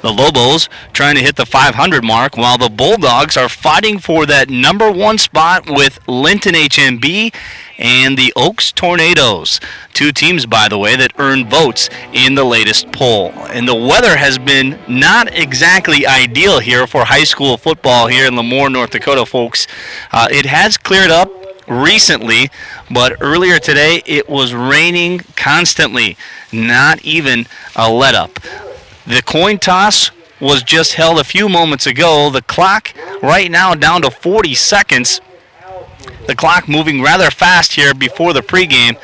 The Loboes trying to hit the 500 mark, while the Bulldogs are fighting for that number 1 spot with Linton HMB and the Oaks Tornadoes. 2 teams, by the way, that earned votes in the latest poll. And the weather has been not exactly ideal here for high school football here in Lamoure, North Dakota, folks. It has cleared up recently, but earlier today it was raining constantly. Not even a let-up. The coin toss was just held a few moments ago. The clock right now down to 40 seconds. The clock moving rather fast here before the pregame.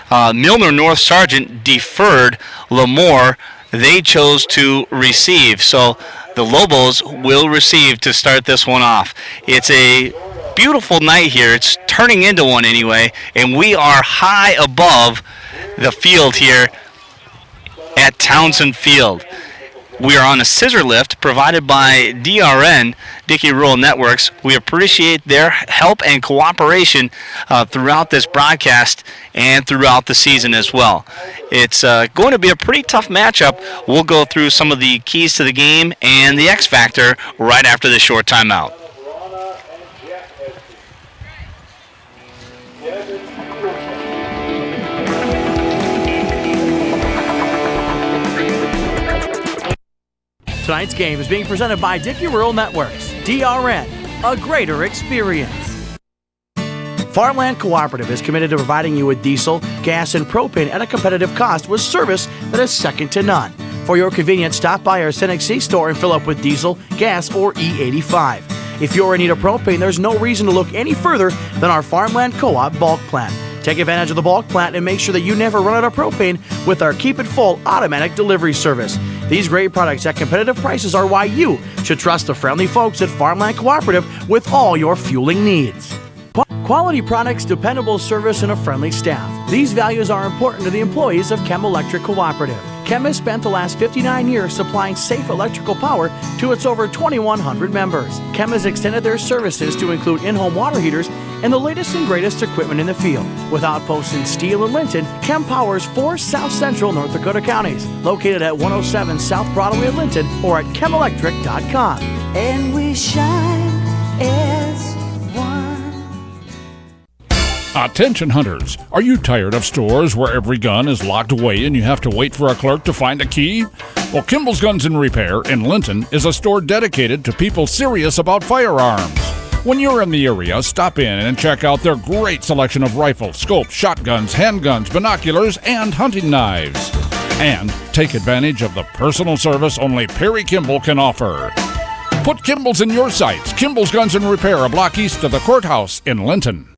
Milnor-North Sargent deferred. Lamoure, they chose to receive. So the Loboes will receive to start this one off. It's a beautiful night here. It's turning into one anyway, and we are high above the field here at Townsend Field. We are on a scissor lift provided by DRN, Dickey Rural Networks. We appreciate their help and cooperation throughout this broadcast and throughout the season as well. It's going to be a pretty tough matchup. We'll go through some of the keys to the game and the X factor right after this short timeout. Tonight's game is being presented by Dickey Rural Networks. DRN, a greater experience. Farmland Cooperative is committed to providing you with diesel, gas, and propane at a competitive cost with service that is second to none. For your convenience, stop by our Scenic C store and fill up with diesel, gas, or E85. If you're in need of propane, there's no reason to look any further than our Farmland Co-op bulk plant. Take advantage of the bulk plant and make sure that you never run out of propane with our Keep It Full automatic delivery service. These great products at competitive prices are why you should trust the friendly folks at Farmland Cooperative with all your fueling needs. Quality products, dependable service, and a friendly staff. These values are important to the employees of Chem Electric Cooperative. Chem has spent the last 59 years supplying safe electrical power to its over 2,100 members. Chem has extended their services to include in-home water heaters and the latest and greatest equipment in the field. With outposts in Steele and Linton, Chem powers 4 South Central North Dakota counties, located at 107 South Broadway in Linton or at chemelectric.com. And we shine as one. Attention hunters, are you tired of stores where every gun is locked away and you have to wait for a clerk to find a key? Well, Kimball's Guns and Repair in Linton is a store dedicated to people serious about firearms. When you're in the area, stop in and check out their great selection of rifles, scopes, shotguns, handguns, binoculars, and hunting knives. And take advantage of the personal service only Perry Kimball can offer. Put Kimball's in your sights. Kimball's Guns and Repair, a block east of the courthouse in Linton.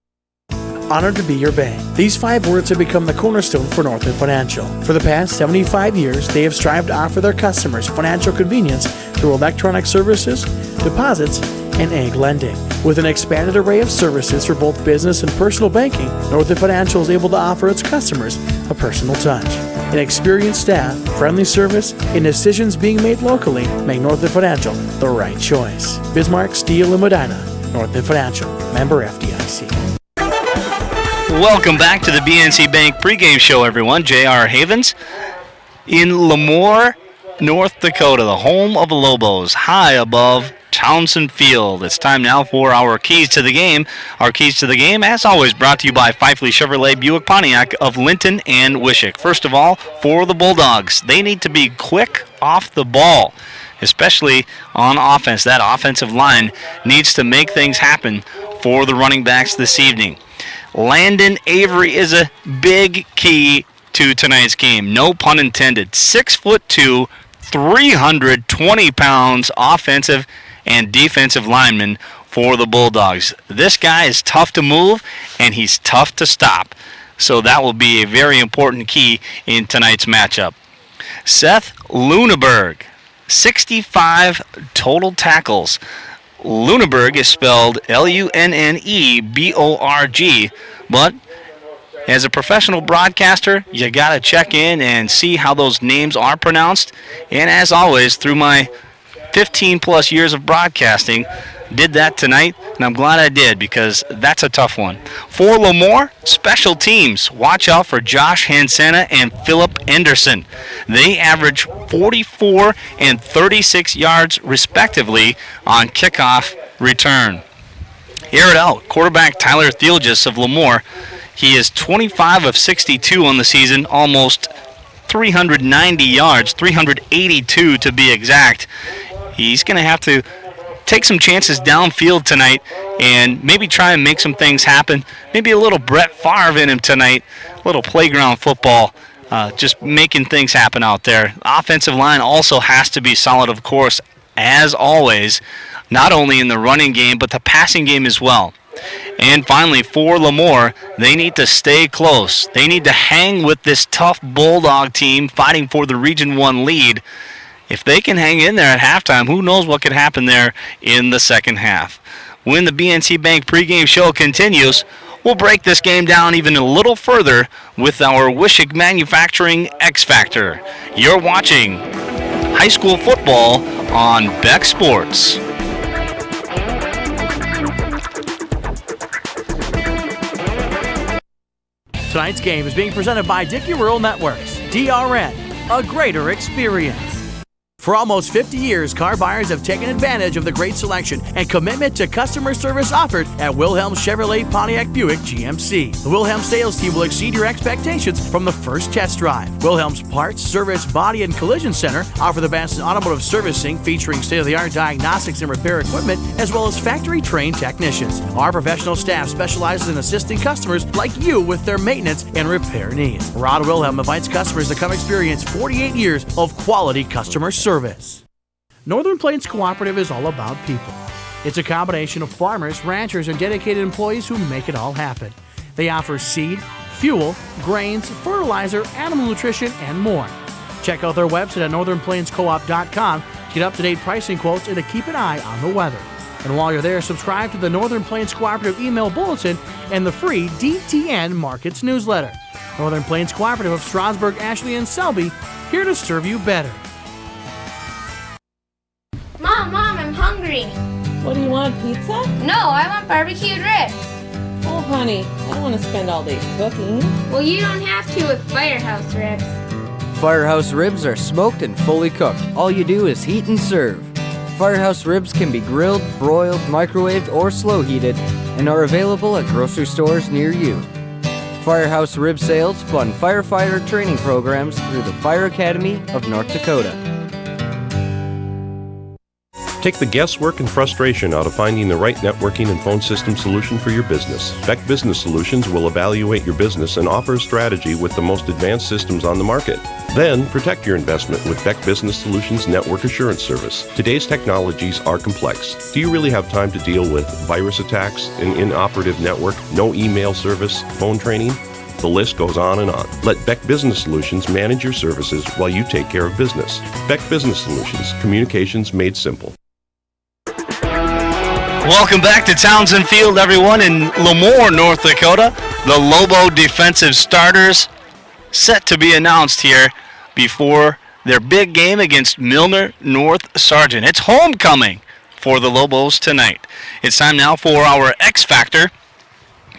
Honored to be your bank. These 5 words have become the cornerstone for Northern Financial. For the past 75 years, they have strived to offer their customers financial convenience through electronic services, deposits, and ag lending. With an expanded array of services for both business and personal banking, Northern Financial is able to offer its customers a personal touch. An experienced staff, friendly service, and decisions being made locally make Northern Financial the right choice. Bismarck, Steele, and Medina. Northern Financial. Member FDIC. Welcome back to the BNC Bank pregame show, everyone. J.R. Havens in Lamoure, North Dakota, the home of the Loboes, high above Townsend Field. It's time now for our keys to the game. Our keys to the game, as always, brought to you by Fifley Chevrolet Buick Pontiac of Linton and Wishick. First of all, for the Bulldogs, they need to be quick off the ball, especially on offense. That offensive line needs to make things happen for the running backs this evening. Landon Avery is a big key to tonight's game. No pun intended. 6'2", 320 pounds, offensive and defensive lineman for the Bulldogs. This guy is tough to move, and he's tough to stop. So that will be a very important key in tonight's matchup. Seth Luneberg, 65 total tackles. Luneberg is spelled Lunneborg, but as a professional broadcaster, you got to check in and see how those names are pronounced. And as always, through my 15-plus years of broadcasting, did that tonight, and I'm glad I did because that's a tough one. For Lamoure, special teams. Watch out for Josh Hansana and Philip Anderson. They average 44 and 36 yards respectively on kickoff return. Air it out. Quarterback Tyler Thielges of Lamoure. He is 25 of 62 on the season, almost 390 yards, 382 to be exact. He's going to have to take some chances downfield tonight and maybe try and make some things happen. Maybe a little Brett Favre in him tonight, a little playground football, just making things happen out there. Offensive line also has to be solid, of course, as always, not only in the running game, but the passing game as well. And finally, for Lamoure, they need to stay close. They need to hang with this tough Bulldog team fighting for the Region 1 lead. If they can hang in there at halftime, who knows what could happen there in the second half. When the BNC Bank pregame show continues, we'll break this game down even a little further with our Wishick Manufacturing X Factor. You're watching high school football on Bek Sports. Tonight's game is being presented by Dickey Rural Networks. DRN, a greater experience. For almost 50 years, car buyers have taken advantage of the great selection and commitment to customer service offered at Wilhelm Chevrolet Pontiac Buick GMC. The Wilhelm sales team will exceed your expectations from the first test drive. Wilhelm's Parts, Service, Body, and Collision Center offer the best in automotive servicing, featuring state-of-the-art diagnostics and repair equipment, as well as factory-trained technicians. Our professional staff specializes in assisting customers like you with their maintenance and repair needs. Rod Wilhelm invites customers to come experience 48 years of quality customer service. Northern Plains Cooperative is all about people. It's a combination of farmers, ranchers, and dedicated employees who make it all happen. They offer seed, fuel, grains, fertilizer, animal nutrition, and more. Check out their website at northernplainscoop.com to get up-to-date pricing quotes and to keep an eye on the weather. And while you're there, subscribe to the Northern Plains Cooperative email bulletin and the free DTN Markets newsletter. Northern Plains Cooperative of Strasburg, Ashley, and Selby, here to serve you better. Mom, I'm hungry. What do you want, pizza? No, I want barbecued ribs. Oh, honey, I don't want to spend all day cooking. Well, you don't have to with Firehouse ribs. Firehouse ribs are smoked and fully cooked. All you do is heat and serve. Firehouse ribs can be grilled, broiled, microwaved, or slow heated and are available at grocery stores near you. Firehouse Rib Sales fund firefighter training programs through the Fire Academy of North Dakota. Take the guesswork and frustration out of finding the right networking and phone system solution for your business. Bek Business Solutions will evaluate your business and offer a strategy with the most advanced systems on the market. Then, protect your investment with Bek Business Solutions Network Assurance Service. Today's technologies are complex. Do you really have time to deal with virus attacks, an inoperative network, no email service, phone training? The list goes on and on. Let Bek Business Solutions manage your services while you take care of business. Bek Business Solutions, communications made simple. Welcome back to Townsend Field, everyone, in Lamoure, North Dakota. The Lobo defensive starters set to be announced here before their big game against Milnor-North Sargent. It's homecoming for the Loboes tonight. It's time now for our X Factor,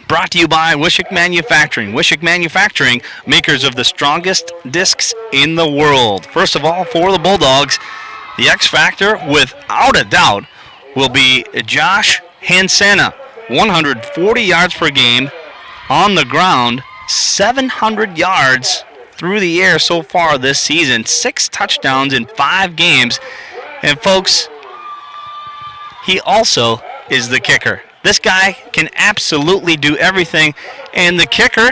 brought to you by Wishick Manufacturing. Wishick Manufacturing, makers of the strongest discs in the world. First of all, for the Bulldogs, the X Factor, without a doubt, will be Josh Hansana, 140 yards per game on the ground, 700 yards through the air so far this season, 6 touchdowns in 5 games. And folks, he also is the kicker. This guy can absolutely do everything. And the kicker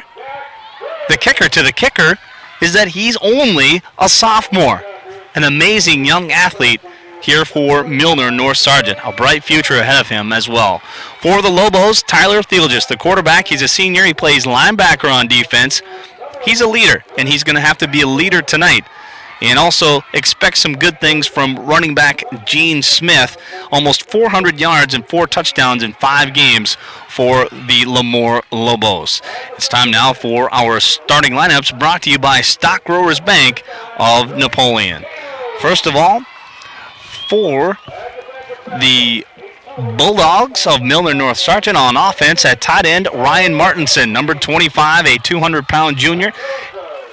to the kicker is that he's only a sophomore. An amazing young athlete here for Milnor-North Sargent. A bright future ahead of him as well. For the Loboes, Tyler Thielges, the quarterback. He's a senior. He plays linebacker on defense. He's a leader, and he's going to have to be a leader tonight. And also expect some good things from running back Gene Smith. Almost 400 yards and 4 touchdowns in 5 games for the Lamoure Loboes. It's time now for our starting lineups, brought to you by Stock Growers Bank of Napoleon. First of all, for the Bulldogs of Milnor-North Sargent. On offense at tight end, Ryan Martinson, number 25, a 200-pound junior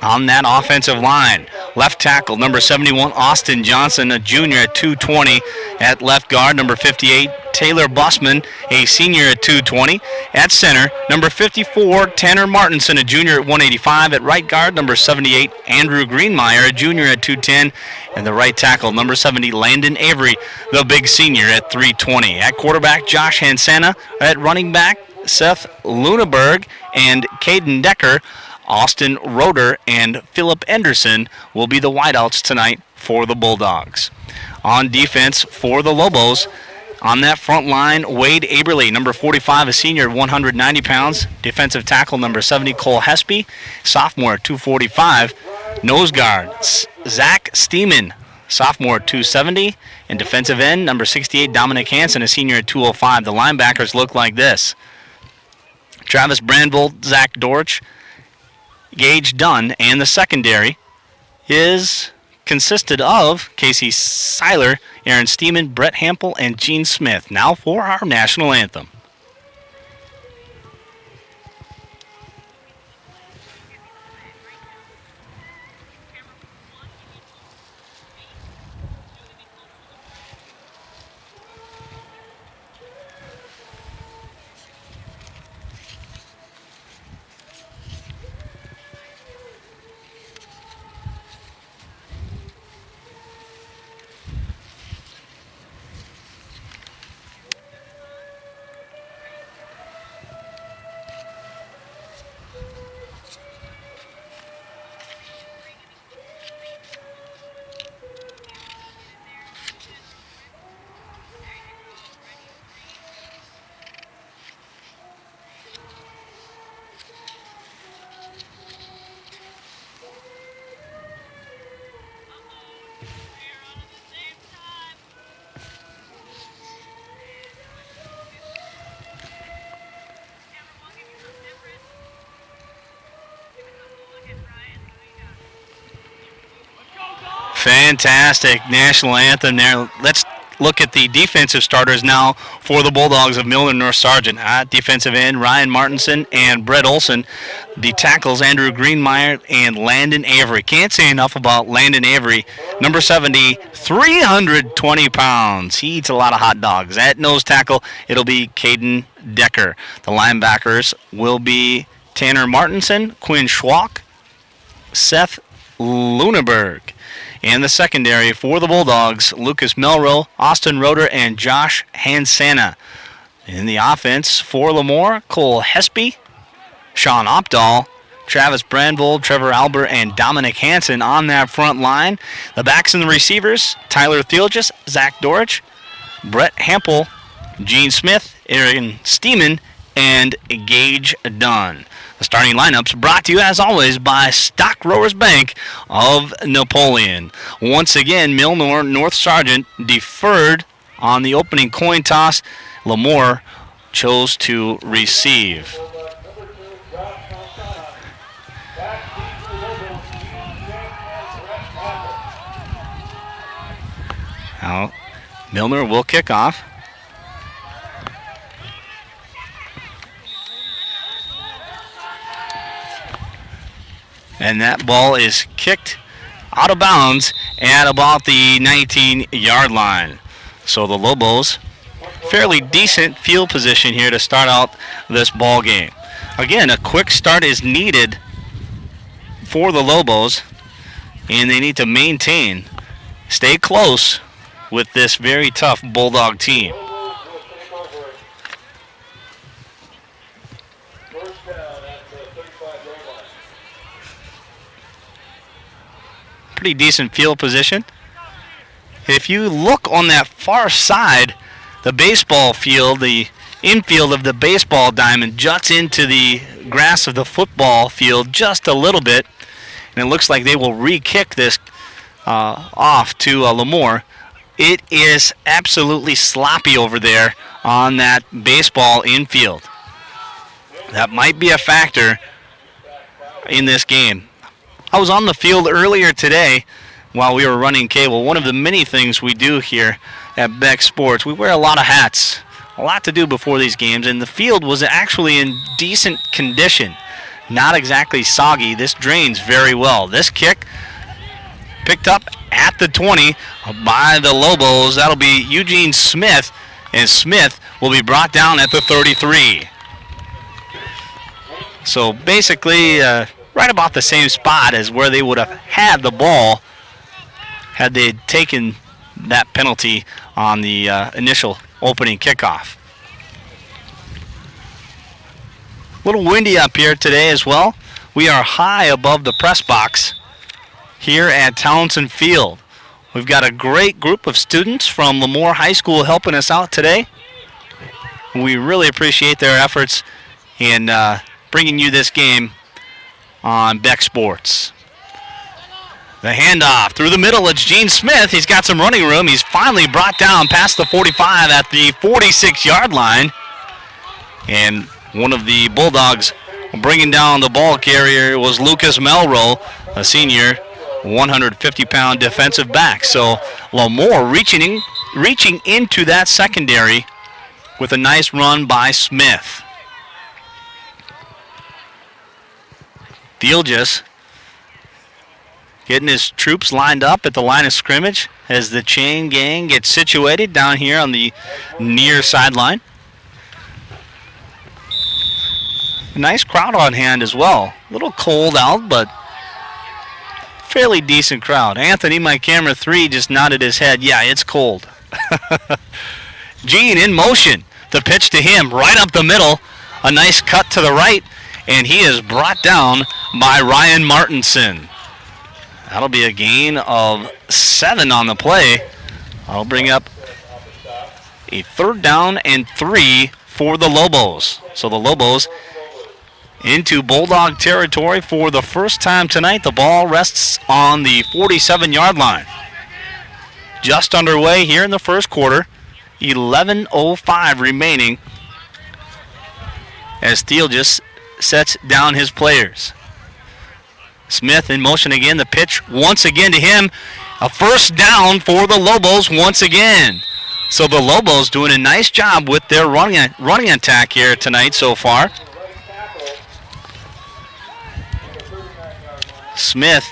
on that offensive line. Left tackle, number 71, Austin Johnson, a junior at 220. At left guard, number 58, Taylor Bussman, a senior at 220. At center, number 54, Tanner Martinson, a junior at 185. At right guard, number 78, Andrew Greenmeyer, a junior at 210. And the right tackle, number 70, Landon Avery, the big senior at 320. At quarterback, Josh Hansana. At running back, Seth Luneberg and Caden Decker. Austin Roeder and Philip Anderson will be the wideouts tonight for the Bulldogs. On defense for the Loboes, on that front line, Wade Aberly, number 45, a senior at 190 pounds. Defensive tackle, number 70, Cole Hespy, sophomore at 245. Nose guard, Zach Steeman, sophomore at 270. And defensive end, number 68, Dominic Hansen, a senior at 205. The linebackers look like this: Travis Brandvold, Zach Dorch, Gage Dunn, and the secondary is consisted of Casey Seiler, Aaron Steeman, Brett Hampel, and Gene Smith. Now for our national anthem. Fantastic national anthem there. Let's look at the defensive starters now for the Bulldogs of Milnor-North Sargent. At defensive end, Ryan Martinson and Brett Olson. The tackles, Andrew Greenmeyer and Landon Avery. Can't say enough about Landon Avery. Number 70, 320 pounds. He eats a lot of hot dogs. At nose tackle, it'll be Caden Decker. The linebackers will be Tanner Martinson, Quinn Schwalk, Seth Luneberg. And the secondary for the Bulldogs, Lucas Melro, Austin Roeder, and Josh Hansana. In the offense for Lamoure, Cole Hespy, Sean Opdahl, Travis Brandvold, Trevor Albert, and Dominic Hansen on that front line. The backs and the receivers, Tyler Theologis, Zach Dorich, Brett Hampel, Gene Smith, Aaron Steeman, and Gage Dunn. The starting lineups brought to you, as always, by Stock Growers Bank of Napoleon. Once again, Milnor-North Sargent deferred on the opening coin toss. Lamoure chose to receive. Now, Milnor will kick off. And that ball is kicked out of bounds at about the 19-yard line. So the Loboes, fairly decent field position here to start out this ball game. Again, a quick start is needed for the Loboes, and they need to maintain, stay close with this very tough Bulldog team. Pretty decent field position. If you look on that far side, the baseball field, the infield of the baseball diamond juts into the grass of the football field just a little bit, and it looks like they will re-kick this off to Lamoure. It is absolutely sloppy over there on that baseball infield. That might be a factor in this game. I was on the field earlier today while we were running cable. One of the many things we do here at Bek Sports, we wear a lot of hats. a lot to do before these games, and the field was actually in decent condition. Not exactly soggy. This drains very well. This kick picked up at the 20 by the Loboes. That'll be Eugene Smith, and Smith will be brought down at the 33. So basically right about the same spot as where they would have had the ball had they taken that penalty on the initial opening kickoff. A little windy up here today as well. We are high above the press box here at Townsend Field. We've got a great group of students from Lamoure High School helping us out today. We really appreciate their efforts in bringing you this game on Bek Sports. The handoff through the middle. It's Gene Smith. He's got some running room. He's finally brought down past the 45 at the 46-yard line. And one of the Bulldogs bringing down the ball carrier was Lucas Melro, a senior, 150-pound defensive back. So Lamoure reaching into that secondary with a nice run by Smith. Thielges getting his troops lined up at the line of scrimmage as the chain gang gets situated down here on the near sideline. Nice crowd on hand as well. A little cold out, but fairly decent crowd. Anthony, my camera 3, just nodded his head. Yeah, it's cold. Gene in motion. The pitch to him right up the middle. A nice cut to the right, and he is brought down by Ryan Martinson. That'll be a gain of 7 on the play. I'll bring up a 3rd down and 3 for the Loboes. So the Loboes into Bulldog territory for the first time tonight. The ball rests on the 47-yard line. Just underway here in the first quarter. 11:05 remaining as Thielges sets down his players. Smith in motion again. The pitch once again to him. A first down for the Loboes once again. So the Loboes doing a nice job with their running attack here tonight so far. Smith,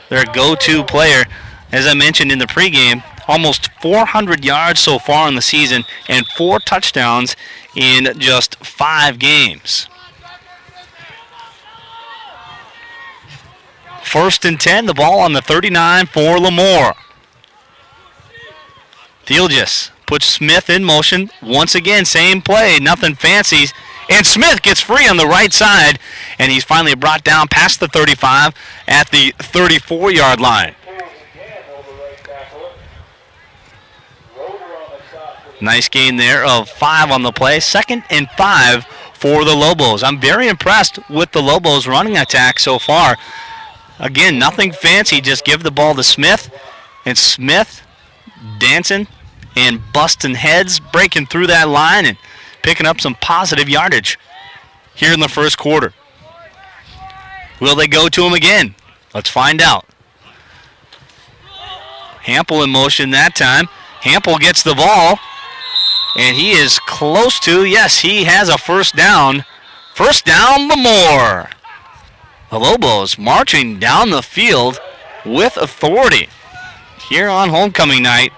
their go-to player, as I mentioned in the pregame, almost 400 yards so far in the season and 4 touchdowns in just 5 games. 1st and 10, the ball on the 39 for Lamoure. Thielges puts Smith in motion. Once again, same play, nothing fancy. And Smith gets free on the right side, and he's finally brought down past the 35 at the 34-yard line. Nice gain there of 5 on the play. 2nd and 5 for the Loboes. I'm very impressed with the Loboes running attack so far. Again, nothing fancy, just give the ball to Smith, and Smith dancing and busting heads, breaking through that line and picking up some positive yardage here in the first quarter. Will they go to him again? Let's find out. Hampel in motion that time. Hampel gets the ball, and he is close to, yes, he has a first down. First down, Lamoure. The Loboes marching down the field with authority here on homecoming night.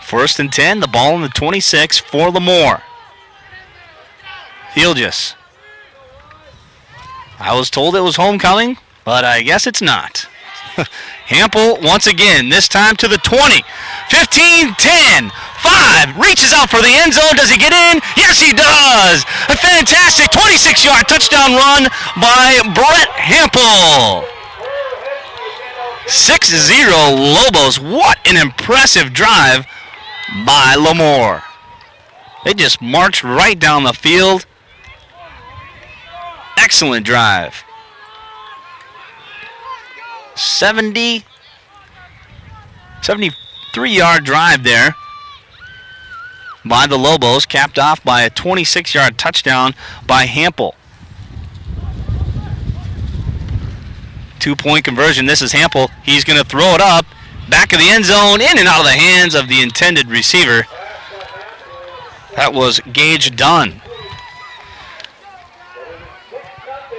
First and 10, the ball on the 26 for Lamoure. Thielges. I was told it was homecoming, but I guess it's not. Hampel once again, this time to the 20. 15, 10, 5, reaches out for the end zone. Does he get in? Yes, he does. A fantastic 26-yard touchdown run by Brett Hampel. 6-0 Lobos. What an impressive drive by Lamoure. They just marched right down the field. Excellent drive. 73-yard drive there by the Lobos, capped off by a 26-yard touchdown by Hampel. 2-point conversion. This is Hample. He's going to throw it up. Back of the end zone, in and out of the hands of the intended receiver. That was Gage Dunn.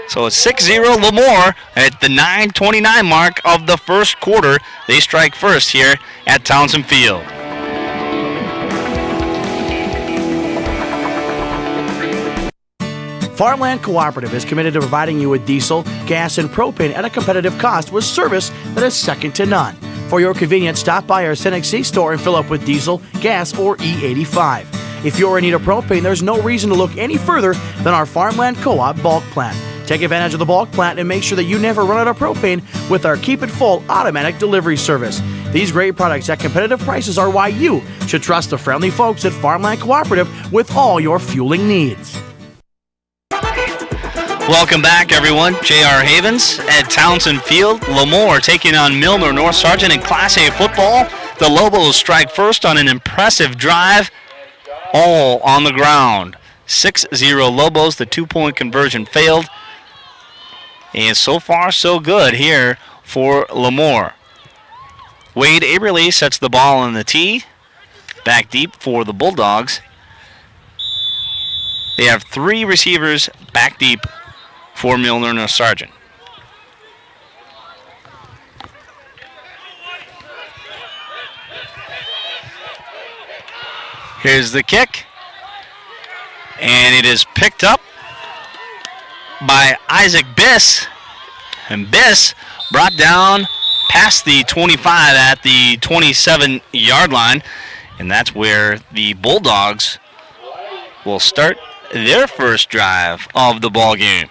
So it's 6-0 Lamoure at the 9:29 mark of the first quarter. They strike first here at Townsend Field. Farmland Cooperative is committed to providing you with diesel, gas, and propane at a competitive cost with service that is second to none. For your convenience, stop by our Scenic C store and fill up with diesel, gas, or E85. If you're in need of propane, there's no reason to look any further than our Farmland Co-op bulk plant. Take advantage of the bulk plant and make sure that you never run out of propane with our Keep It Full automatic delivery service. These great products at competitive prices are why you should trust the friendly folks at Farmland Cooperative with all your fueling needs. Welcome back, everyone. J.R. Havens at Townsend Field. Lamoure taking on Milnor-North. Sargent in Class A football. The Loboes strike first on an impressive drive, all on the ground. 6-0 Loboes. The 2-point conversion failed. And so far, so good here for Lamoure. Wade Aberle sets the ball on the tee. Back deep for the Bulldogs. They have 3 receivers back deep for Milnor-North Sargent. Here's the kick. And it is picked up by Isaac Biss. And Biss brought down past the 25 at the 27-yard line. And that's where the Bulldogs will start their first drive of the ball game.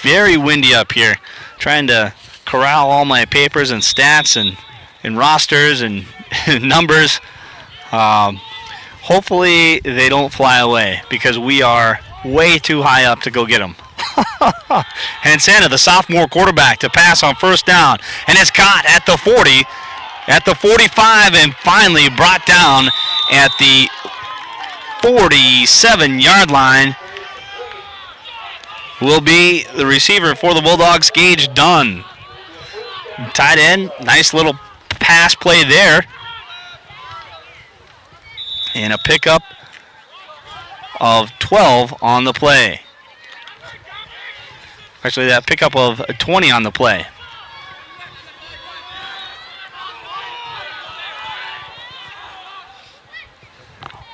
Very windy up here. Trying to corral all my papers and stats and rosters and numbers. Hopefully they don't fly away because we are way too high up to go get them. And Santa, the sophomore quarterback, to pass on first down. And it's caught at the 40, at the 45, and finally brought down at the 47-yard line. Will be the receiver for the Bulldogs, Gage Dunn. Tight end, nice little pass play there. And a pickup of 12 on the play. Actually, that pickup of 20 on the play.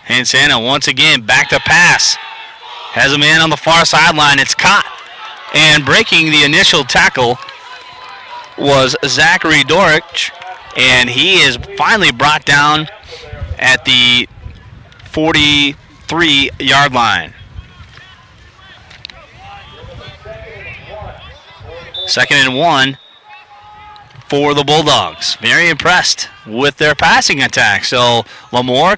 And Santa once again back to pass. Has a man on the far sideline. It's caught. And breaking the initial tackle was Zachary Dorich. And he is finally brought down at the 43-yard line. Second and 1 for the Bulldogs. Very impressed with their passing attack. So Lamoure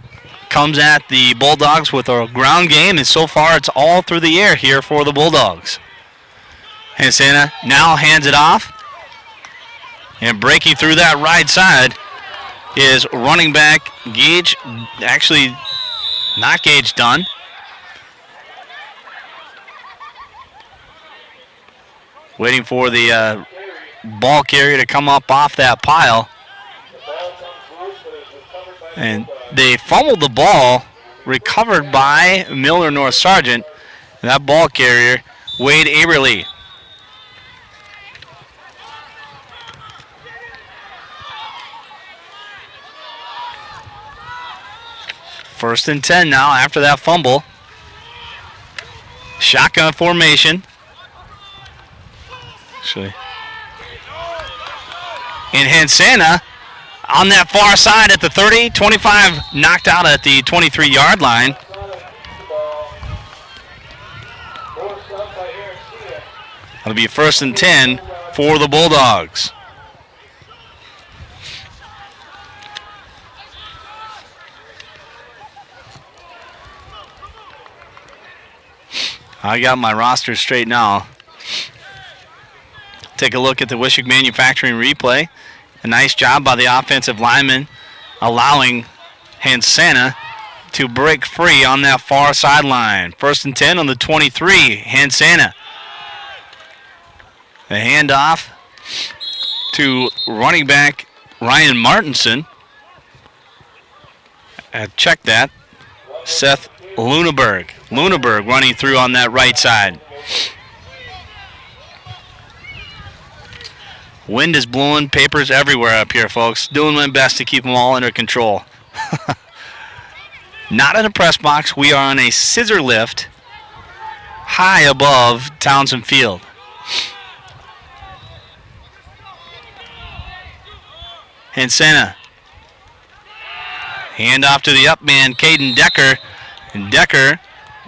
comes at the Bulldogs with a ground game, and so far it's all through the air here for the Bulldogs. And Santa now hands it off. And breaking through that right side is running back Gage, actually not Gage Dunn. Waiting for the ball carrier to come up off that pile. And they fumbled the ball, recovered by Milnor-North Sargent. That ball carrier, Wade Aberle. First and 10 now after that fumble. Shotgun formation. Actually. And Hansana on that far side at the 30, 25 knocked out at the 23-yard line. It'll be first and 10 for the Bulldogs. I got my roster straight now. Take a look at the Wishick Manufacturing replay. A nice job by the offensive lineman allowing Hansana to break free on that far sideline. 1st and 10 on the 23. Hansana. The handoff to running back Ryan Martinson. Check that. Seth Luneberg. Luneberg running through on that right side. Wind is blowing papers everywhere up here, folks. Doing my best to keep them all under control. Not in a press box. We are on a scissor lift high above Townsend Field. Hansana. Hand off to the up man, Caden Decker. And Decker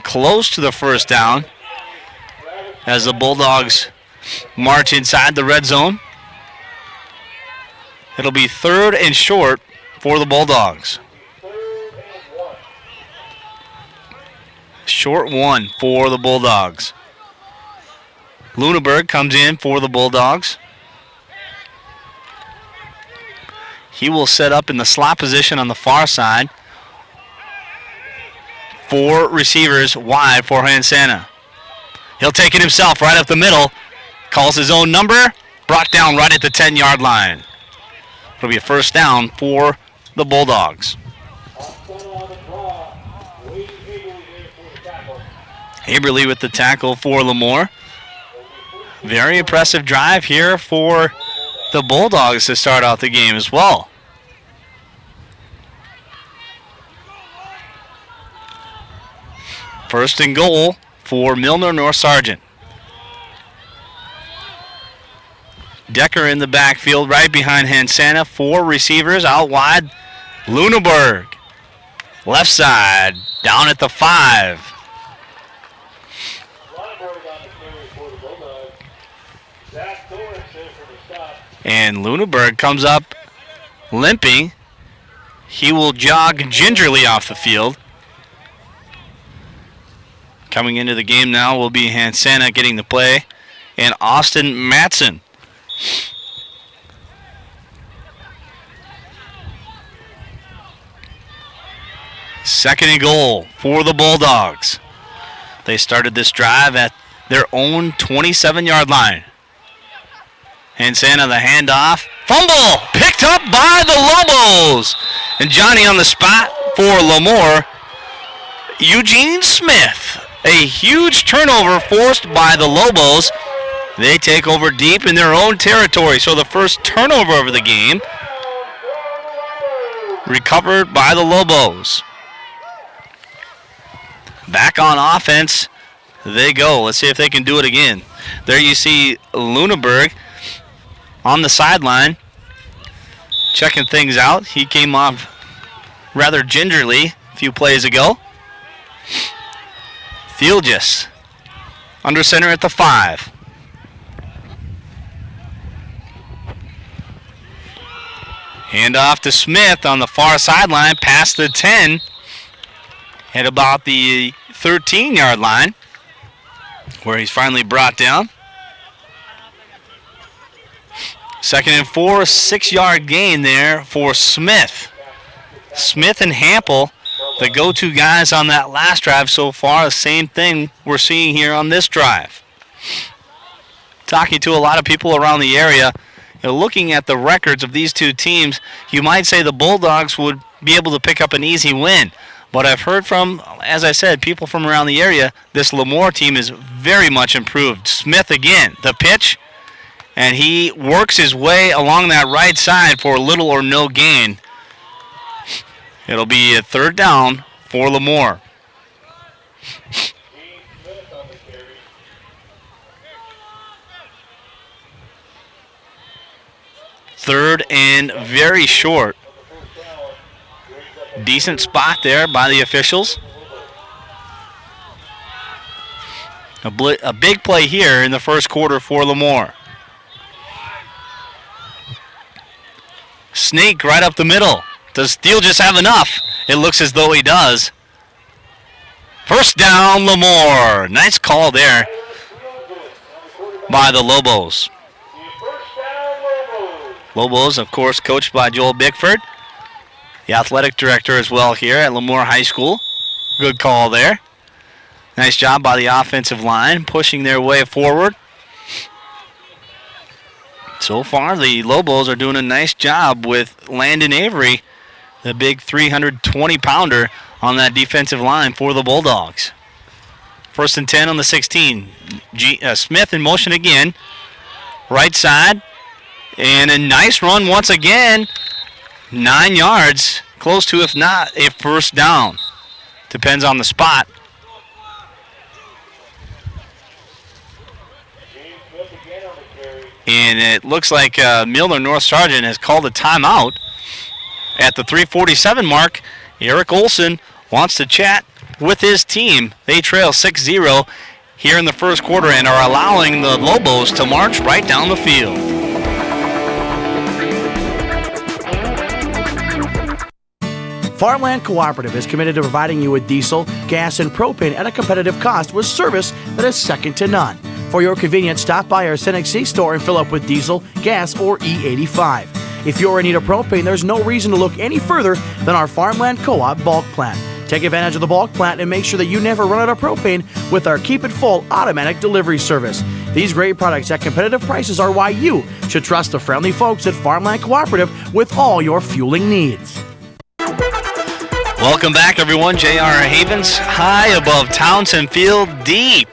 close to the first down as the Bulldogs march inside the red zone. It'll be 3rd and short for the Bulldogs. Short 1 for the Bulldogs. Luneberg comes in for the Bulldogs. He will set up in the slot position on the far side. 4 receivers wide for Hansana. He'll take it himself right up the middle. Calls his own number. Brought down right at the 10-yard line. It'll be a 1st down for the Bulldogs. Haberly with the tackle for Lamoure. Very impressive drive here for the Bulldogs to start out the game as well. First and goal for Milnor-North Sargent. Decker in the backfield right behind Hansana. 4 receivers out wide. Luneberg. Left side. Down at the 5. And Luneberg comes up limping. He will jog gingerly off the field. Coming into the game now will be Hansana getting the play. And Austin Matson. Second and goal for the Bulldogs. They started this drive at their own 27-yard line. Hansana the handoff. Fumble! Picked up by the Loboes. And Johnny on the spot for Lamoure. Eugene Smith. A huge turnover forced by the Loboes. They take over deep in their own territory. So the first turnover of the game recovered by the Loboes. Back on offense they go. Let's see if they can do it again. There you see Luneberg on the sideline checking things out. He came off rather gingerly a few plays ago. Thielges under center at the 5. Handoff to Smith on the far sideline, past the 10, at about the 13-yard line, where he's finally brought down. 2nd and 4, 6-yard gain there for Smith. Smith and Hampel, the go-to guys on that last drive so far. The same thing we're seeing here on this drive. Talking to a lot of people around the area, looking at the records of these two teams, you might say the Bulldogs would be able to pick up an easy win. But I've heard from, as I said, people from around the area, this Lamoure team is very much improved. Smith again, the pitch, and he works his way along that right side for little or no gain. It'll be a 3rd down for Lamoure. Third and very short. Decent spot there by the officials. A big play here in the first quarter for Lamoure. Snake right up the middle. Does Steele just have enough? It looks as though he does. First down, Lamoure. Nice call there by the Loboes. Loboes, of course, coached by Joel Bickford. the athletic director as well here at Lamoure High School. Good call there. Nice job by the offensive line, pushing their way forward. So far, the Loboes are doing a nice job with Landon Avery, the big 320-pounder on that defensive line for the Bulldogs. 1st and 10 on the 16. Smith in motion again. Right side. And a nice run once again. 9 yards. Close to, if not, a first down. Depends on the spot. And it looks like Milnor-North Sargent has called a timeout. At the 3:47 mark, Eric Olson wants to chat with his team. They trail 6-0 here in the first quarter and are allowing the Loboes to march right down the field. Farmland Cooperative is committed to providing you with diesel, gas, and propane at a competitive cost with service that is second to none. For your convenience, stop by our Cynic C store and fill up with diesel, gas, or E85. If you're in need of propane, there's no reason to look any further than our Farmland Co-op bulk plant. Take advantage of the bulk plant and make sure that you never run out of propane with our Keep It Full automatic delivery service. These great products at competitive prices are why you should trust the friendly folks at Farmland Cooperative with all your fueling needs. Welcome back, everyone. J.R. Havens high above Townsend Field, deep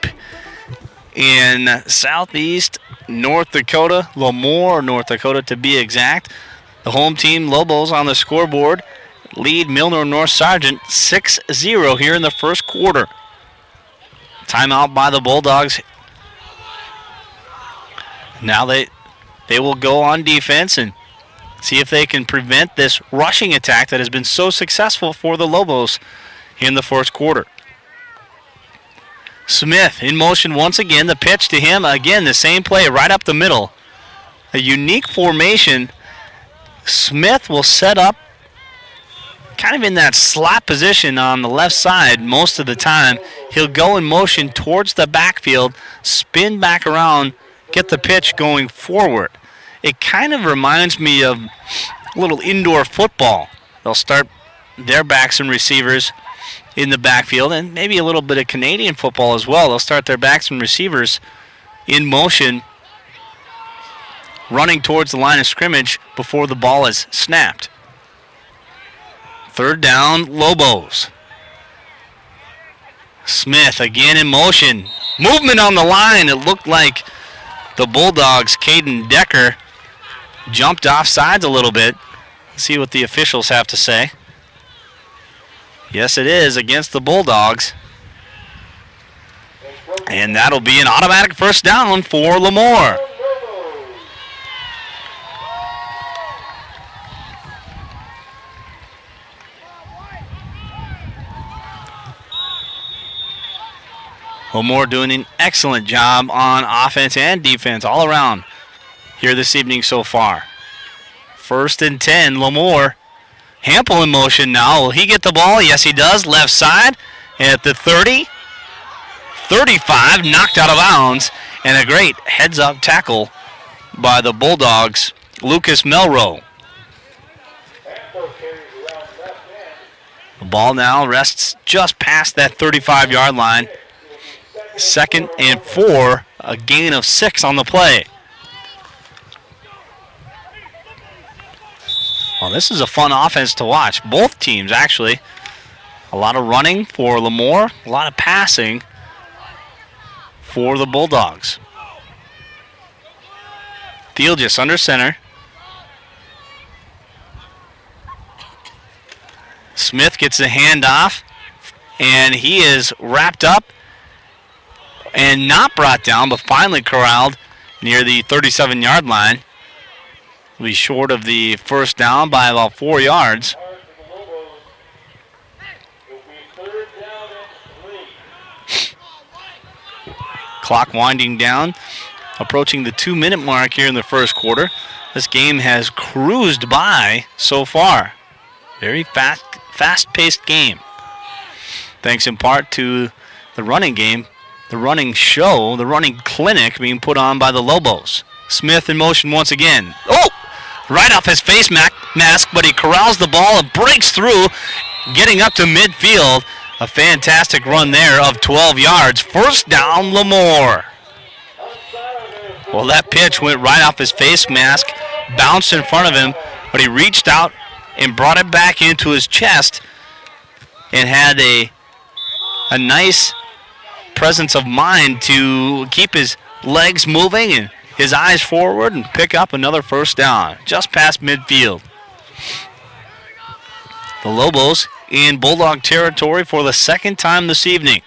in southeast North Dakota, Lamoure, North Dakota to be exact. The home team, Loboes, on the scoreboard lead Milnor-North Sargent 6-0 here in the first quarter. Timeout by the Bulldogs. Now they will go on defense and see if they can prevent this rushing attack that has been so successful for the Loboes in the first quarter. Smith in motion once again. The pitch to him. Again, the same play right up the middle. A unique formation. Smith will set up kind of in that slot position on the left side most of the time. He'll go in motion towards the backfield, spin back around, get the pitch going forward. It kind of reminds me of a little indoor football. They'll start their backs and receivers in the backfield, and maybe a little bit of Canadian football as well. They'll start their backs and receivers in motion, running towards the line of scrimmage before the ball is snapped. 3rd down, Loboes. Smith again in motion. Movement on the line. It looked like the Bulldogs' Caden Decker jumped off sides a little bit. Let's see what the officials have to say. Yes, it is against the Bulldogs. And that'll be an automatic first down for Lamoure. Lamoure doing an excellent job on offense and defense all around here this evening so far. 1st and 10, Lamoure. Hampel in motion now. Will he get the ball? Yes, he does. Left side at the 30. 35, knocked out of bounds. And a great heads-up tackle by the Bulldogs, Lucas Melroe. The ball now rests just past that 35-yard line. 2nd and 4, a gain of 6 on the play. Well, this is a fun offense to watch. Both teams, actually. A lot of running for Lamoure, a lot of passing for the Bulldogs. Field just under center. Smith gets the handoff, and he is wrapped up and not brought down, but finally corralled near the 37-yard line. Will be short of the first down by about 4 yards. Clock winding down, approaching the 2-minute mark here in the first quarter. This game has cruised by so far. Very fast-paced game. Thanks in part to the running game, the running show, the running clinic being put on by the Loboes. Smith in motion once again. Oh! right off his face mask, but he corrals the ball and breaks through, getting up to midfield. A fantastic run there of 12 yards. First down, Lamoure. Well, that pitch went right off his face mask, bounced in front of him, but he reached out and brought it back into his chest and had a nice presence of mind to keep his legs moving and his eyes forward and pick up another first down just past midfield. The Loboes in Bulldog territory for the second time this evening.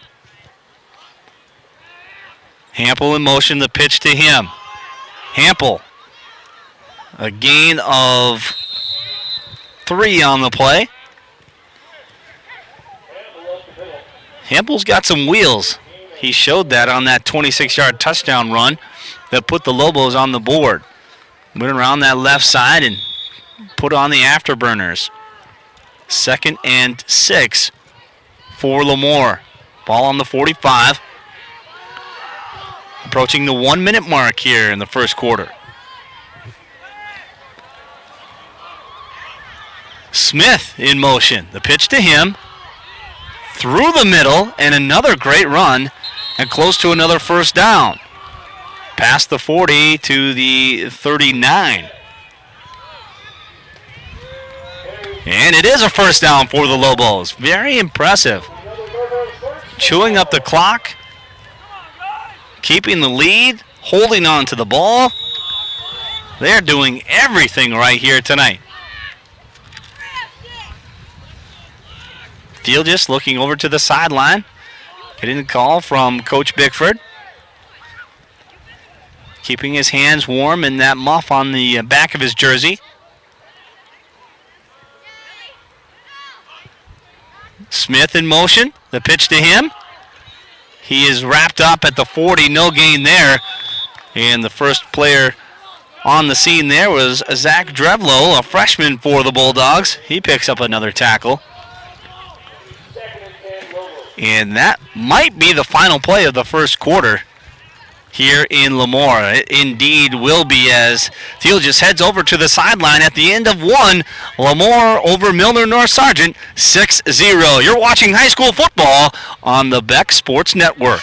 Hampel in motion, the pitch to him. Hampel, a gain of 3 on the play. Hampel's got some wheels. He showed that on that 26-yard touchdown run that put the Loboes on the board. Went around that left side and put on the afterburners. 2nd and 6 for Lamoure. Ball on the 45. Approaching the 1-minute mark here in the first quarter. Smith in motion. The pitch to him. Through the middle, and another great run, and close to another first down. Past the 40 to the 39. And it is a first down for the Loboes. Very impressive. Chewing up the clock, keeping the lead, holding on to the ball. They're doing everything right here tonight. Field just looking over to the sideline. Getting a call from Coach Bickford. Keeping his hands warm in that muff on the back of his jersey. Smith in motion. The pitch to him. He is wrapped up at the 40. No gain there. And the first player on the scene there was Zach Drevlo, a freshman for the Bulldogs. He picks up another tackle. And that might be the final play of the first quarter here in Lamoure. It indeed will be, as Field just heads over to the sideline at the end of one. Lamoure over Milnor-North Sargent, 6-0. You're watching high school football on the Bek Sports Network.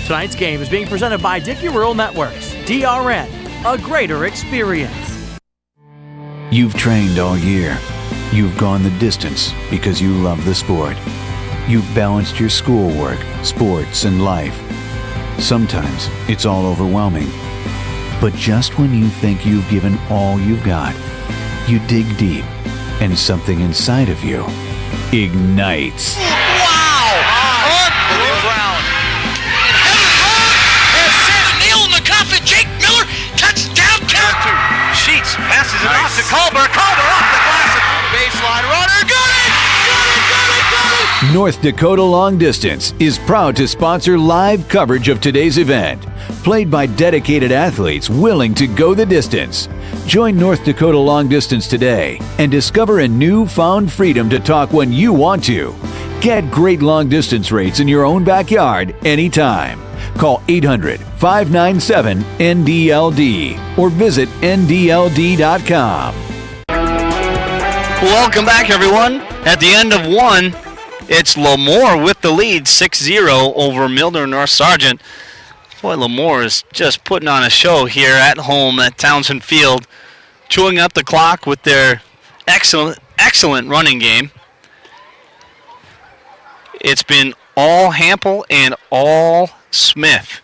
Tonight's game is being presented by Dickey Rural Networks. DRN, a greater experience. You've trained all year. You've gone the distance because you love the sport. You've balanced your schoolwork, sports, and life. Sometimes it's all overwhelming. But just when you think you've given all you've got, you dig deep, and something inside of you ignites. Sheets passes it off to Culver. Culver off the glass and through the baseline. Runner, got it! North Dakota Long Distance is proud to sponsor live coverage of today's event, played by dedicated athletes willing to go the distance. Join North Dakota Long Distance today and discover a newfound freedom to talk when you want to. Get great long distance rates in your own backyard anytime. Call 800-597-NDLD or visit ndld.com. Welcome back, everyone. At the end of one, it's Lamoure with the lead, 6-0 over Milnor-North Sargent. Boy, Lamoure is just putting on a show here at home at Townsend Field, chewing up the clock with their excellent running game. It's been all Hampel and all Smith.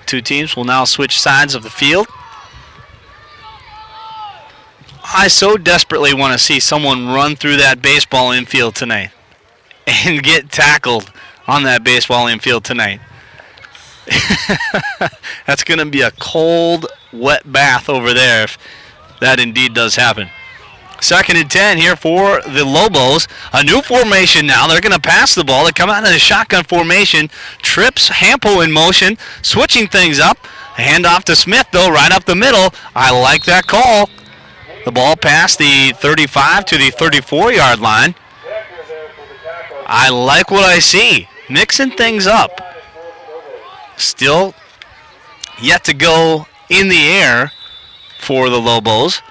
Two teams will now switch sides of the field. I so desperately want to see someone run through that baseball infield tonight and get tackled on that baseball infield tonight. That's going to be a cold, wet bath over there if that indeed does happen. 2nd and 10 here for the Loboes. A new formation now. They're going to pass the ball. They come out in a shotgun formation. Trips Hampel in motion, switching things up. Hand off to Smith, though, right up the middle. I like that call. The ball past the 35 to the 34-yard line. I like what I see. Mixing things up. Still yet to go in the air for the Loboes,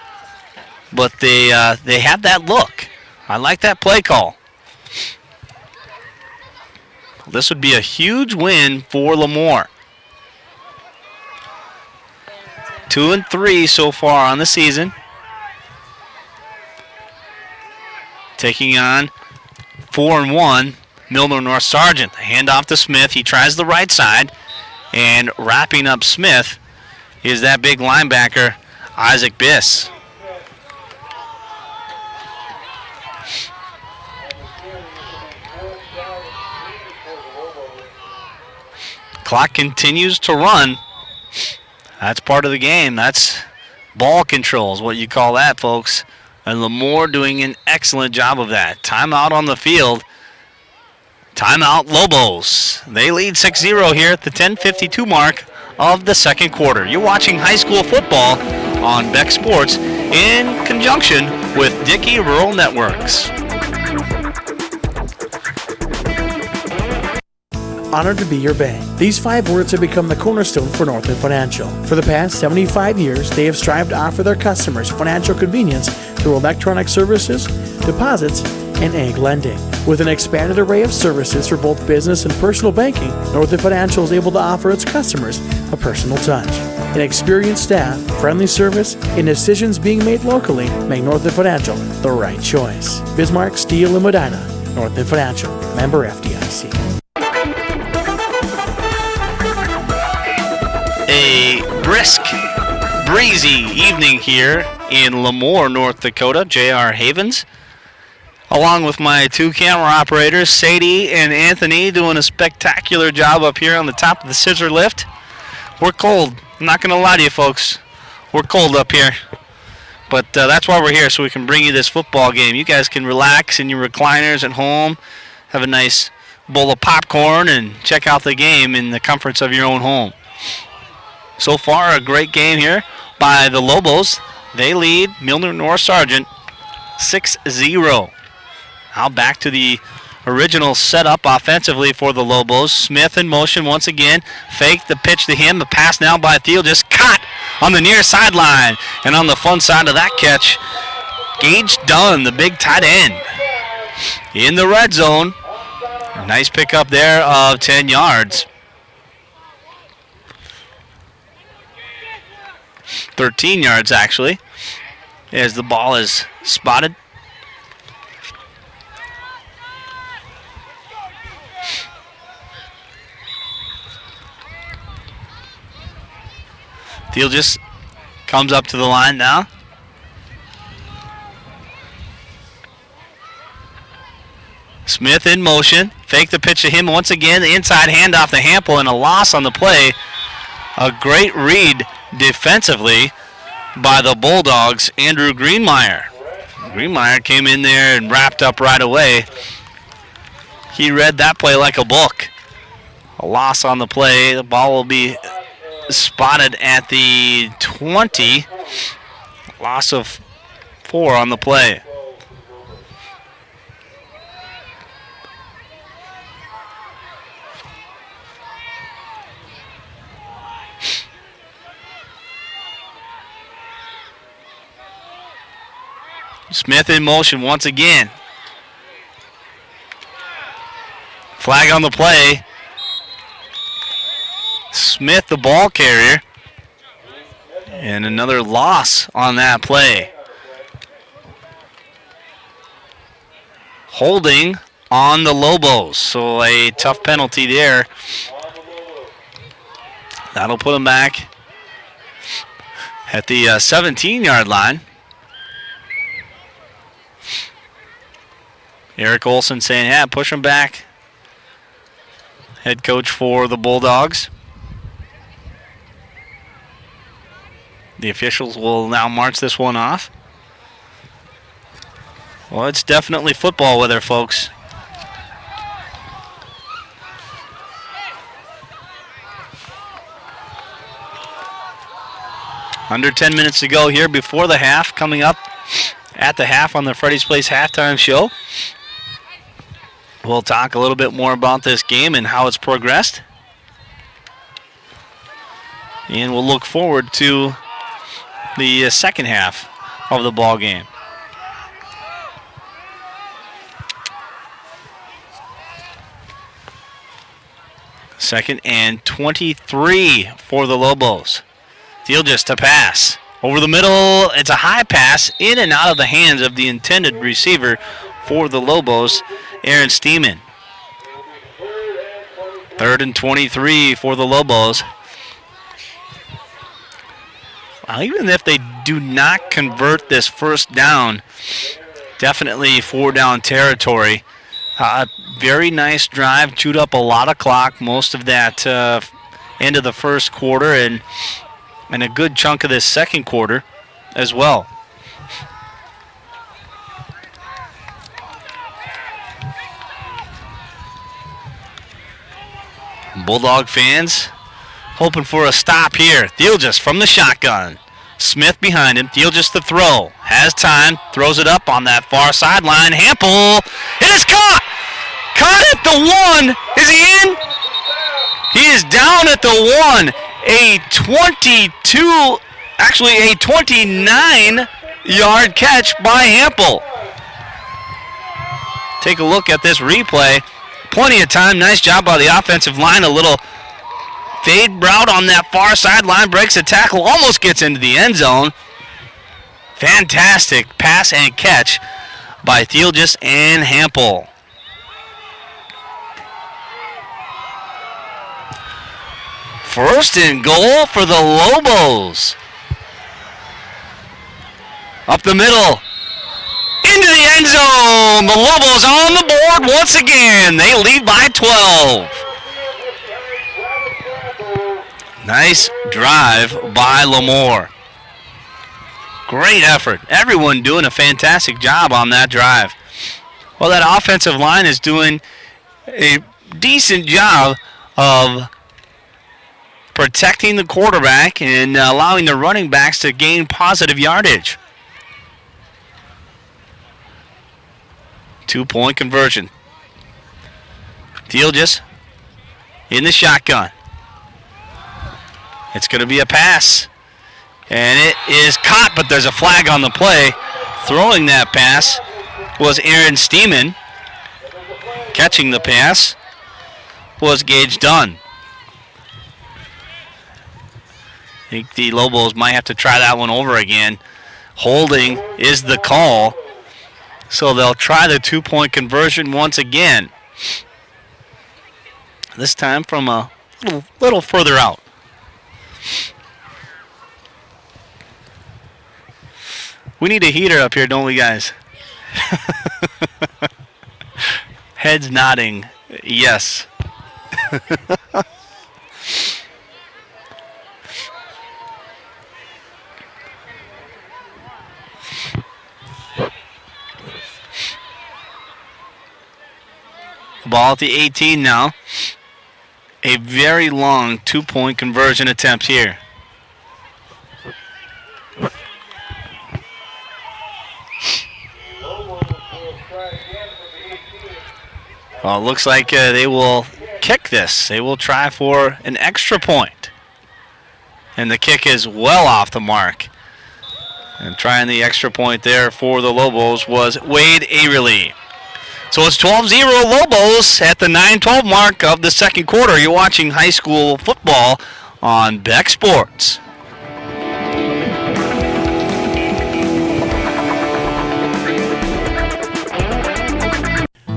but they have that look. I like that play call. This would be a huge win for Lamoure. 2-3 so far on the season. Taking on 4-1 Milnor-North Sargent. The handoff to Smith. He tries the right side, and wrapping up Smith is that big linebacker, Isaac Biss. Clock continues to run. That's part of the game. That's ball control is what you call that, folks. And Lamoure doing an excellent job of that. Timeout on the field. Timeout Loboes. They lead 6-0 here at the 10:52 mark of the second quarter. You're watching high school football on Bek Sports in conjunction with Dickey Rural Networks. Honored to be your bank. These 5 words have become the cornerstone for Northland Financial. For the past 75 years, they have strived to offer their customers financial convenience through electronic services, deposits, and ag lending. With an expanded array of services for both business and personal banking, Northland Financial is able to offer its customers a personal touch. An experienced staff, friendly service, and decisions being made locally make Northland Financial the right choice. Bismarck, Steel, and Medina. Northland Financial. Member FDIC. A brisk, breezy evening here in Lamoure, North Dakota. J.R. Havens, along with my 2 camera operators, Sadie and Anthony, doing a spectacular job up here on the top of the scissor lift. We're cold. I'm not going to lie to you, folks. We're cold up here. But that's why we're here, so we can bring you this football game. You guys can relax in your recliners at home, have a nice bowl of popcorn, and check out the game in the comforts of your own home. So far, a great game here by the Loboes. They lead Milnor-North Sargent 6-0. Now back to the original setup offensively for the Loboes. Smith in motion once again. Fake the pitch to him. The pass now by Thiel, just caught on the near sideline. And on the fun side of that catch, Gage Dunn, the big tight end, in the red zone. A nice pickup there of 10 yards. 13 yards, actually, as the ball is spotted. Thiel just comes up to the line now. Smith in motion. Fake the pitch to him once again. The inside handoff to Hampel and a loss on the play. A great read defensively by the Bulldogs, Andrew Greenmeyer. Greenmeyer came in there and wrapped up right away. He read that play like a book. A loss on the play. The ball will be spotted at the 20. Loss of 4 on the play. Smith in motion once again. Flag on the play. Smith, the ball carrier. And another loss on that play. Holding on the Loboes. So a tough penalty there. That'll put them back at the 17-yard line. Eric Olson saying, yeah, push him back. Head coach for the Bulldogs. The officials will now march this one off. Well, it's definitely football weather, folks. Under 10 minutes to go here before the half. Coming up at the half on the Freddy's Place halftime show. We'll talk a little bit more about this game and how it's progressed. And we'll look forward to the second half of the ball game. Second and 23 for the Loboes. Deal just to pass. Over the middle, it's a high pass in and out of the hands of the intended receiver for the Loboes, Aaron Steeman. Third and 23 for the Lobos. Well, even if they do not convert this first down, definitely 4-down territory. Very nice drive, chewed up a lot of clock, most of that end of the first quarter, and a good chunk of this second quarter as well. Bulldog fans hoping for a stop here. Thielges from the shotgun. Smith behind him. Thielges to throw. Has time. Throws it up on that far sideline. Hampel. It is caught. Caught at the 1. Is he in? He is down at the 1. A 22, actually a 29-yard catch by Hampel. Take a look at this replay. Plenty of time. Nice job by the offensive line. A little fade route on that far sideline. Breaks a tackle. Almost gets into the end zone. Fantastic pass and catch by Thielges and Hampel. First and goal for the Lobos. Up the middle. Into the end zone. The Lobos on the board once again. They lead by 12. Nice drive by Lamoure. Great effort. Everyone doing a fantastic job on that drive. Well, that offensive line is doing a decent job of protecting the quarterback and allowing the running backs to gain positive yardage. 2-point conversion. Thielges in the shotgun. It's going to be a pass. And it is caught, but there's a flag on the play. Throwing that pass was Aaron Steeman. Catching the pass was Gage Dunn. I think the Lobos might have to try that one over again. Holding is the call. So they'll try the 2-point conversion once again. This time from a little further out. We need a heater up here, don't we, guys? Heads nodding. Yes. Ball at the 18 now. A very long 2-point conversion attempt here. Well, it looks like they will kick this. They will try for an extra point. And the kick is well off the mark. And trying the extra point there for the Lobos was Wade Averly. So it's 12-0 Lobos at the 9-12 mark of the second quarter. You're watching high school football on Bek Sports.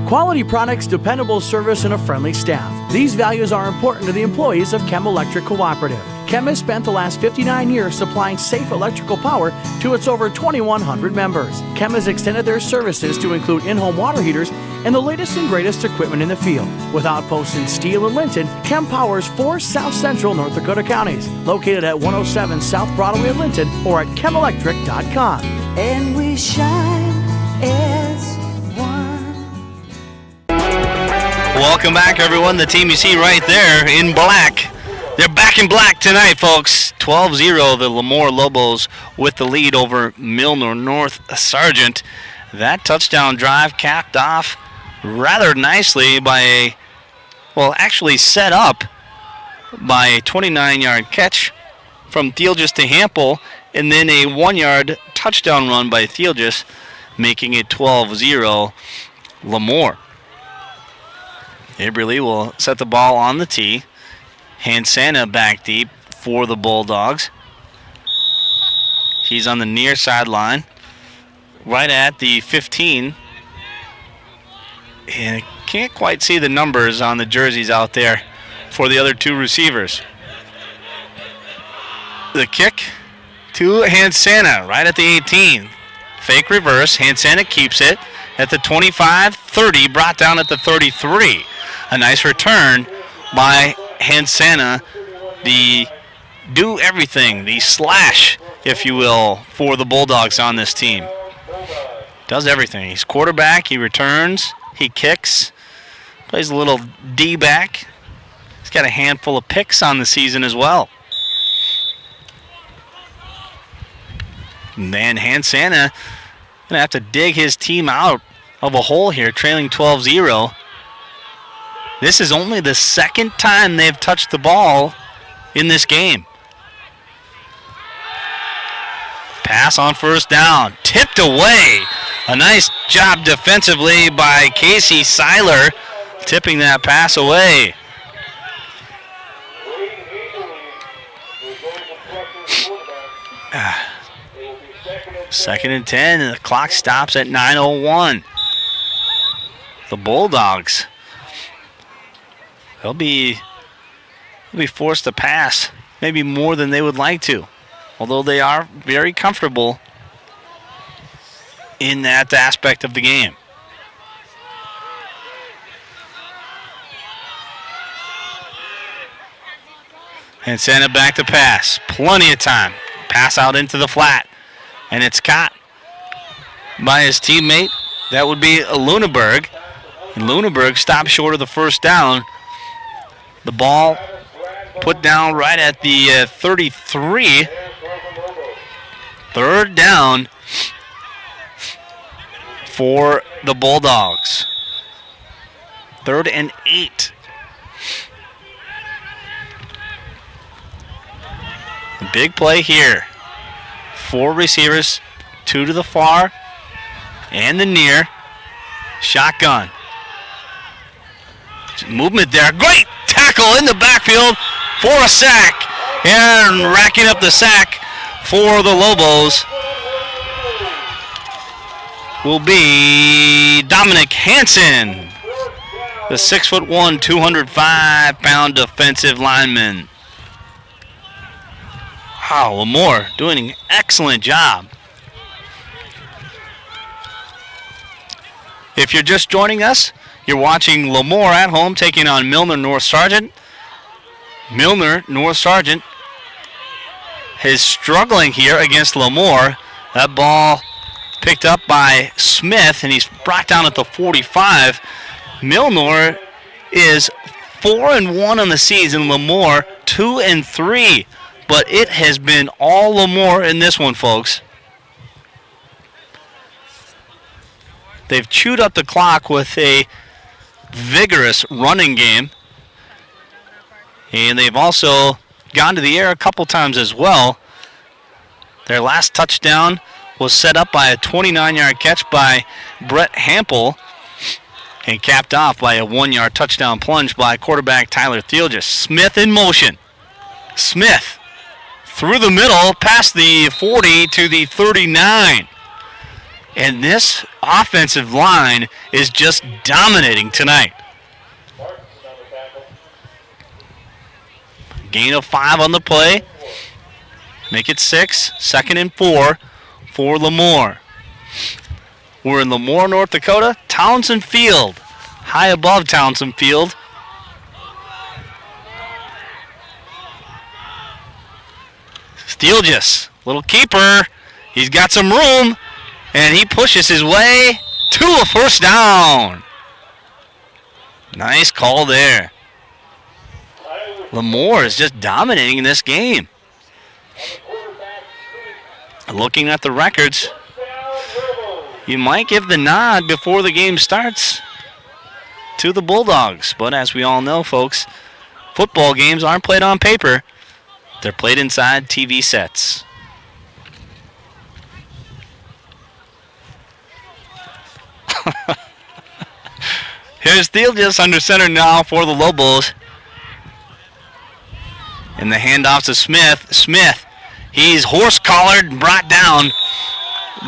Quality products, dependable service, and a friendly staff. These values are important to the employees of Chem Electric Cooperative. Chem has spent the last 59 years supplying safe electrical power to its over 2,100 members. Chem has extended their services to include in-home water heaters and the latest and greatest equipment in the field. With outposts in Steele and Linton, Chem powers 4 South Central North Dakota counties, located at 107 South Broadway in Linton or at chemelectric.com. And we shine as one. Welcome back, everyone. The team you see right there in black. They're back in black tonight, folks. 12-0, the Lamoure Lobos with the lead over Milnor-North Sargent. That touchdown drive capped off rather nicely actually set up by a 29-yard catch from Thielges to Hampel, and then a 1-yard touchdown run by Thielges, making it 12-0 Lamoure. Aberley will set the ball on the tee. Hansana back deep for the Bulldogs. He's on the near sideline, right at the 15. And I can't quite see the numbers on the jerseys out there for the other two receivers. The kick to Hansana, right at the 18. Fake reverse. Hansana keeps it at the 25, 30, brought down at the 33. A nice return by Hansana, the do everything, the slash, if you will, for the Bulldogs on this team. Does everything. He's quarterback, he returns, he kicks, plays a little D-back. He's got a handful of picks on the season as well. And then Hansana going to have to dig his team out of a hole here, trailing 12-0. This is only the second time they've touched the ball in this game. Pass on first down, tipped away. A nice job defensively by Casey Seiler, tipping that pass away. Second and 10, and the clock stops at 9:01. The Bulldogs, they'll be forced to pass, maybe more than they would like to, although they are very comfortable in that aspect of the game. And send it back to pass. Plenty of time. Pass out into the flat. And it's caught by his teammate. That would be Luneberg. And Luneberg stopped short of the first down. The ball put down right at the 33. Third down for the Bulldogs. 3rd and 8. A big play here. 4 receivers, 2 to the far and the near. Shotgun. Movement there. Great tackle in the backfield for a sack. And racking up the sack for the Loboes will be Dominic Hansen, the 6'1", 205-pound defensive lineman. Wow, Lamoure doing an excellent job. If you're just joining us, you're watching Lamoure at home taking on Milnor-North Sargent. Milnor-North Sargent is struggling here against Lamoure. That ball picked up by Smith, and he's brought down at the 45. Milnor is 4-1 on the season. Lamoure 2-3. But it has been all Lamoure in this one, folks. They've chewed up the clock with a vigorous running game. And they've also gone to the air a couple times as well. Their last touchdown was set up by a 29-yard catch by Brett Hampel and capped off by a 1-yard touchdown plunge by quarterback Tyler Thielges. Smith in motion. Smith through the middle, past the 40 to the 39. And this offensive line is just dominating tonight. Gain of 5 on the play. Make it 6. 2nd and 4 for Lamoure. We're in Lamoure, North Dakota. Townsend Field. High above Townsend Field. Thielges, little keeper. He's got some room, and he pushes his way to a first down. Nice call there. Lamoure is just dominating in this game. Looking at the records, you might give the nod before the game starts. to the Bulldogs. But as we all know, folks, football games aren't played on paper. They're played inside TV sets. Here's Thiel just under center now for the Loboes. And the handoff to Smith. Smith, he's horse-collared and brought down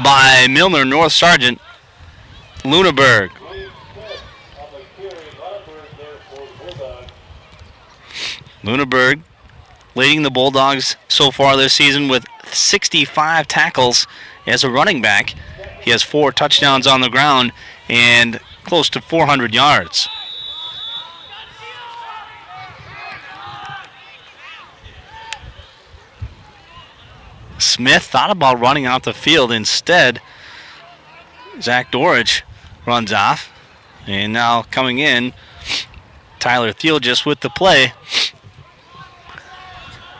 by Milnor-North Sargent. Lunenburg. Lunenburg leading the Bulldogs so far this season with 65 tackles as a running back. He has 4 touchdowns on the ground and close to 400 yards. Smith thought about running out the field. Instead, Zach Dorich runs off. And now coming in, Tyler Thiel just with the play.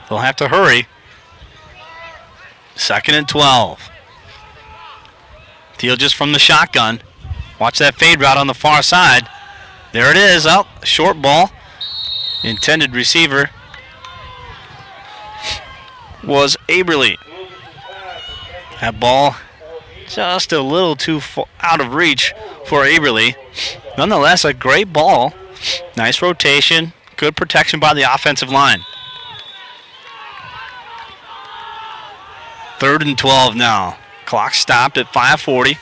They'll have to hurry. 2nd and 12. Thiel just from the shotgun. Watch that fade route on the far side. There it is. Out. Short ball. Intended receiver was Aberly. That ball just a little too out of reach for Aberly. Nonetheless, a great ball. Nice rotation. Good protection by the offensive line. 3rd and 12 now. Clock stopped at 5:40.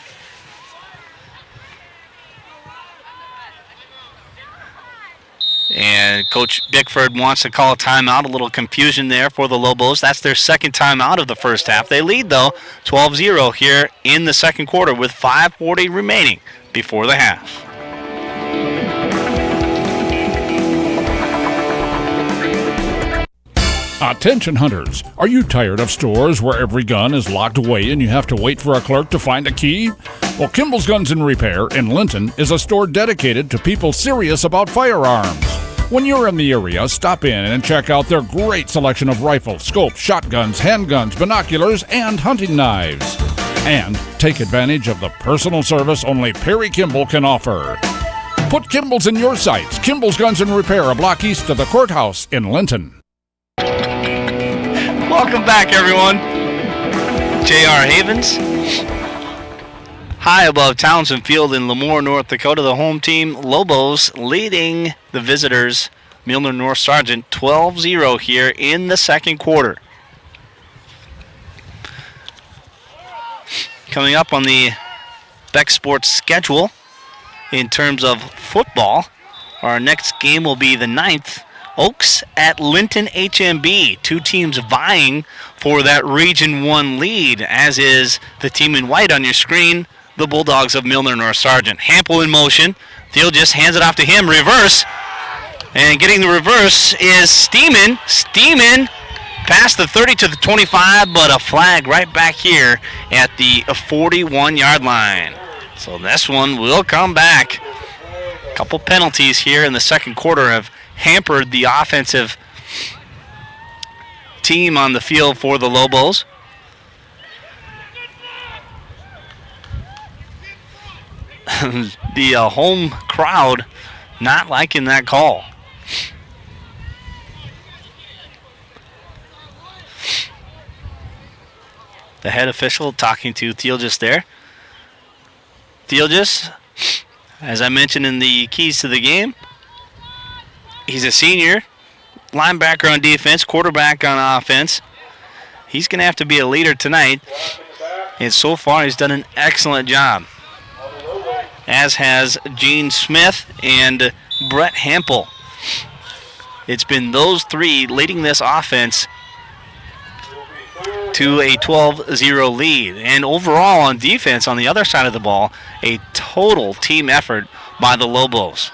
And Coach Bickford wants to call a timeout. A little confusion there for the Loboes. That's their second timeout of the first half. They lead, though, 12-0 here in the second quarter with 5:40 remaining before the half. Attention hunters, are you tired of stores where every gun is locked away and you have to wait for a clerk to find a key? Well, Kimball's Guns and Repair in Linton is a store dedicated to people serious about firearms. When you're in the area, stop in and check out their great selection of rifles, scopes, shotguns, handguns, binoculars, and hunting knives. And take advantage of the personal service only Perry Kimball can offer. Put Kimball's in your sights. Kimball's Guns and Repair, a block east of the courthouse in Linton. Welcome back, everyone. J.R. Havens. High above Townsend Field in Lamoure, North Dakota, the home team, Loboes, leading the visitors, Milnor-North Sargent, 12-0 here in the second quarter. Coming up on the Bek Sports schedule in terms of football, our next game will be the 9th. Oaks at Linton HMB. 2 teams vying for that Region 1 lead, as is the team in white on your screen, the Bulldogs of Milnor-North Sargent. Hampel in motion. Thiel just hands it off to him. Reverse. And getting the reverse is Steeman. Steeman past the 30 to the 25, but a flag right back here at the 41-yard line. So this one will come back. A couple penalties here in the second quarter have hampered the offensive team on the field for the Loboes. The home crowd not liking that call. The head official talking to Thielgis there. Thielgis, as I mentioned in the keys to the game, he's a senior, linebacker on defense, quarterback on offense. He's going to have to be a leader tonight. And so far, he's done an excellent job, as has Gene Smith and Brett Hampel. It's been those 3 leading this offense to a 12-0 lead. And overall on defense, on the other side of the ball, a total team effort by the Loboes.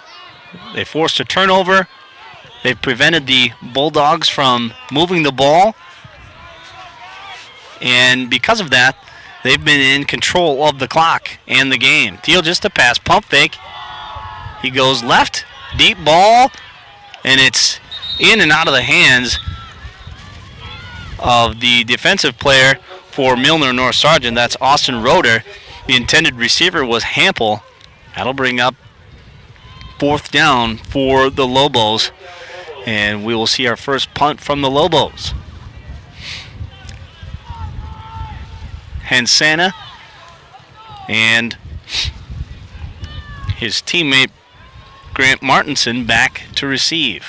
They forced a turnover. They've prevented the Bulldogs from moving the ball. And because of that, they've been in control of the clock and the game. Thiel just a pass, pump fake. He goes left, deep ball, and it's in and out of the hands of the defensive player for Milnor-North Sargent. That's Austin Roeder. The intended receiver was Hampel. That'll bring up 4th down for the Loboes. And we will see our first punt from the Loboes. Hansana and his teammate Grant Martinson back to receive.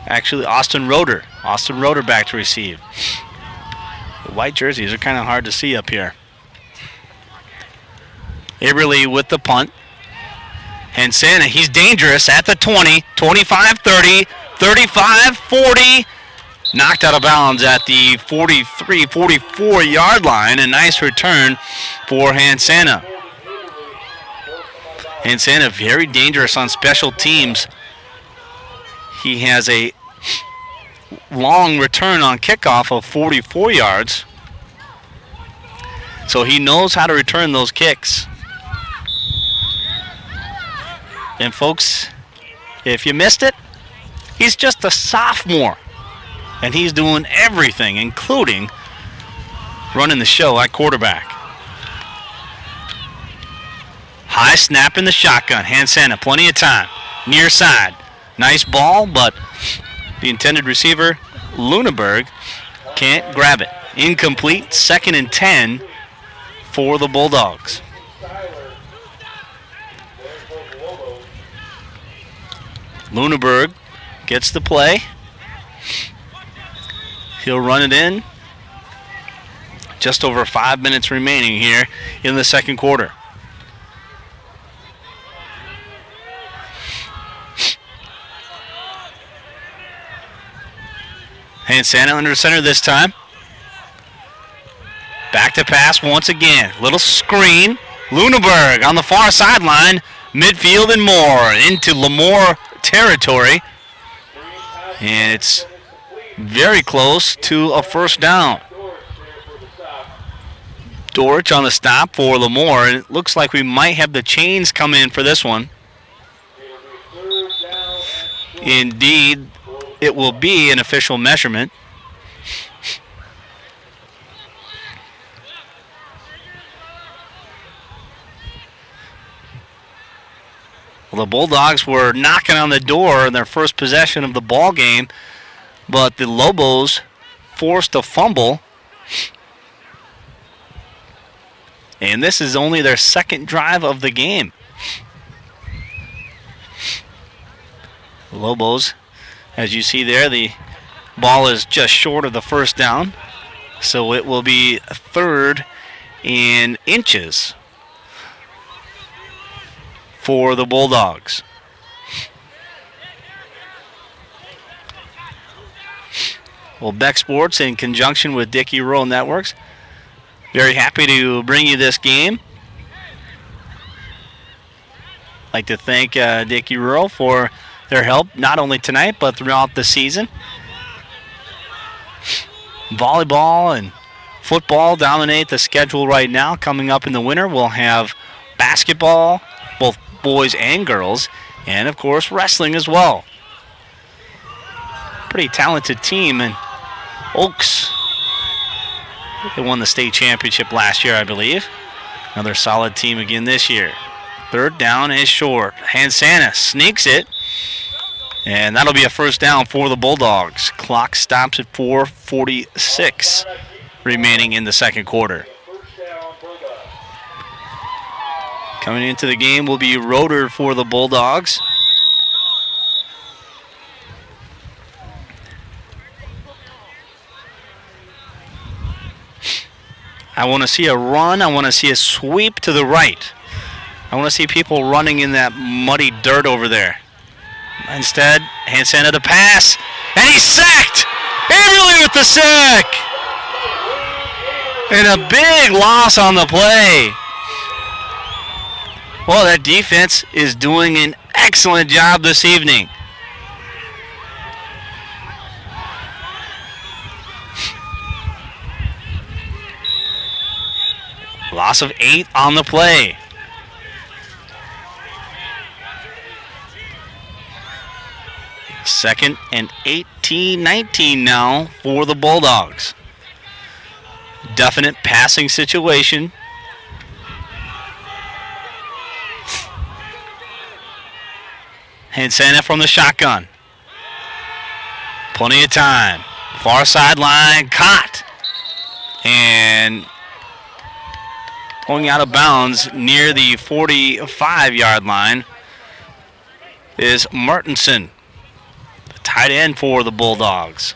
Actually, Austin Roeder back to receive. The white jerseys are kind of hard to see up here. Aberly with the punt. Hansana, he's dangerous at the 20, 25, 30, 35, 40. Knocked out of bounds at the 43, 44 yard line. A nice return for Hansana. Hansana very dangerous on special teams. He has a long return on kickoff of 44 yards. So he knows how to return those kicks. And folks, if you missed it, he's just a sophomore. And he's doing everything, including running the show at quarterback. High snap in the shotgun. Hansana, plenty of time. Near side. Nice ball, but the intended receiver, Luneberg, can't grab it. Incomplete, 2nd and 10 for the Bulldogs. Luneberg gets the play. He'll run it in. Just over 5 minutes remaining here in the second quarter. Hansana under center this time. Back to pass once again. Little screen. Luneberg on the far sideline. Midfield and more into Lamoure territory. And it's very close to a first down. Dorich on the stop for Lamoure. And it looks like we might have the chains come in for this one. Indeed, it will be an official measurement. Well, the Bulldogs were knocking on the door in their first possession of the ball game, but the Loboes forced a fumble. And this is only their second drive of the game. Loboes, as you see there, the ball is just short of the first down. So it will be 3rd and inches for the Bulldogs. Well, Bek Sports, in conjunction with Dickey Rural Networks, very happy to bring you this game. I'd like to thank Dickey Rural for their help, not only tonight, but throughout the season. Volleyball and football dominate the schedule right now. Coming up in the winter, we'll have basketball, both boys and girls, and of course wrestling as well. Pretty talented team, and Oaks, they won the state championship last year, I believe. Another solid team again this year. 3rd down is short. Hansana sneaks it, and that'll be a first down for the Bulldogs. Clock stops at 4:46 remaining in the second quarter. Coming into the game will be Roeder for the Bulldogs. I want to see a run. I want to see a sweep to the right. I want to see people running in that muddy dirt over there. Instead, Hansana to pass, and he's sacked! Aberly with the sack! And a big loss on the play. Well, that defense is doing an excellent job this evening. Loss of 8 on the play. Second and 18-19 now for the Bulldogs. Definite passing situation. And Santa from the shotgun. Plenty of time. Far sideline, caught. And going out of bounds near the 45-yard line is Martinson, the tight end for the Bulldogs.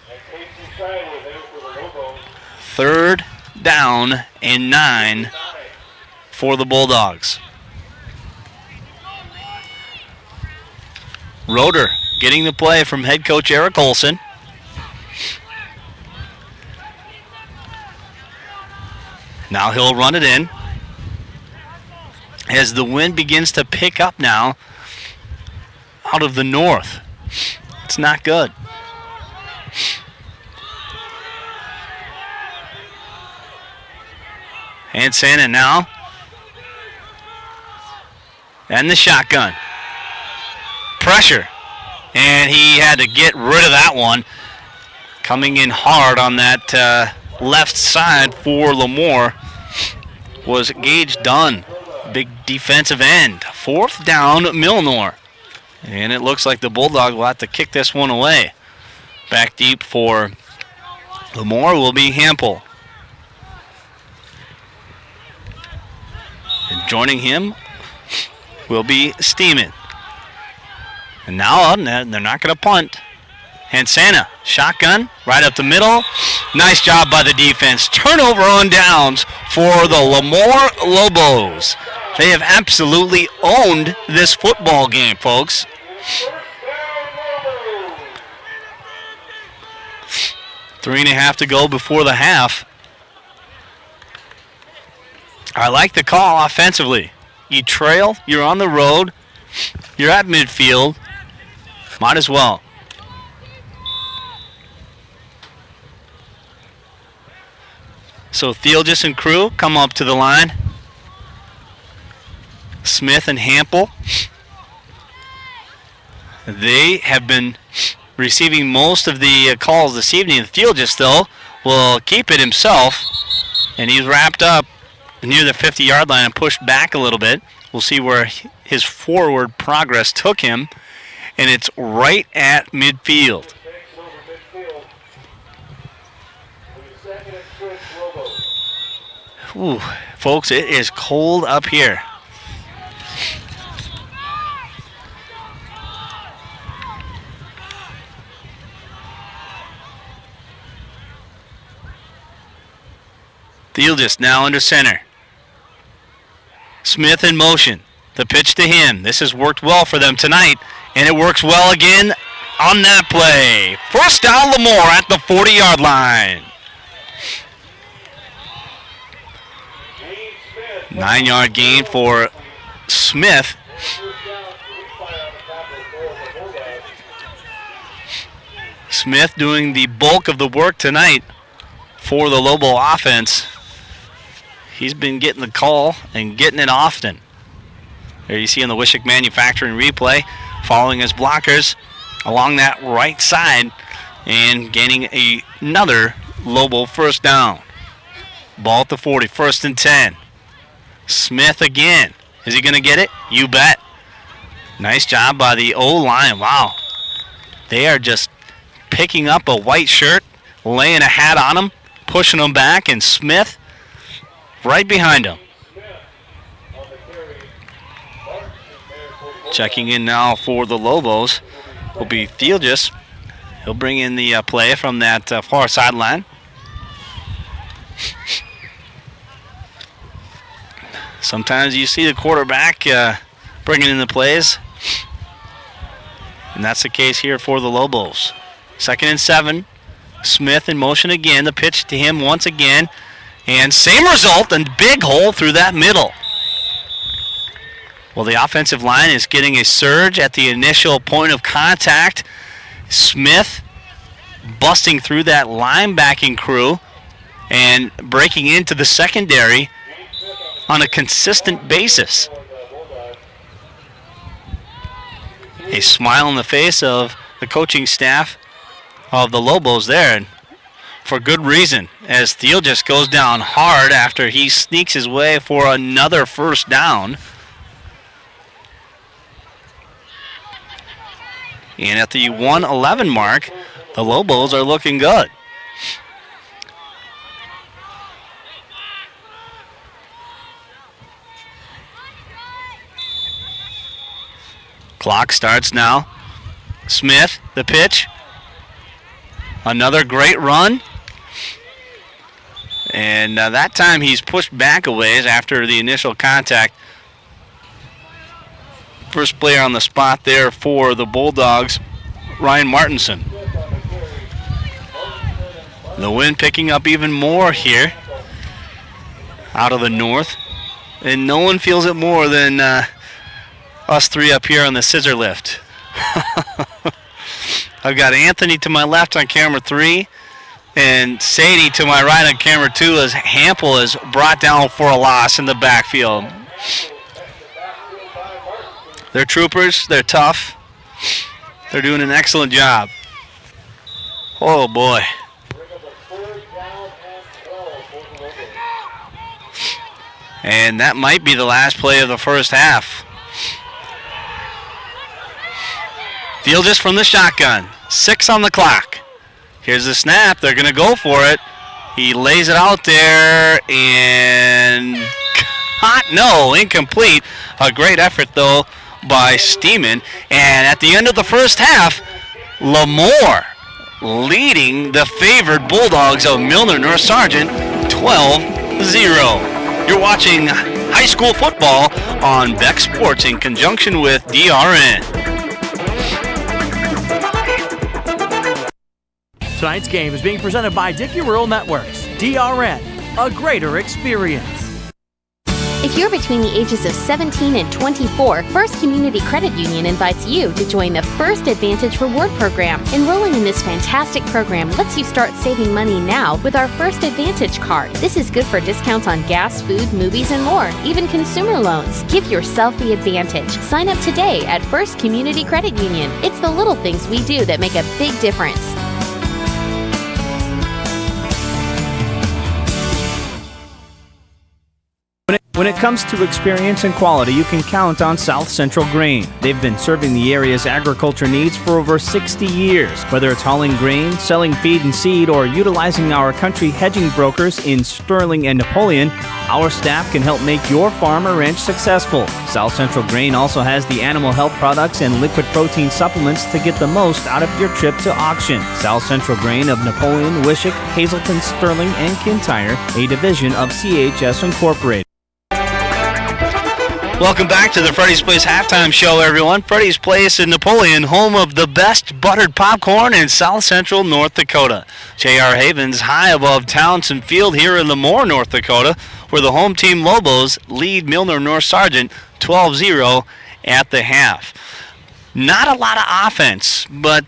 3rd down and 9 for the Bulldogs. Roeder getting the play from head coach Eric Olson. Now he'll run it in as the wind begins to pick up now out of the north. It's not good. And Santa now. And the shotgun. Pressure. And he had to get rid of that one. Coming in hard on that left side for Lamoure was Gage Dunn. Big defensive end. 4th down, Milnor. And it looks like the Bulldogs will have to kick this one away. Back deep for Lamoure will be Hampel. And joining him will be Steeman. And now they're not going to punt. And Santa, shotgun, right up the middle. Nice job by the defense. Turnover on downs for the Lamoure Loboes. They have absolutely owned this football game, folks. Three and a half to go before the half. I like the call offensively. You trail, you're on the road, you're at midfield. Might as well. So Theelgis and crew come up to the line. Smith and Hampel. They have been receiving most of the calls this evening. Theelgis, though, will keep it himself. And he's wrapped up near the 50-yard line and pushed back a little bit. We'll see where his forward progress took him. And it's right at midfield. Ooh, folks, it is cold up here. Theelgis now under center. Smith in motion. The pitch to him. This has worked well for them tonight, and it works well again on that play. 1st down, Lamoure at the 40-yard line. 9-yard gain for Smith. Smith doing the bulk of the work tonight for the Lobo offense. He's been getting the call and getting it often. There you see on the Wishick Manufacturing replay, following his blockers along that right side and gaining another Lobo 1st down. Ball at the 40, 1st and 10. Smith again. Is he going to get it? You bet. Nice job by the O-line. Wow. They are just picking up a white shirt, laying a hat on him, pushing him back, and Smith right behind him. Checking in now for the Lobos will be Theelgis. He'll bring in the play from that far sideline. Sometimes you see the quarterback bringing in the plays, and that's the case here for the Lobos. 2nd and 7. Smith in motion again. The pitch to him once again, and same result, and big hole through that middle. Well, the offensive line is getting a surge at the initial point of contact. Smith busting through that linebacking crew and breaking into the secondary on a consistent basis. A smile on the face of the coaching staff of the Lobos there, and for good reason, as Theelgis goes down hard after he sneaks his way for another 1st down. And at the 1:11 mark, the Loboes are looking good. Clock starts now. Smith, the pitch. Another great run. And that time he's pushed back a ways after the initial contact. First player on the spot there for the Bulldogs, Ryan Martinson. The wind picking up even more here out of the north. And no one feels it more than us three up here on the scissor lift. I've got Anthony to my left on camera 3 and Sadie to my right on camera 2 as Hampel is brought down for a loss in the backfield. They're troopers. They're tough. They're doing an excellent job. Oh, boy. And that might be the last play of the first half. Field just from the shotgun. 6 on the clock. Here's the snap. They're going to go for it. He lays it out there and caught. No, incomplete. A great effort, though, by Steeman. And at the end of the first half, Lamoure leading the favored Bulldogs of Milnor-North Sargent 12-0. You're watching high school football on Bek Sports in conjunction with DRN. Tonight's game is being presented by Dickey Rural Networks. DRN, a greater experience. If you're between the ages of 17 and 24, First Community Credit Union invites you to join the First Advantage Reward Program. Enrolling in this fantastic program lets you start saving money now with our First Advantage card. This is good for discounts on gas, food, movies, and more, even consumer loans. Give yourself the advantage. Sign up today at First Community Credit Union. It's the little things we do that make a big difference. When it comes to experience and quality, you can count on South Central Grain. They've been serving the area's agriculture needs for over 60 years. Whether it's hauling grain, selling feed and seed, or utilizing our country hedging brokers in Sterling and Napoleon, our staff can help make your farm or ranch successful. South Central Grain also has the animal health products and liquid protein supplements to get the most out of your trip to auction. South Central Grain of Napoleon, Wishick, Hazleton, Sterling, and Kintyre, a division of CHS Incorporated. Welcome back to the Freddy's Place halftime show, everyone. Freddy's Place in Napoleon, home of the best buttered popcorn in South Central North Dakota. J.R. Havens high above Townsend Field here in Lamoure, North Dakota, where the home team Loboes lead Milnor-North Sargent 12-0 at the half. Not a lot of offense, but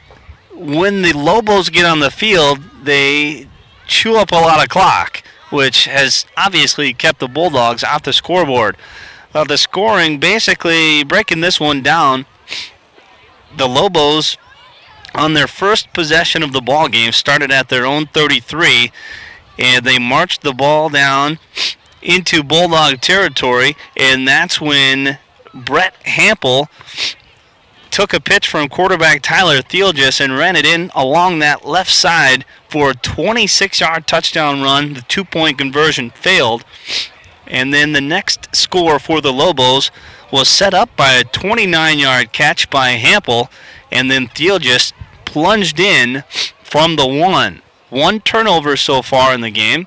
when the Loboes get on the field, they chew up a lot of clock, which has obviously kept the Bulldogs off the scoreboard. The scoring, basically breaking this one down, the Loboes on their first possession of the ball game started at their own 33, and they marched the ball down into Bulldog territory, and that's when Brett Hampel took a pitch from quarterback Tyler Thielgis and ran it in along that left side for a 26-yard touchdown run. The two-point conversion failed. And then the next score for the Loboes was set up by a 29-yard catch by Hampel, and then Thiel just plunged in from the one. One turnover so far in the game,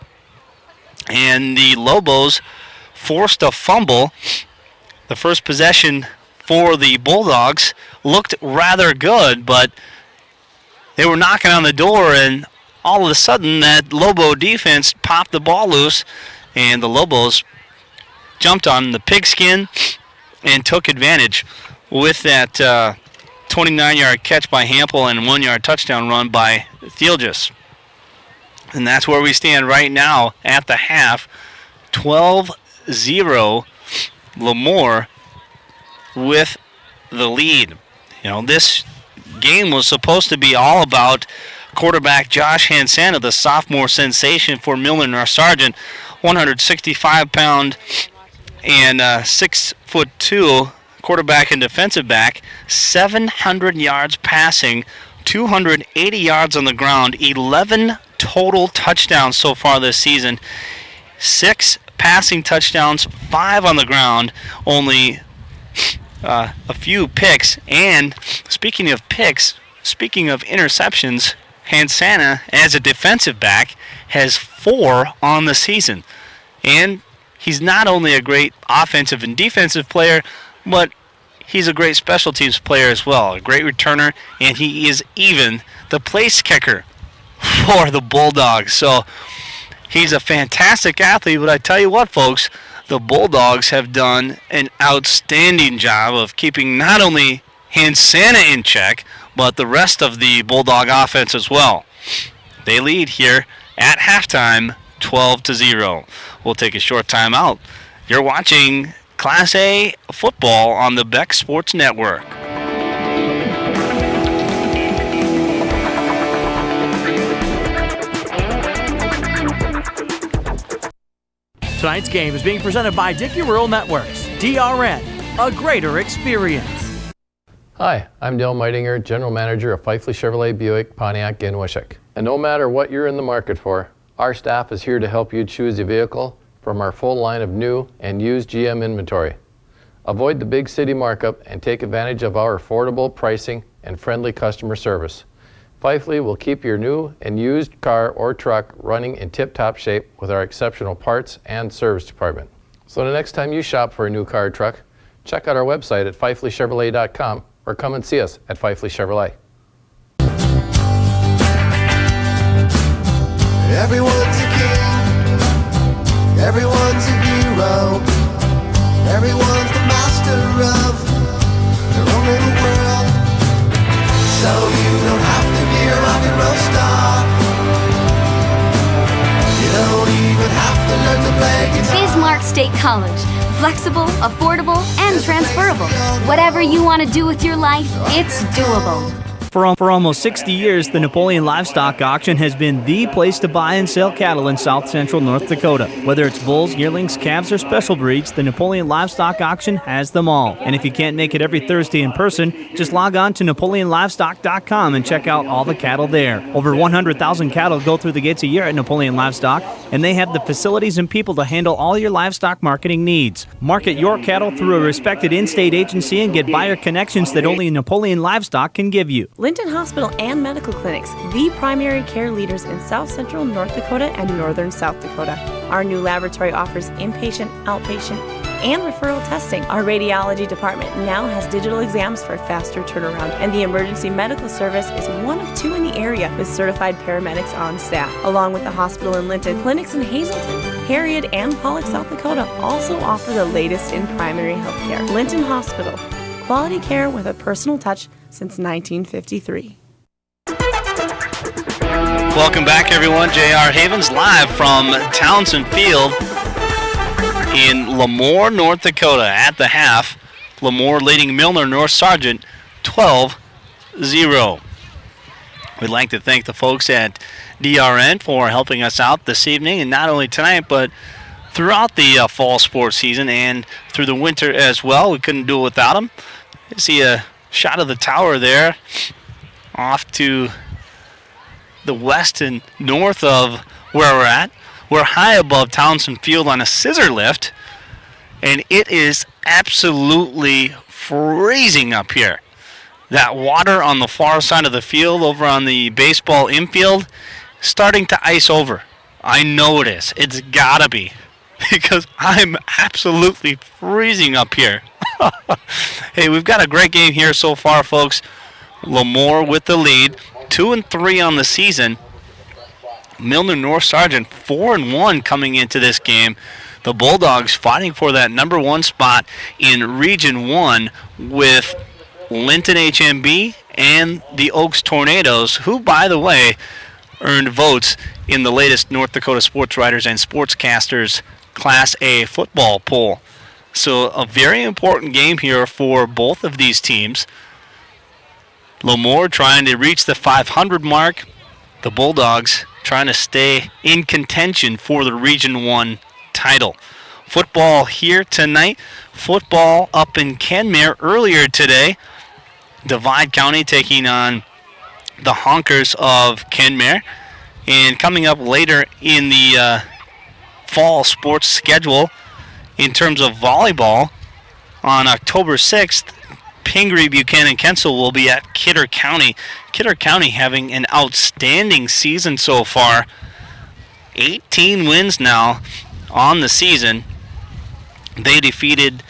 and the Loboes forced a fumble. The first possession for the Bulldogs looked rather good, but they were knocking on the door, and all of a sudden that Lobo defense popped the ball loose, and the Loboes jumped on the pigskin and took advantage with that 29-yard catch by Hampel and 1-yard touchdown run by Thielgis. And that's where we stand right now at the half. 12-0, Lamoure with the lead. You know, this game was supposed to be all about quarterback Josh Hansana, the sophomore sensation for Milnor-North Sargent. 165-pound and 6'2" quarterback and defensive back, 700 yards passing, 280 yards on the ground, 11 total touchdowns so far this season, 6 passing touchdowns, 5 on the ground, only a few picks. And speaking of picks, speaking of interceptions, Hansana, as a defensive back, has 4 on the season. And he's not only a great offensive and defensive player, but he's a great special teams player as well, a great returner, and he is even the place kicker for the Bulldogs. So he's a fantastic athlete, but I tell you what, folks, the Bulldogs have done an outstanding job of keeping not only Hansana in check, but the rest of the Bulldog offense as well. They lead here at halftime, 12-0. We'll take a short time out. You're watching Class A football on the Bek Sports Network. Tonight's game is being presented by Dickey Rural Networks. DRN, a greater experience. Hi, I'm Dale Meitinger, General Manager of Fifely Chevrolet Buick Pontiac Ginwishick. And no matter what you're in the market for, our staff is here to help you choose a vehicle from our full line of new and used GM inventory. Avoid the big city markup and take advantage of our affordable pricing and friendly customer service. Fifely will keep your new and used car or truck running in tip-top shape with our exceptional parts and service department. So the next time you shop for a new car or truck, check out our website at fifelychevrolet.com or come and see us at Fifely Chevrolet. Everyone's a king, everyone's a hero, everyone's the master of their own little world. So you don't have to be a rock and roll star, you don't even have to learn to play guitar. Bismarck State College. Flexible, affordable, and transferable. Whatever you want to do with your life, it's doable. For almost 60 years, the Napoleon Livestock Auction has been the place to buy and sell cattle in south central North Dakota. Whether it's bulls, yearlings, calves, or special breeds, the Napoleon Livestock Auction has them all. And if you can't make it every Thursday in person, just log on to NapoleonLivestock.com and check out all the cattle there. Over 100,000 cattle go through the gates a year at Napoleon Livestock, and they have the facilities and people to handle all your livestock marketing needs. Market your cattle through a respected in-state agency and get buyer connections that only Napoleon Livestock can give you. Linton Hospital and Medical Clinics, the primary care leaders in South Central North Dakota and Northern South Dakota. Our new laboratory offers inpatient, outpatient, and referral testing. Our radiology department now has digital exams for faster turnaround, and the emergency medical service is one of 2 in the area with certified paramedics on staff. Along with the hospital in Linton, clinics in Hazelton, Harriet, and Pollock, South Dakota also offer the latest in primary health care. Linton Hospital, quality care with a personal touch since 1953. Welcome back, everyone. J.R. Havens live from Townsend Field in Lamoure, North Dakota at the half. Lamoure leading Milnor-North Sargent 12-0. We'd like to thank the folks at DRN for helping us out this evening, and not only tonight, but throughout the fall sports season and through the winter as well. We couldn't do it without them. You see a shot of the tower there off to the west and north of where we're at. We're high above Townsend Field on a scissor lift, and it is absolutely freezing up here. That water on the far side of the field over on the baseball infield starting to ice over. I know it is. It's gotta be, because I'm absolutely freezing up here. Hey, we've got a great game here so far, folks. Lamoure with the lead, 2-3 on the season. Milnor-North Sargent 4-1 coming into this game. The Bulldogs fighting for that number 1 spot in Region 1 with Linton HMB and the Oaks Tornadoes, who, by the way, earned votes in the latest North Dakota Sports Writers and Sportscasters Class A football poll. So a very important game here for both of these teams. Lamoure trying to reach the 500 mark. The Bulldogs trying to stay in contention for the Region 1 title. football here tonight. Football up in Kenmare earlier today. Divide County taking on the Honkers of Kenmare. And coming up later in the fall sports schedule, in terms of volleyball, on October 6th, Pingree Buchanan Kensel will be at Kidder County. Kidder County having an outstanding season so far. 18 wins now on the season. They defeated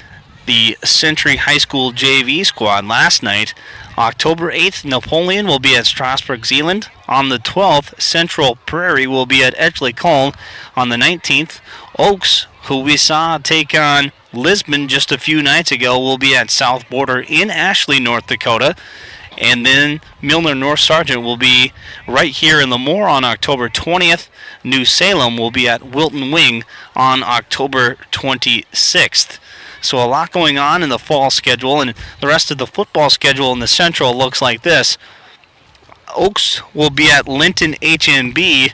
the Century High School JV squad last night. October 8th, Napoleon will be at Strasburg, Zeeland. On the 12th, Central Prairie will be at Edgeley-Colne. On the 19th, Oaks, who we saw take on Lisbon just a few nights ago, will be at South Border in Ashley, North Dakota. And then Milnor-North Sargent will be right here in Lamoure on October 20th. New Salem will be at Wilton Wing on October 26th. So a lot going on in the fall schedule, and the rest of the football schedule in the Central looks like this. Oaks will be at Linton HMB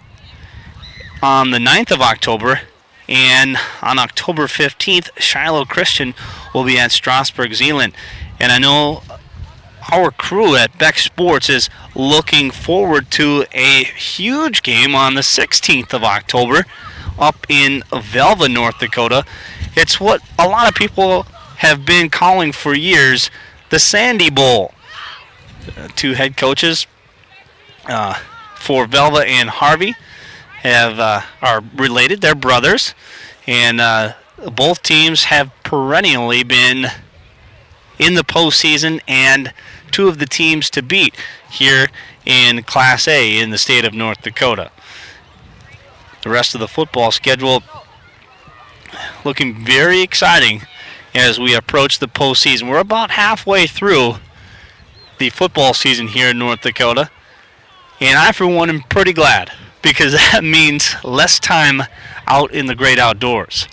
on the 9th of October, and on October 15th, Shiloh Christian will be at Strasburg, Zeeland. And I know our crew at Bek Sports is looking forward to a huge game on the 16th of October up in Velva, North Dakota. It's what a lot of people have been calling for years, the Sandy Bowl. Two head coaches for Velva and Harvey are related. They're brothers, and both teams have perennially been in the postseason and two of the teams to beat here in Class A in the state of North Dakota. The rest of the football schedule looking very exciting as we approach the postseason. We're about halfway through the football season here in North Dakota, and I, for one, am pretty glad because that means less time out in the great outdoors.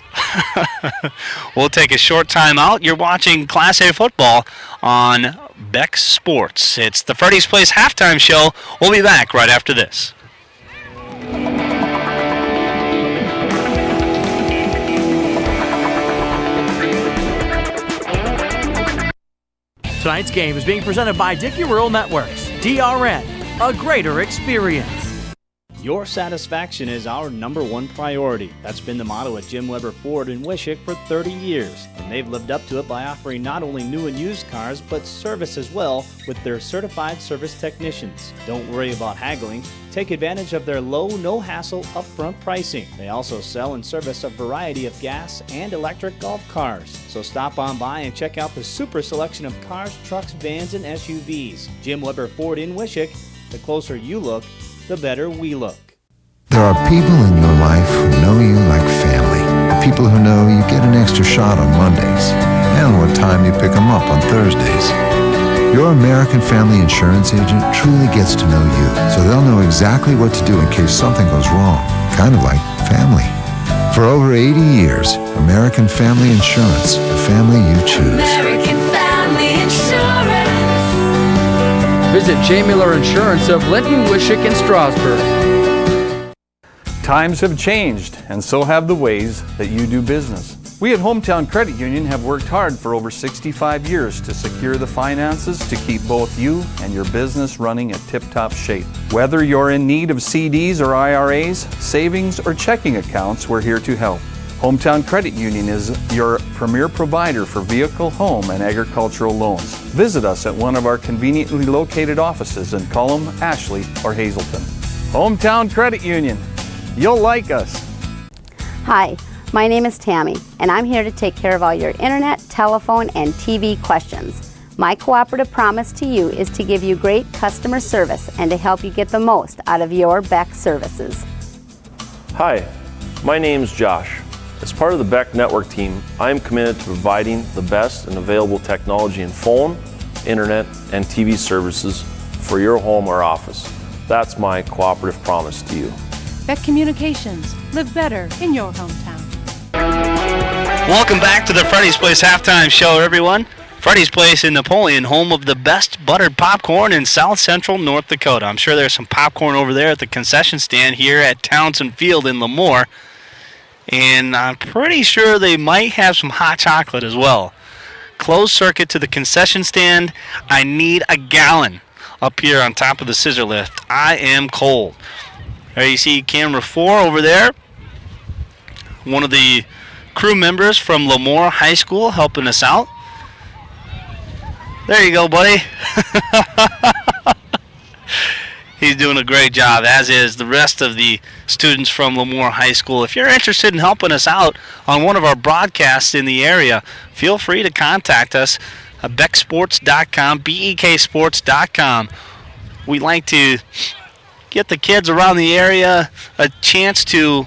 We'll take a short time out. You're watching Class A football on Bek Sports. It's the Freddy's Place halftime show. We'll be back right after this. Tonight's game is being presented by Dickey Rural Networks. DRN, a greater experience. Your satisfaction is our number one priority. That's been the motto at Jim Weber Ford in Wishick for 30 years. And they've lived up to it by offering not only new and used cars, but service as well with their certified service technicians. Don't worry about haggling. Take advantage of their low, no-hassle, upfront pricing. They also sell and service a variety of gas and electric golf cars. So stop on by and check out the super selection of cars, trucks, vans, and SUVs. Jim Weber Ford in Wishick. The closer you look, the better we look. There are people in your life who know you like family. People who know you get an extra shot on Mondays and what time you pick them up on Thursdays. Your American Family Insurance agent truly gets to know you, so they'll know exactly what to do in case something goes wrong. Kind of like family. For over 80 years, American Family Insurance, the family you choose. American Family Insurance. Visit J. Miller Insurance of Linton, Wishick, and Strasburg. Times have changed, and so have the ways that you do business. We at Hometown Credit Union have worked hard for over 65 years to secure the finances to keep both you and your business running at tip-top shape. Whether you're in need of CDs or IRAs, savings or checking accounts, we're here to help. Hometown Credit Union is your premier provider for vehicle, home, and agricultural loans. Visit us at one of our conveniently located offices in Cullum, Ashley, or Hazleton. Hometown Credit Union. You'll like us. Hi, my name is Tammy, and I'm here to take care of all your internet, telephone, and TV questions. My cooperative promise to you is to give you great customer service and to help you get the most out of your Bek services. Hi, my name's Josh. As part of the Bek Network team, I am committed to providing the best and available technology in phone, internet, and TV services for your home or office. That's my cooperative promise to you. Bek Communications. Live better in your hometown. Welcome back to the Freddy's Place halftime show, everyone. Freddy's Place in Napoleon, home of the best buttered popcorn in South Central North Dakota. I'm sure there's some popcorn over there at the concession stand here at Townsend Field in Lamoure. And I'm pretty sure they might have some hot chocolate as well. Closed circuit to the concession stand. I need a gallon up here on top of the scissor lift. I am cold. There you see camera 4 over there. One of the crew members from Lamoure High School helping us out. There you go, buddy. He's doing a great job, as is the rest of the students from Lamoure High School. If you're interested in helping us out on one of our broadcasts in the area, feel free to contact us at beksports.com, beksports.com. We like to get the kids around the area a chance to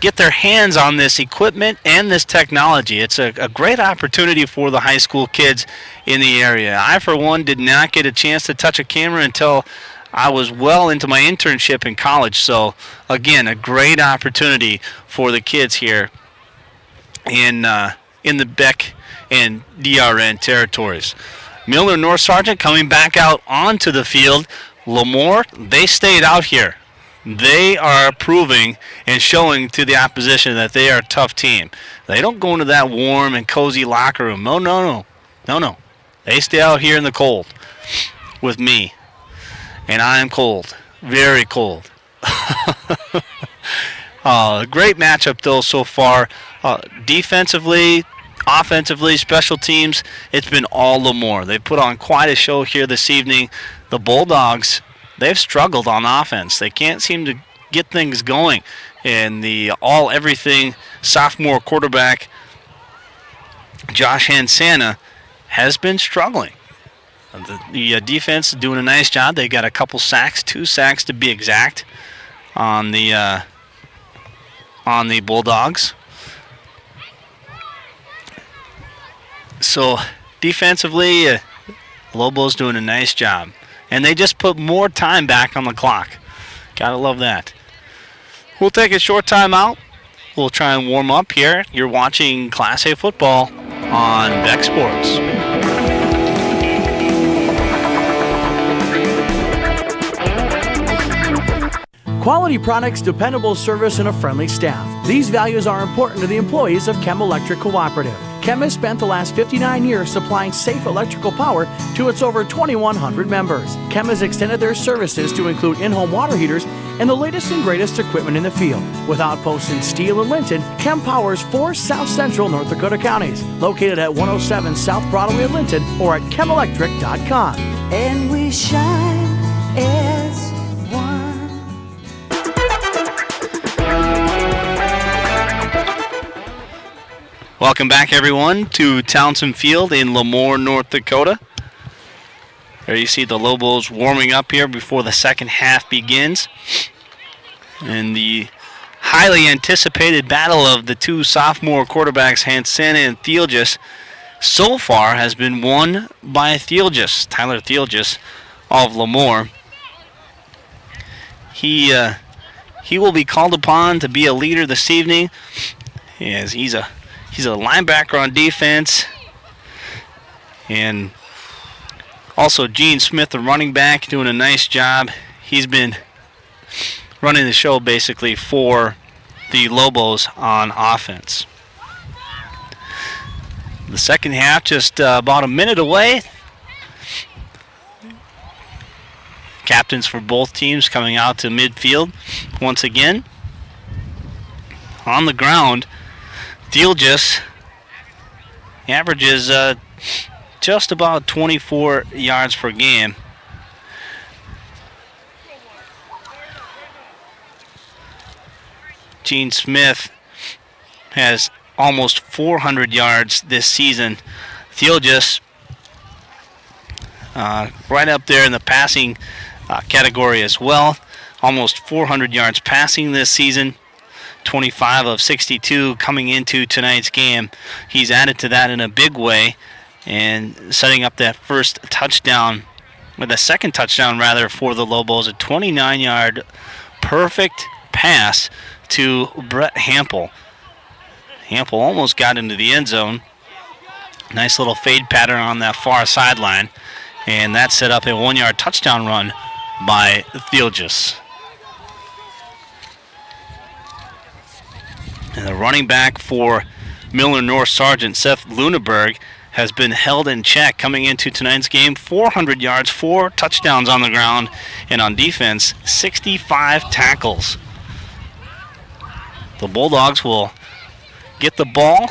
get their hands on this equipment and this technology. It's a great opportunity for the high school kids in the area. I, for one, did not get a chance to touch a camera until I was well into my internship in college. So, again, a great opportunity for the kids here in the Bek and DRN territories. Milnor-North Sargent coming back out onto the field. Lamoure, they stayed out here. They are proving and showing to the opposition that they are a tough team. They don't go into that warm and cozy locker room. No. They stay out here in the cold with me. And I am cold. Very cold. Great matchup, though, so far. Defensively, offensively, special teams, it's been all Lamoure. They put on quite a show here this evening. The Bulldogs, they've struggled on offense. They can't seem to get things going. And the all-everything sophomore quarterback, Josh Hansana, has been struggling. The defense is doing a nice job. They got a couple sacks, 2 sacks to be exact, on the Bulldogs. So defensively, Loboes doing a nice job. And they just put more time back on the clock. Gotta love that. We'll take a short time out. We'll try and warm up here. You're watching Class A football on Bek Sports. Quality products, dependable service, and a friendly staff. These values are important to the employees of Chem Electric Cooperative. Chem has spent the last 59 years supplying safe electrical power to its over 2,100 members. Chem has extended their services to include in-home water heaters and the latest and greatest equipment in the field. With outposts in Steele and Linton, Chem powers 4 South Central North Dakota counties, located at 107 South Broadway in Linton or at chemelectric.com. And we shine as one. Welcome back, everyone, to Townsend Field in Lamoure, North Dakota. There you see the Loboes warming up here before the second half begins. And the highly anticipated battle of the 2 sophomore quarterbacks, Hansana and Thielges, so far has been won by Thielges, Tyler Thielges of Lamoure. He will be called upon to be a leader this evening. He's a linebacker on defense. And also Gene Smith, the running back, doing a nice job. He's been running the show basically for the Loboes on offense. The second half just about a minute away. Captains for both teams coming out to midfield once again. On the ground, Thielges averages just about 24 yards per game. Gene Smith has almost 400 yards this season. Thielges right up there in the passing category as well. Almost 400 yards passing this season. 25 of 62 coming into tonight's game. He's added to that in a big way and setting up that first touchdown, or the second touchdown rather, for the Loboes. A 29-yard perfect pass to Brett Hampel. Hampel almost got into the end zone. Nice little fade pattern on that far sideline, and that set up a 1-yard touchdown run by Thielges. And the running back for Milnor-North, Sargent Seth Luneberg, has been held in check coming into tonight's game. 400 yards, 4 touchdowns on the ground, and on defense, 65 tackles. The Bulldogs will get the ball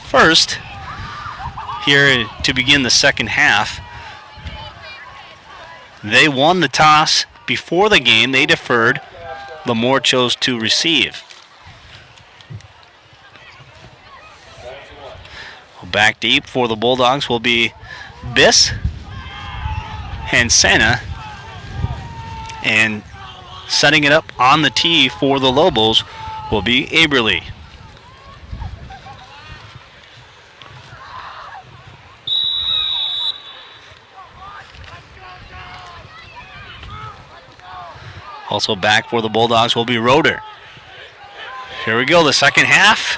first here to begin the second half. They won the toss before the game. They deferred. Lamoure chose to receive. Back deep for the Bulldogs will be Biss, Hansana, and setting it up on the tee for the Loboes will be Aberly. Also back for the Bulldogs will be Roeder. Here we go, the second half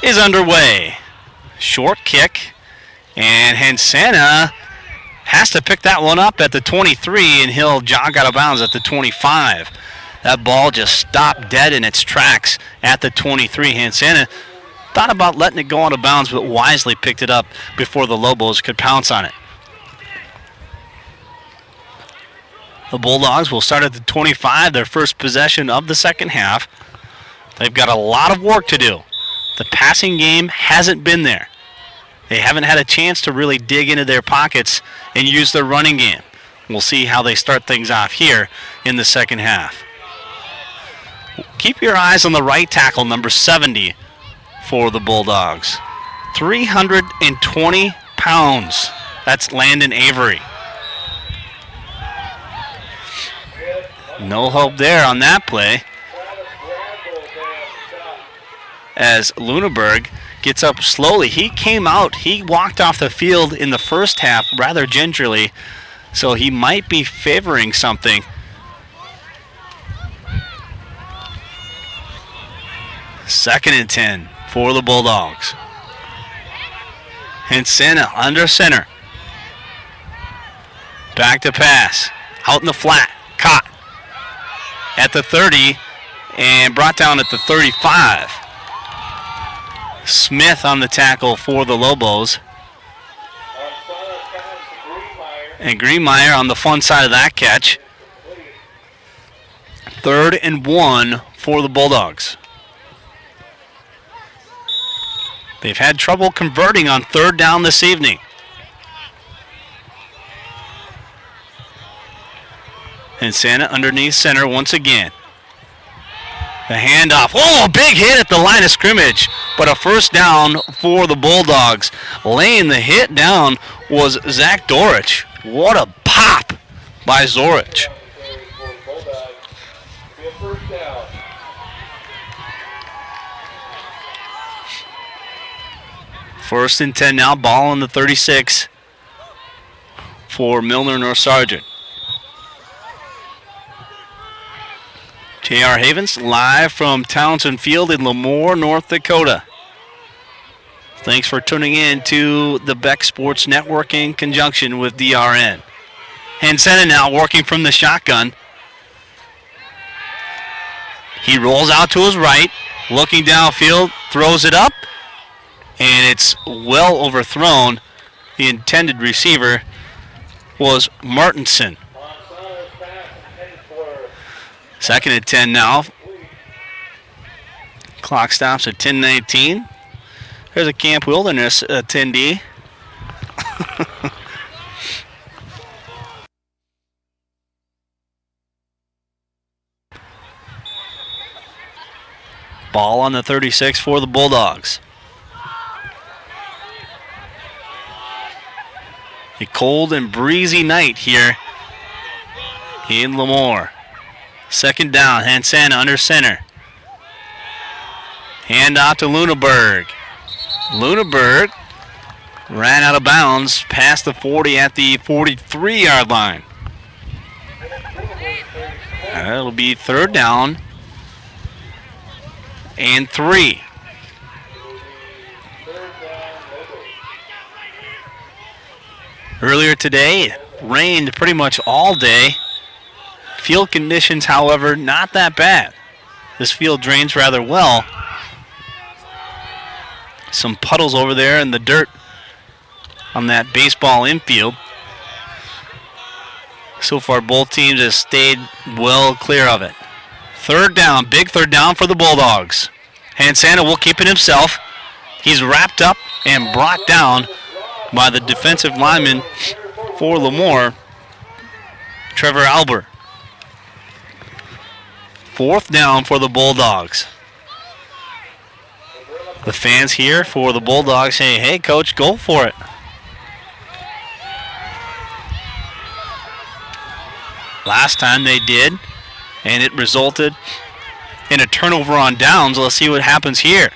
is underway. Short kick, and Hansana has to pick that one up at the 23, and he'll jog out of bounds at the 25. That ball just stopped dead in its tracks at the 23. Hansana thought about letting it go out of bounds, but wisely picked it up before the Loboes could pounce on it. The Bulldogs will start at the 25, their first possession of the second half. They've got a lot of work to do. The passing game hasn't been there. They haven't had a chance to really dig into their pockets and use their running game. We'll see how they start things off here in the second half. Keep your eyes on the right tackle, number 70 for the Bulldogs. 320 pounds. That's Landon Avery. No hope there on that play, as Luneberg gets up slowly. He came out, he walked off the field in the first half rather gingerly, so he might be favoring something. Second and 10 for the Bulldogs. Hansana under center. Back to pass. Out in the flat. Caught at the 30 and brought down at the 35. Smith on the tackle for the Loboes. And Greenmeyer on the fun side of that catch. 3rd and 1 for the Bulldogs. They've had trouble converting on 3rd down this evening. And Santa underneath center once again. The handoff. Oh, a big hit at the line of scrimmage, but a first down for the Bulldogs. Laying the hit down was Zach Dorich. What a pop by Zorich. First and 10 now, ball on the 36 for Milnor-North Sargent. J.R. Havens live from Townsend Field in Lamoure, North Dakota. Thanks for tuning in to the Bek Sports Network in conjunction with DRN. Hansana now working from the shotgun. He rolls out to his right, looking downfield, throws it up, and it's well overthrown. The intended receiver was Martinson. Second and 10 now. Clock stops at 10:19. There's a Camp Wilderness attendee. Ball on the 36 for the Bulldogs. A cold and breezy night here in Lamoure. Second down, Hansana under center. Hand off to Luneberg. Luneberg ran out of bounds past the 40 at the 43-yard line. It'll be 3rd down and 3. Earlier today, it rained pretty much all day. Field conditions, however, not that bad. This field drains rather well. Some puddles over there in the dirt on that baseball infield. So far, both teams have stayed well clear of it. Third down, big third down for the Bulldogs. Hansana will keep it himself. He's wrapped up and brought down by the defensive lineman for Lamoure, Trevor Albert. Fourth down for the Bulldogs. The fans here for the Bulldogs say, hey, coach, go for it. Last time they did, and it resulted in a turnover on downs. Let's see what happens here.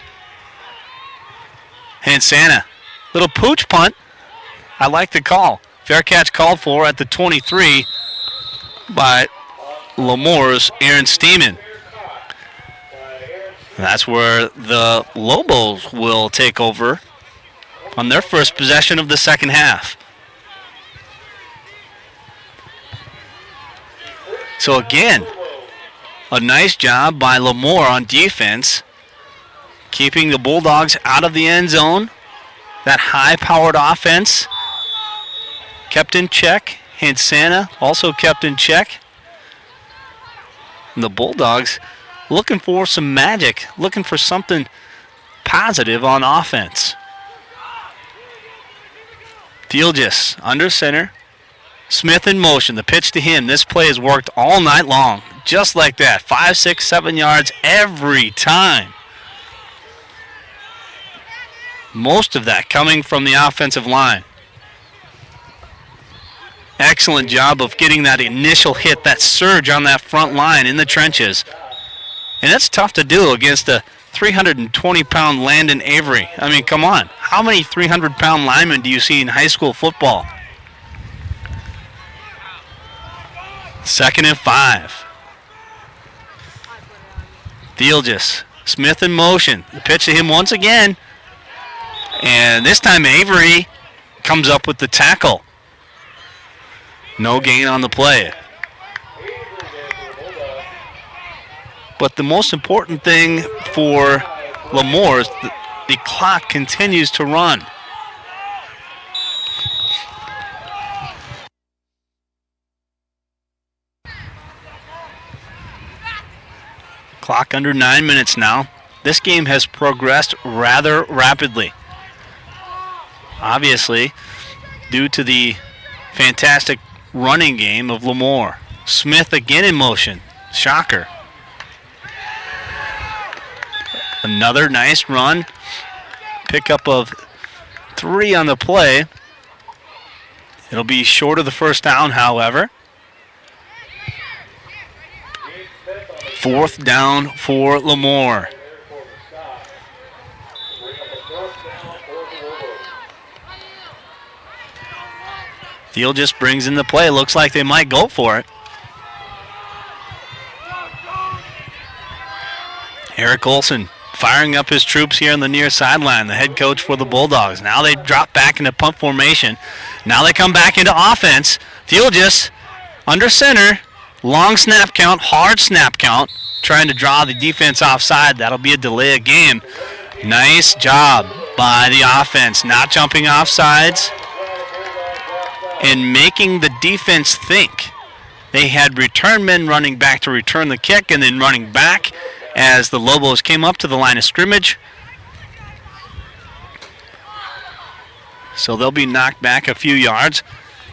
Hansana, little pooch punt. I like the call. Fair catch called for at the 23 by Lamoure's Aaron Steeman. That's where the Loboes will take over on their first possession of the second half. So again, a nice job by Lamoure on defense, keeping the Bulldogs out of the end zone. That high-powered offense kept in check. Hansana also kept in check. And the Bulldogs looking for some magic, looking for something positive on offense. Thielges under center. Smith in motion, the pitch to him. This play has worked all night long, just like that. 5, 6, 7 yards every time. Most of that coming from the offensive line. Excellent job of getting that initial hit, that surge on that front line in the trenches. And that's tough to do against a 320-pound Landon Avery. I mean, come on. How many 300-pound linemen do you see in high school football? 2nd and 5. Thielges, Smith in motion. The pitch to him once again. And this time Avery comes up with the tackle. No gain on the play. But the most important thing for Lamoure is the clock continues to run. Clock under 9 minutes now. This game has progressed rather rapidly. Obviously, due to the fantastic running game of Lamoure. Smith again in motion. Shocker. Another nice run. Pickup of 3 on the play. It'll be short of the first down, however. 4th down for Lamoure. Field just brings in the play. Looks like they might go for it. Eric Olson firing up his troops here on the near sideline, the head coach for the Bulldogs. Now they drop back into punt formation. Now they come back into offense. Field just under center. Long snap count, hard snap count. Trying to draw the defense offside. That'll be a delay of game. Nice job by the offense. Not jumping off sides and making the defense think. They had return men running back to return the kick and then running back as the Loboes came up to the line of scrimmage. So they'll be knocked back a few yards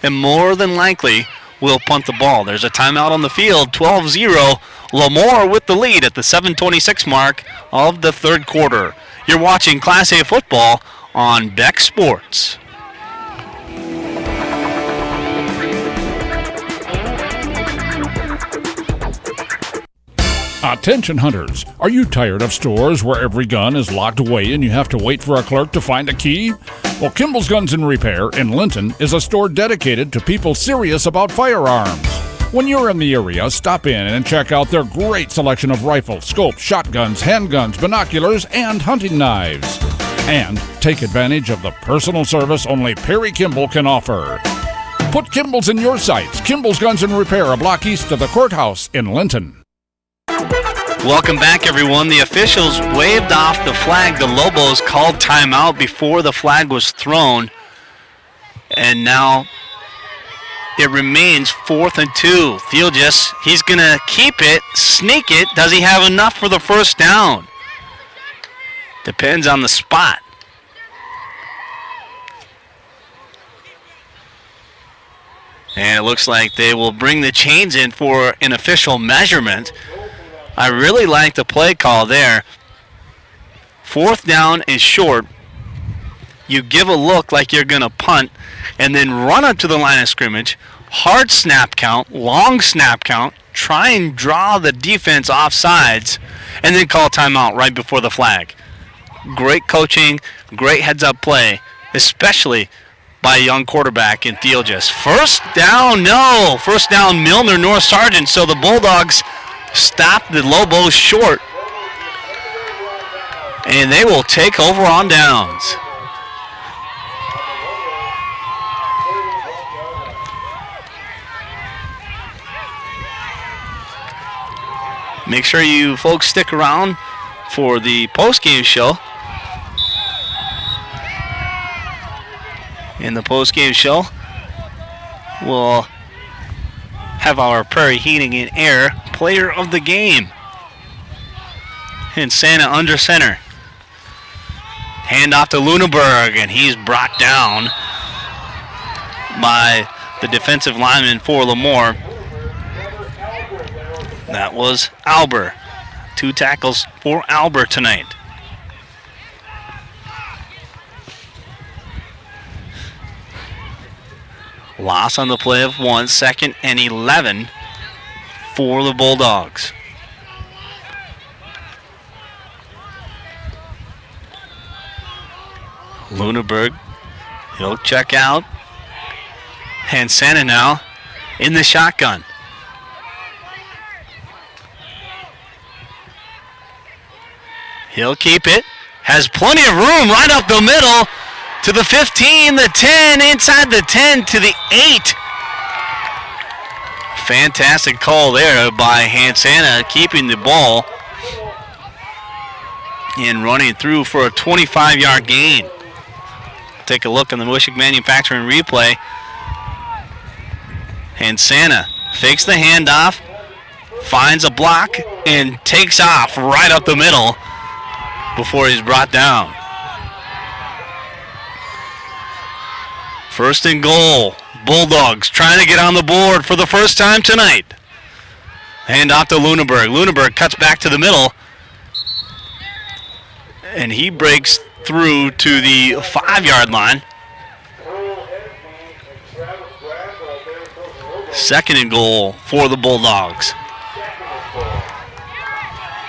and more than likely will punt the ball. There's a timeout on the field, 12-0. Lamoure with the lead at the 7:26 mark of the third quarter. You're watching Class A football on Bek Sports. Attention hunters, are you tired of stores where every gun is locked away and you have to wait for a clerk to find a key? Well, Kimball's Guns and Repair in Linton is a store dedicated to people serious about firearms. When you're in the area, stop in and check out their great selection of rifles, scopes, shotguns, handguns, binoculars, and hunting knives. And take advantage of the personal service only Perry Kimball can offer. Put Kimball's in your sights. Kimball's Guns and Repair, a block east of the courthouse in Linton. Welcome back, everyone. The officials waved off the flag. The Loboes called timeout before the flag was thrown. And now it remains 4th and 2. Theogis, he's going to keep it, sneak it. Does he have enough for the first down? Depends on the spot. And it looks like they will bring the chains in for an official measurement. I really like the play call there. 4th down is short. You give a look like you're going to punt and then run up to the line of scrimmage. Hard snap count, long snap count. Try and draw the defense off sides and then call timeout right before the flag. Great coaching, great heads-up play, especially by a young quarterback in Theogis. First down, no. First down, Milnor-North Sargent. So the Bulldogs stop the Loboes short. And they will take over on downs. Make sure you folks stick around for the post-game show. In the post-game show, we'll have our Prairie Heating and Air player of the game. And Santa under center. Hand off to Lunenburg, and he's brought down by the defensive lineman for Lamoure. That was Albert. 2 tackles for Albert tonight. Loss on the play of 1, 2nd and 11 for the Bulldogs. Lunenburg, he'll check out. And Santa now in the shotgun. He'll keep it. Has plenty of room right up the middle to the 15, the 10, inside the 10 to the 8. Fantastic call there by Hansana, keeping the ball and running through for a 25-yard gain. Take a look on the Wishick Manufacturing replay. Hansana fakes the handoff, finds a block, and takes off right up the middle before he's brought down. 1st and goal. Bulldogs trying to get on the board for the first time tonight. Hand off to Lunenburg. Lunenburg cuts back to the middle. And he breaks through to the 5-yard line. 2nd and goal for the Bulldogs.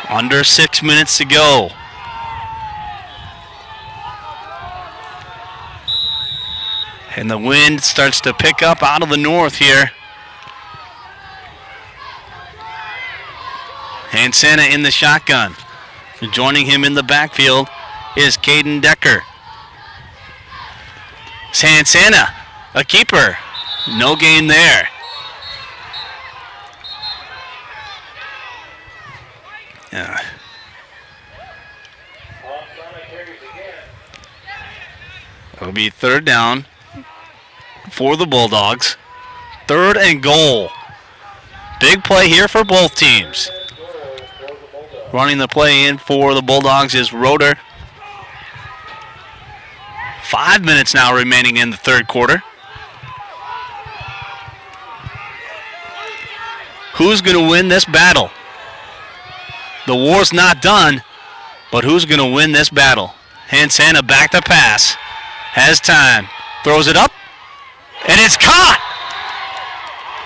Under 6 minutes to go. And the wind starts to pick up out of the north here. Hansana in the shotgun. Joining him in the backfield is Caden Decker. Hansana, a keeper. No gain there. It'll be 3rd down for the Bulldogs. 3rd and goal. Big play here for both teams. Running the play in for the Bulldogs is Roeder. 5 minutes now remaining in the 3rd quarter. Who's going to win this battle? The war's not done, but who's going to win this battle? Hansana back to pass. Has time. Throws it up. And it's caught!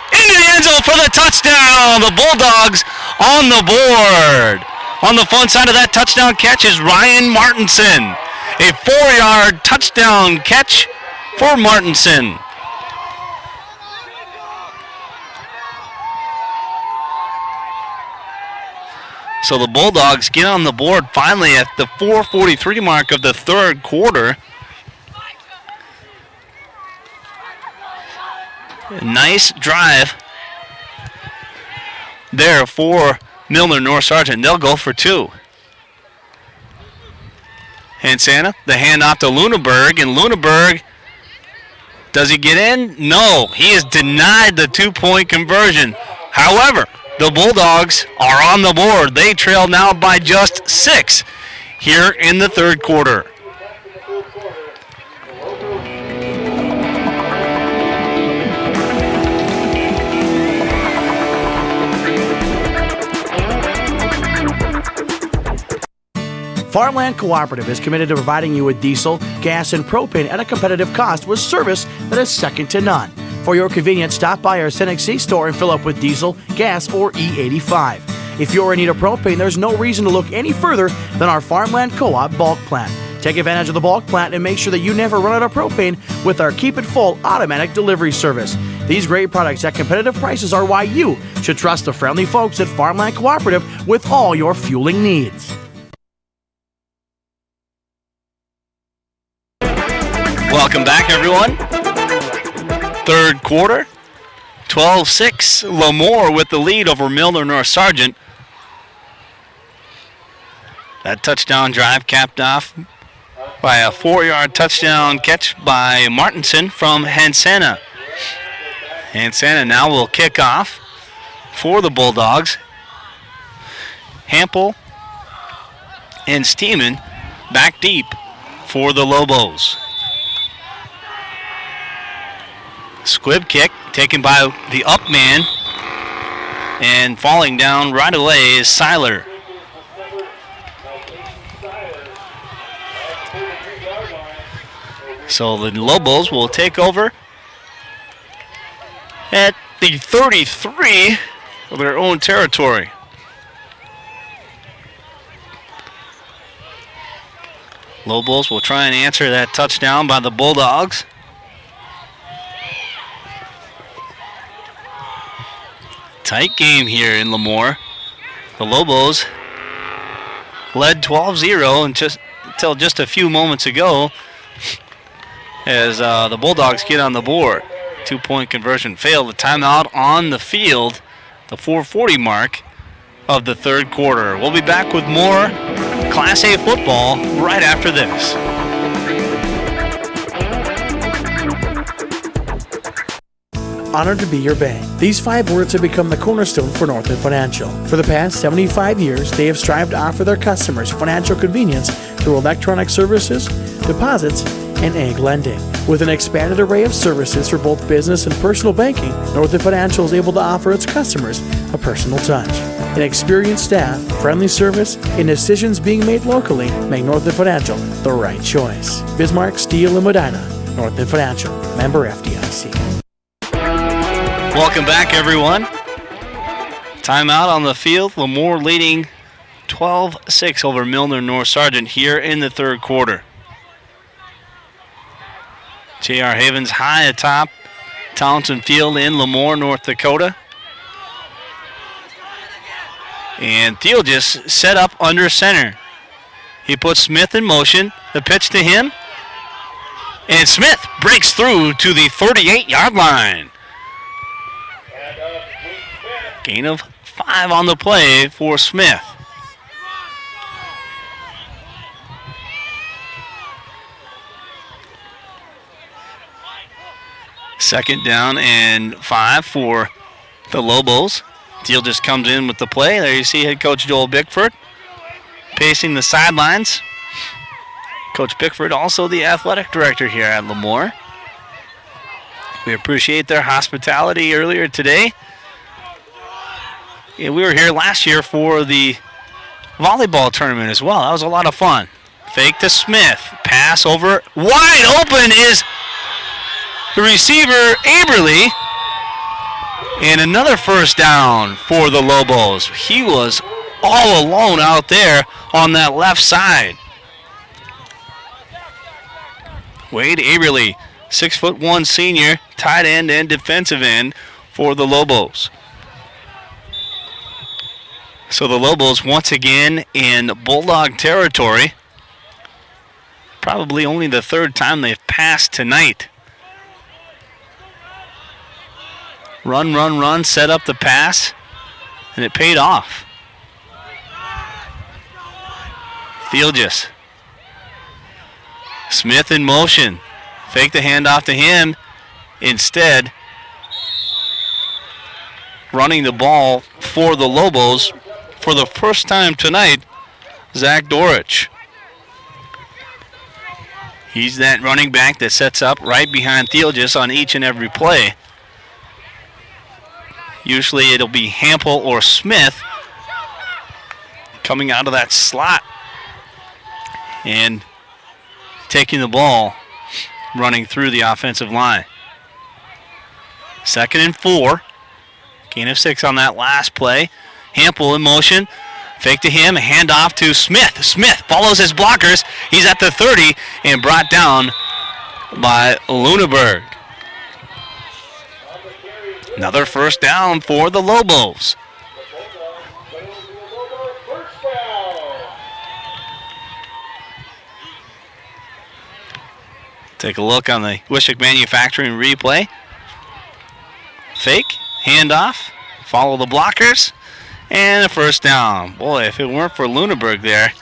Into the end zone for the touchdown! The Bulldogs on the board. On the front side of that touchdown catch is Ryan Martinson. A 4-yard touchdown catch for Martinson. So the Bulldogs get on the board finally at the 4:43 mark of the 3rd quarter. A nice drive there for Milnor-North Sargent. They'll go for 2. Hansana, the handoff to Lunenburg, and Lunenburg, does he get in? No, he is denied the 2-point conversion. However, the Bulldogs are on the board. They trail now by just 6 here in the third quarter. Farmland Cooperative is committed to providing you with diesel, gas, and propane at a competitive cost with service that is second to none. For your convenience, stop by our Scenic C store and fill up with diesel, gas, or E85. If you're in need of propane, there's no reason to look any further than our Farmland Co-op bulk plant. Take advantage of the bulk plant and make sure that you never run out of propane with our Keep It Full automatic delivery service. These great products at competitive prices are why you should trust the friendly folks at Farmland Cooperative with all your fueling needs. Welcome back, everyone. Third quarter, 12-6. Lamoure with the lead over Milnor-North Sargent. That touchdown drive capped off by a 4-yard touchdown catch by Martinson from Hansana. Hansana now will kick off for the Bulldogs. Hampel and Steeman back deep for the Loboes. Squib kick taken by the up man, and falling down right away is Seiler. So the Loboes will take over at the 33 of their own territory. Loboes will try and answer that touchdown by the Bulldogs. Tight game here in Lamoure. The Loboes led 12-0 until just a few moments ago as the Bulldogs get on the board. 2-point conversion failed. The timeout on the field, the 4:40 mark of the third quarter. We'll be back with more Class A football right after this. Honored to be your bank. These 5 words have become the cornerstone for Northland Financial. For the past 75 years, they have strived to offer their customers financial convenience through electronic services, deposits, and ag lending. With an expanded array of services for both business and personal banking, Northland Financial is able to offer its customers a personal touch. An experienced staff, friendly service, and decisions being made locally make Northland Financial the right choice. Bismarck, Steel, and Medina. Northland Financial. Member FDIC. Welcome back, everyone. Timeout on the field. Lamoure leading 12-6 over Milnor-North Sargent here in the third quarter. J.R. Havens high atop Townsend Field in Lamoure, North Dakota. And Thiel just set up under center. He puts Smith in motion. The pitch to him. And Smith breaks through to the 38-yard line. Gain of 5 on the play for Smith. Second down and 5 for the Loboes. Deal just comes in with the play. There you see head coach Joel Bickford pacing the sidelines. Coach Bickford, also the athletic director here at Lamoure. We appreciate their hospitality earlier today. Yeah, we were here last year for the volleyball tournament as well. That was a lot of fun. Fake to Smith. Pass over. Wide open is the receiver, Aberly. And another first down for the Loboes. He was all alone out there on that left side. Wade Aberly, 6'1" senior, tight end and defensive end for the Loboes. So the Loboes once again in Bulldog territory. Probably only the third time they've passed tonight. Run, set up the pass, and it paid off. Theelgis. Smith in motion. Fake the handoff to him. Instead, running the ball for the Lobos for the first time tonight, Zach Dorich. He's that running back that sets up right behind Theelgis on each and every play. Usually it'll be Hampel or Smith coming out of that slot and taking the ball, running through the offensive line. 2nd and 4. Gain of 6 on that last play. Hampel in motion. Fake to him, handoff to Smith. Smith follows his blockers. He's at the 30 and brought down by Luneberg. Another first down for the Lobos. Take a look on the Wishick Manufacturing replay. Fake, handoff, follow the blockers, and a first down. Boy, if it weren't for Luneberg there,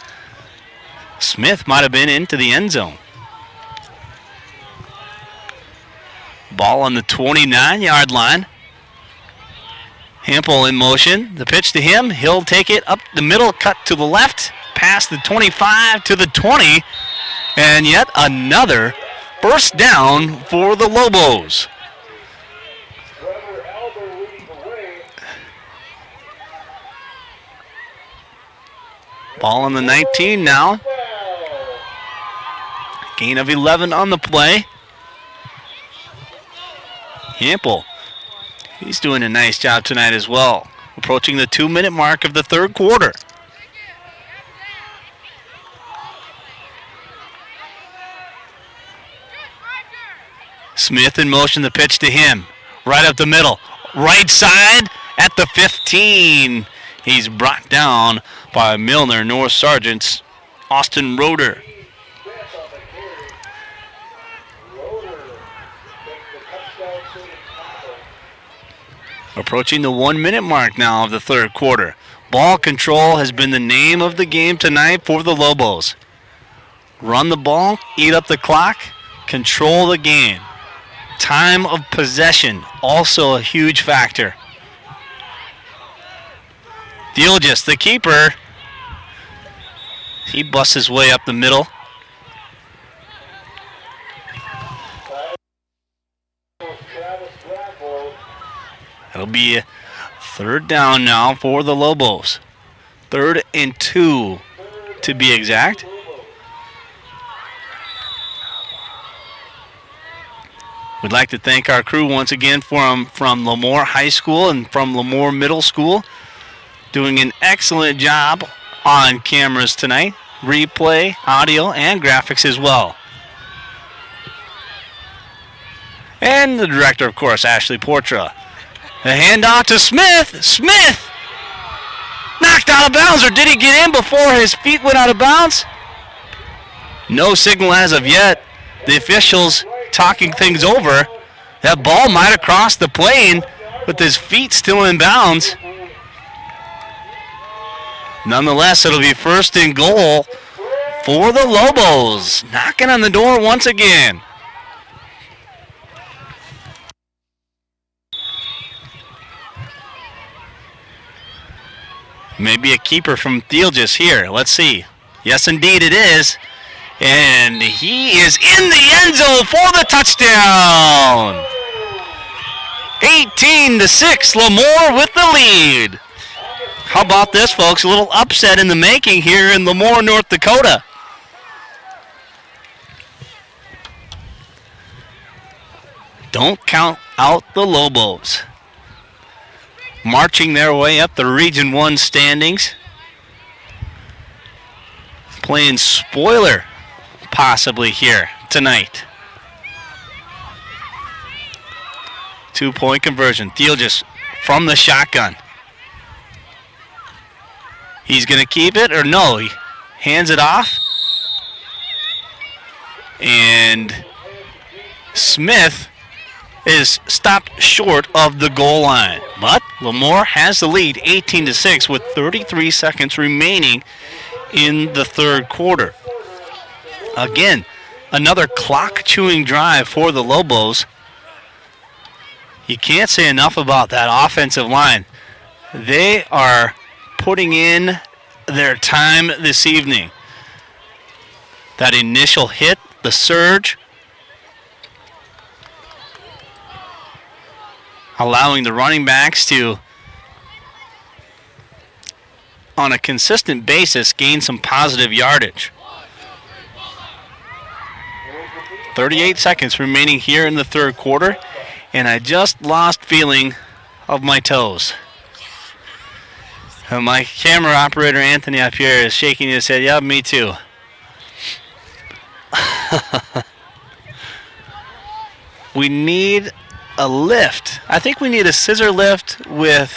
Smith might have been into the end zone. Ball on the 29-yard line. Hampel in motion. The pitch to him. He'll take it up the middle, cut to the left, past the 25 to the 20, and yet another first down for the Lobos. Ball on the 19 now. Gain of 11 on the play. Hampel, he's doing a nice job tonight as well. Approaching the 2-minute mark of the third quarter. Smith in motion, the pitch to him. Right up the middle. Right side at the 15. He's brought down by Milnor-North Sargent's Austin Roeder. Approaching the 1-minute mark now of the third quarter. Ball control has been the name of the game tonight for the Lobos. Run the ball, eat up the clock, control the game. Time of possession, also a huge factor. Theelgis, the keeper. He busts his way up the middle. It'll be a third down now for the Lobos. 3rd and 2 to be exact. We'd like to thank our crew once again from Lamoure High School and from Lamoure Middle School. Doing an excellent job on cameras tonight. Replay, audio, and graphics as well. And the director, of course, Ashley Portra. The handoff to Smith. Smith! Knocked out of bounds, or did he get in before his feet went out of bounds? No signal as of yet. The officials talking things over. That ball might have crossed the plane with his feet still in bounds. Nonetheless, it'll be 1st and goal for the Lobos. Knocking on the door once again. Maybe a keeper from Theelgis here. Let's see. Yes, indeed it is. And he is in the end zone for the touchdown. 18-6, Lamoure with the lead. How about this, folks? A little upset in the making here in Lamoure, North Dakota. Don't count out the Lobos. Marching their way up the Region 1 standings. Playing spoiler possibly here tonight. 2-point conversion. Theelgis from the shotgun. He's going to keep it, or no, he hands it off. And Smith is stopped short of the goal line. But Lamoure has the lead 18-6 with 33 seconds remaining in the third quarter. Again, another clock-chewing drive for the Loboes. You can't say enough about that offensive line. They are putting in their time this evening. That initial hit, the surge, allowing the running backs to, on a consistent basis, gain some positive yardage. 38 seconds remaining here in the third quarter, and I just lost feeling of my toes. And my camera operator, Anthony, up here is shaking his head. Yeah, me too. We need a lift. I think we need a scissor lift with,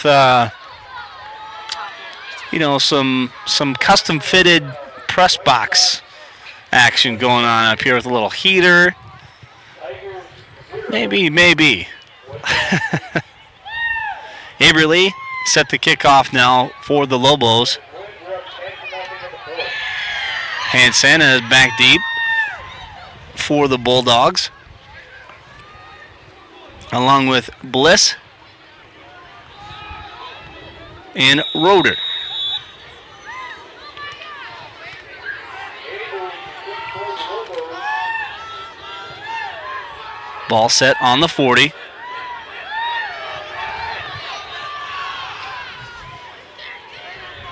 some custom fitted press box action going on up here with a little heater. Maybe. Avery Lee set the kickoff now for the Loboes. And Santa is back deep for the Bulldogs, along with Bliss and Roeder. Ball set on the 40.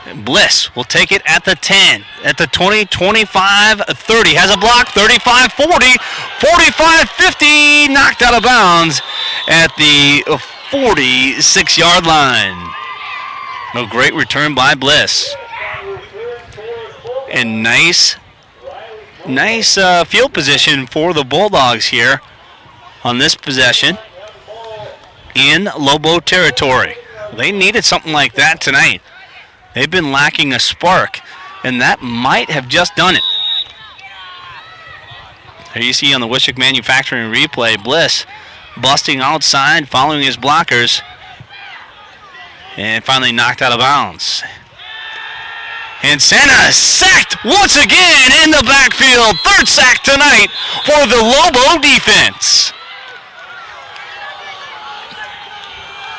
And Bliss will take it at the 10, at the 20, 25, 30. Has a block, 35, 40, 45, 50. Knocked out of bounds at the 46-yard line. A great return by Bliss. And nice field position for the Bulldogs here on this possession in Lobo territory. They needed something like that tonight. They've been lacking a spark, and that might have just done it. Here you see on the Wishick Manufacturing replay, Bliss busting outside, following his blockers, and finally knocked out of bounds. And Santa sacked once again in the backfield. Third sack tonight for the Lobo defense.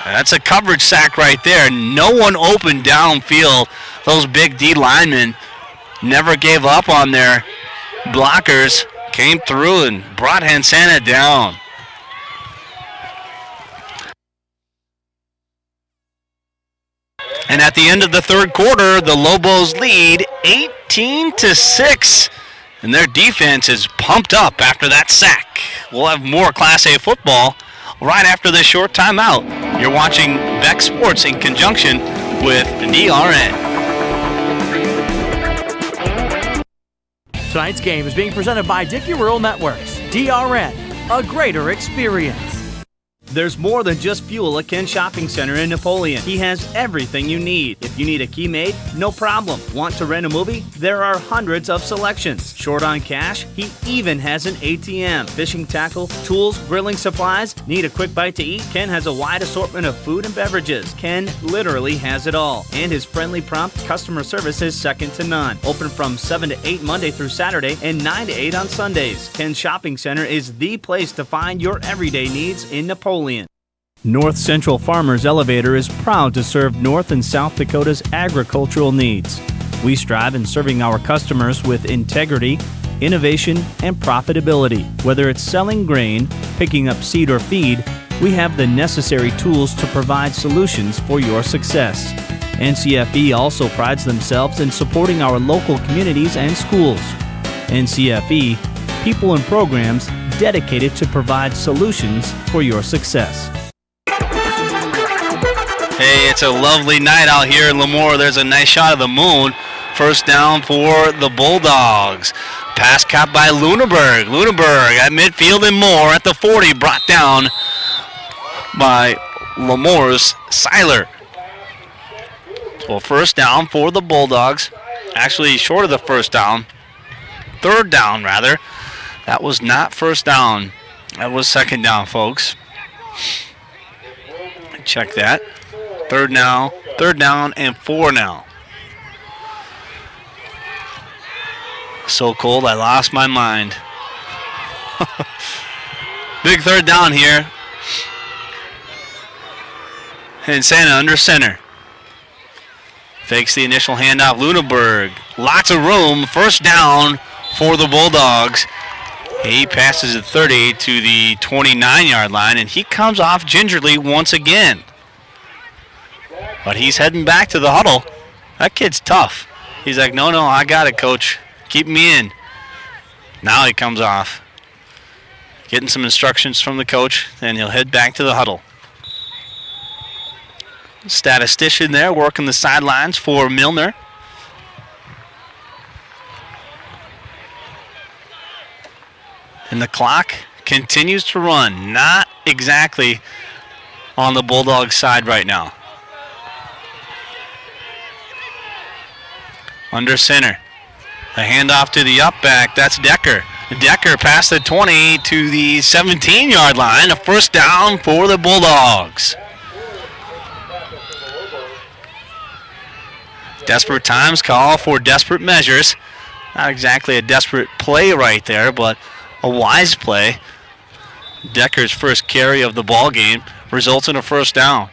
That's a coverage sack right there. No one open downfield. Those big D linemen never gave up on their blockers. Came through and brought Hansana down. And at the end of the third quarter, the Lobos lead 18-6. And their defense is pumped up after that sack. We'll have more Class A football right after this short timeout. You're watching Bek Sports in conjunction with DRN. Tonight's game is being presented by Dickey Rural Networks. DRN, a greater experience. There's more than just fuel at Ken Shopping Center in Napoleon. He has everything you need. If you need a key made, no problem. Want to rent a movie? There are hundreds of selections. Short on cash? He even has an ATM. Fishing tackle, tools, grilling supplies? Need a quick bite to eat? Ken has a wide assortment of food and beverages. Ken literally has it all. And his friendly, prompt customer service is second to none. Open from 7 to 8 Monday through Saturday and 9 to 8 on Sundays. Ken Shopping Center is the place to find your everyday needs in Napoleon. North Central Farmers Elevator is proud to serve North and South Dakota's agricultural needs. We strive in serving our customers with integrity, innovation, and profitability. Whether it's selling grain, picking up seed or feed, we have the necessary tools to provide solutions for your success. NCFE also prides themselves in supporting our local communities and schools. NCFE, people and programs dedicated to provide solutions for your success. Hey, it's a lovely night out here in Lamoure. There's a nice shot of the moon. First down for the Bulldogs. Pass caught by Lunenburg. Lunenburg at midfield and more at the 40. Brought down by Lamoure's Seiler. Well, first down for the Bulldogs. Actually, short of the first down. Third down, rather. That was not first down. That was second down, folks. Check that. Third down and 4 now. So cold, I lost my mind. Big third down here. And Santa under center. Fakes the initial handoff. Lunenburg. Lots of room. First down for the Bulldogs. He passes at 30 to the 29-yard line, and he comes off gingerly once again. But he's heading back to the huddle. That kid's tough. He's like, no, I got it, coach. Keep me in. Now he comes off. Getting some instructions from the coach, and he'll head back to the huddle. Statistician there working the sidelines for Milnor. And the clock continues to run. Not exactly on the Bulldogs side right now. Under center. A handoff to the up back. That's Decker. Decker past the 20 to the 17-yard line. A first down for the Bulldogs. Desperate times call for desperate measures. Not exactly a desperate play right there, but a wise play. Decker's first carry of the ball game results in a first down.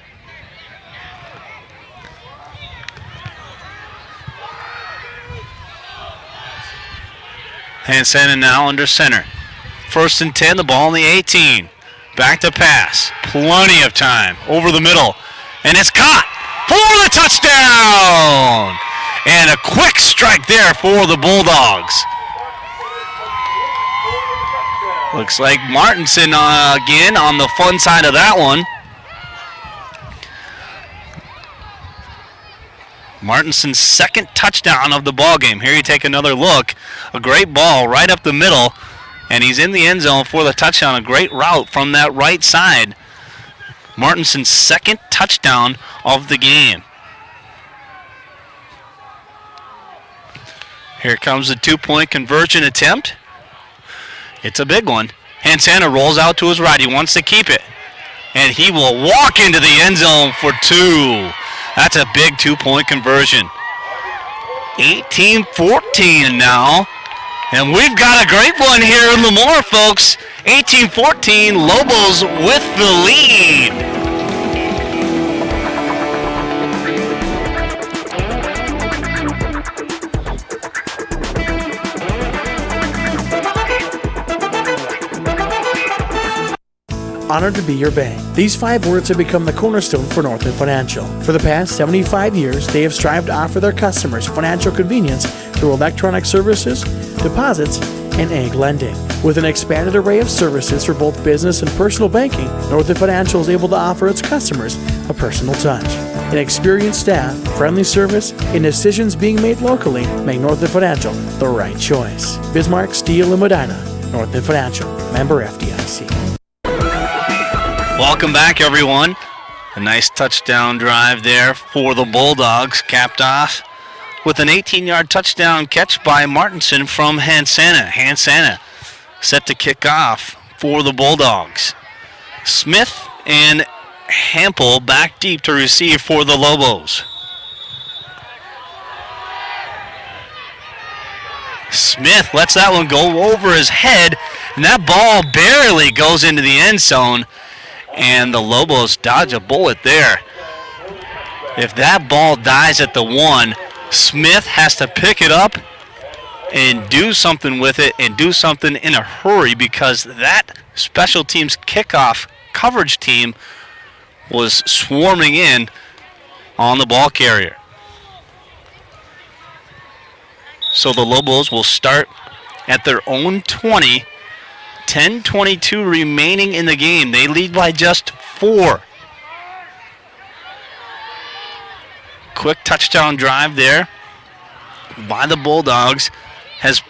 And Santa now under center. First and 10, the ball on the 18. Back to pass. Plenty of time over the middle. And it's caught for the touchdown. And a quick strike there for the Bulldogs. Looks like Martinson again on the fun side of that one. Martinson's second touchdown of the ball game. Here you take another look. A great ball right up the middle, and he's in the end zone for the touchdown. A great route from that right side. Martinson's second touchdown of the game. Here comes the two-point conversion attempt. It's a big one. And Santa rolls out to his right. He wants to keep it. And he will walk into the end zone for two. That's a big two-point conversion. 18-14 now. And we've got a great one here in Lamoure, folks. 18-14, Loboes with the lead. Honored to be your bank. These 5 words have become the cornerstone for Northland Financial. For the past 75 years, they have strived to offer their customers financial convenience through electronic services, deposits, and ag lending. With an expanded array of services for both business and personal banking, Northland Financial is able to offer its customers a personal touch. An experienced staff, friendly service, and decisions being made locally make Northland Financial the right choice. Bismarck, Steel, and Medina. Northland Financial. Member FDIC. Welcome back, everyone. A nice touchdown drive there for the Bulldogs, capped off with an 18-yard touchdown catch by Martinson from Hansana. Hansana set to kick off for the Bulldogs. Smith and Hampel back deep to receive for the Loboes. Smith lets that one go over his head, and that ball barely goes into the end zone. And the Loboes dodge a bullet there. If that ball dies at the 1, Smith has to pick it up and do something with it, and do something in a hurry, because that special teams kickoff coverage team was swarming in on the ball carrier. So the Loboes will start at their own 20. 10:22 remaining in the game. They lead by just 4. Quick touchdown drive there by the Bulldogs has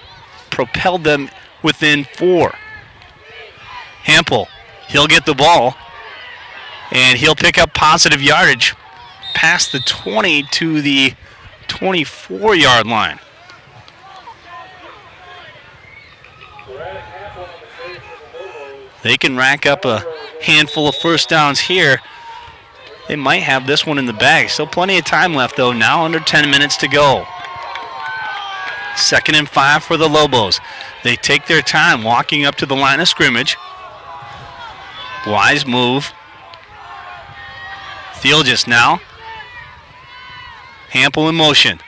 propelled them within 4. Hampel, he'll get the ball, and he'll pick up positive yardage past the 20 to the 24-yard line. They can rack up a handful of first downs here. They might have this one in the bag. Still plenty of time left, though. Now under 10 minutes to go. 2nd and 5 for the Loboes. They take their time walking up to the line of scrimmage. Wise move. Theolgis now. Hampel in motion.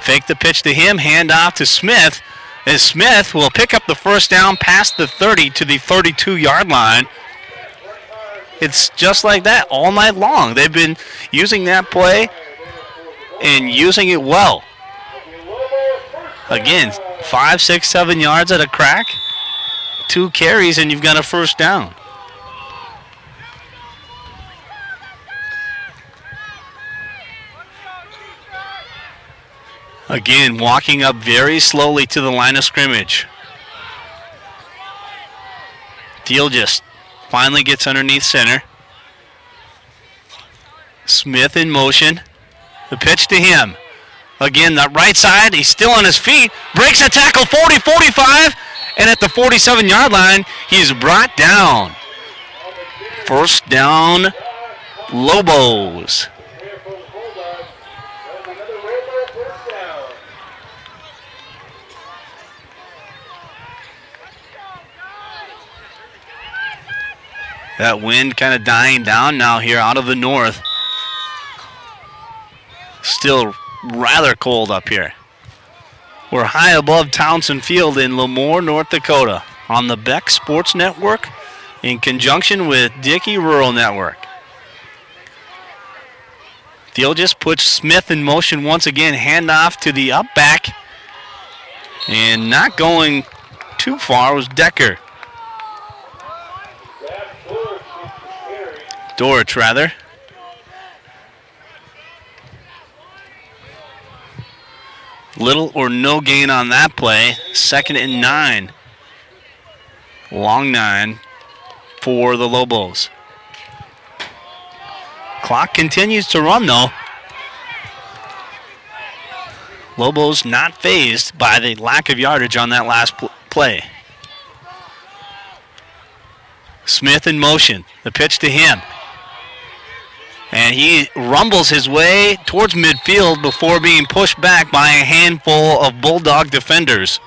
Fake the pitch to him, hand off to Smith, as Smith will pick up the first down past the 30 to the 32-yard line. It's just like that all night long. They've been using that play and using it well. Again, 5, 6, 7 yards at a crack, 2 carries, and you've got a first down. Again, walking up very slowly to the line of scrimmage. Theolgis finally gets underneath center. Smith in motion. The pitch to him. Again, that right side, he's still on his feet. Breaks a tackle, 40, 45. And at the 47-yard line, he's brought down. First down, Loboes. That wind kind of dying down now here out of the north. Still rather cold up here. We're high above Townsend Field in Lamoure, North Dakota on the Bek Sports Network in conjunction with Dickey Rural Network. Theolgis puts Smith in motion once again. Handoff to the up back. And not going too far was Decker. Dorich, rather. Little or no gain on that play. 2nd and 9. Long 9 for the Loboes. Clock continues to run, though. Loboes not fazed by the lack of yardage on that last play. Smith in motion. The pitch to him. And he rumbles his way towards midfield before being pushed back by a handful of Bulldog defenders.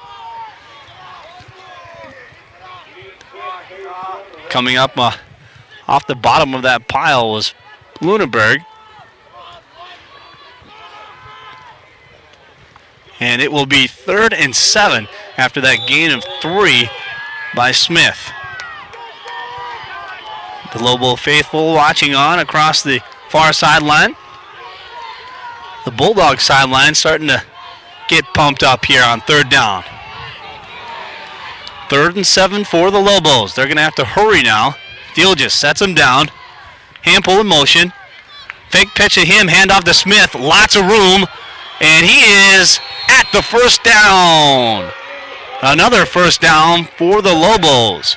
Coming up off the bottom of that pile was Lunenburg. And it will be 3rd and 7 after that gain of 3 by Smith. The Lobo faithful watching on across the far sideline. The Bulldog sideline starting to get pumped up here on 3rd down. 3rd and 7 for the Lobos. They're going to have to hurry now. Theolgis sets him down. Hampel in motion. Fake pitch at him. Hand off to Smith. Lots of room. And he is at the first down. Another first down for the Lobos.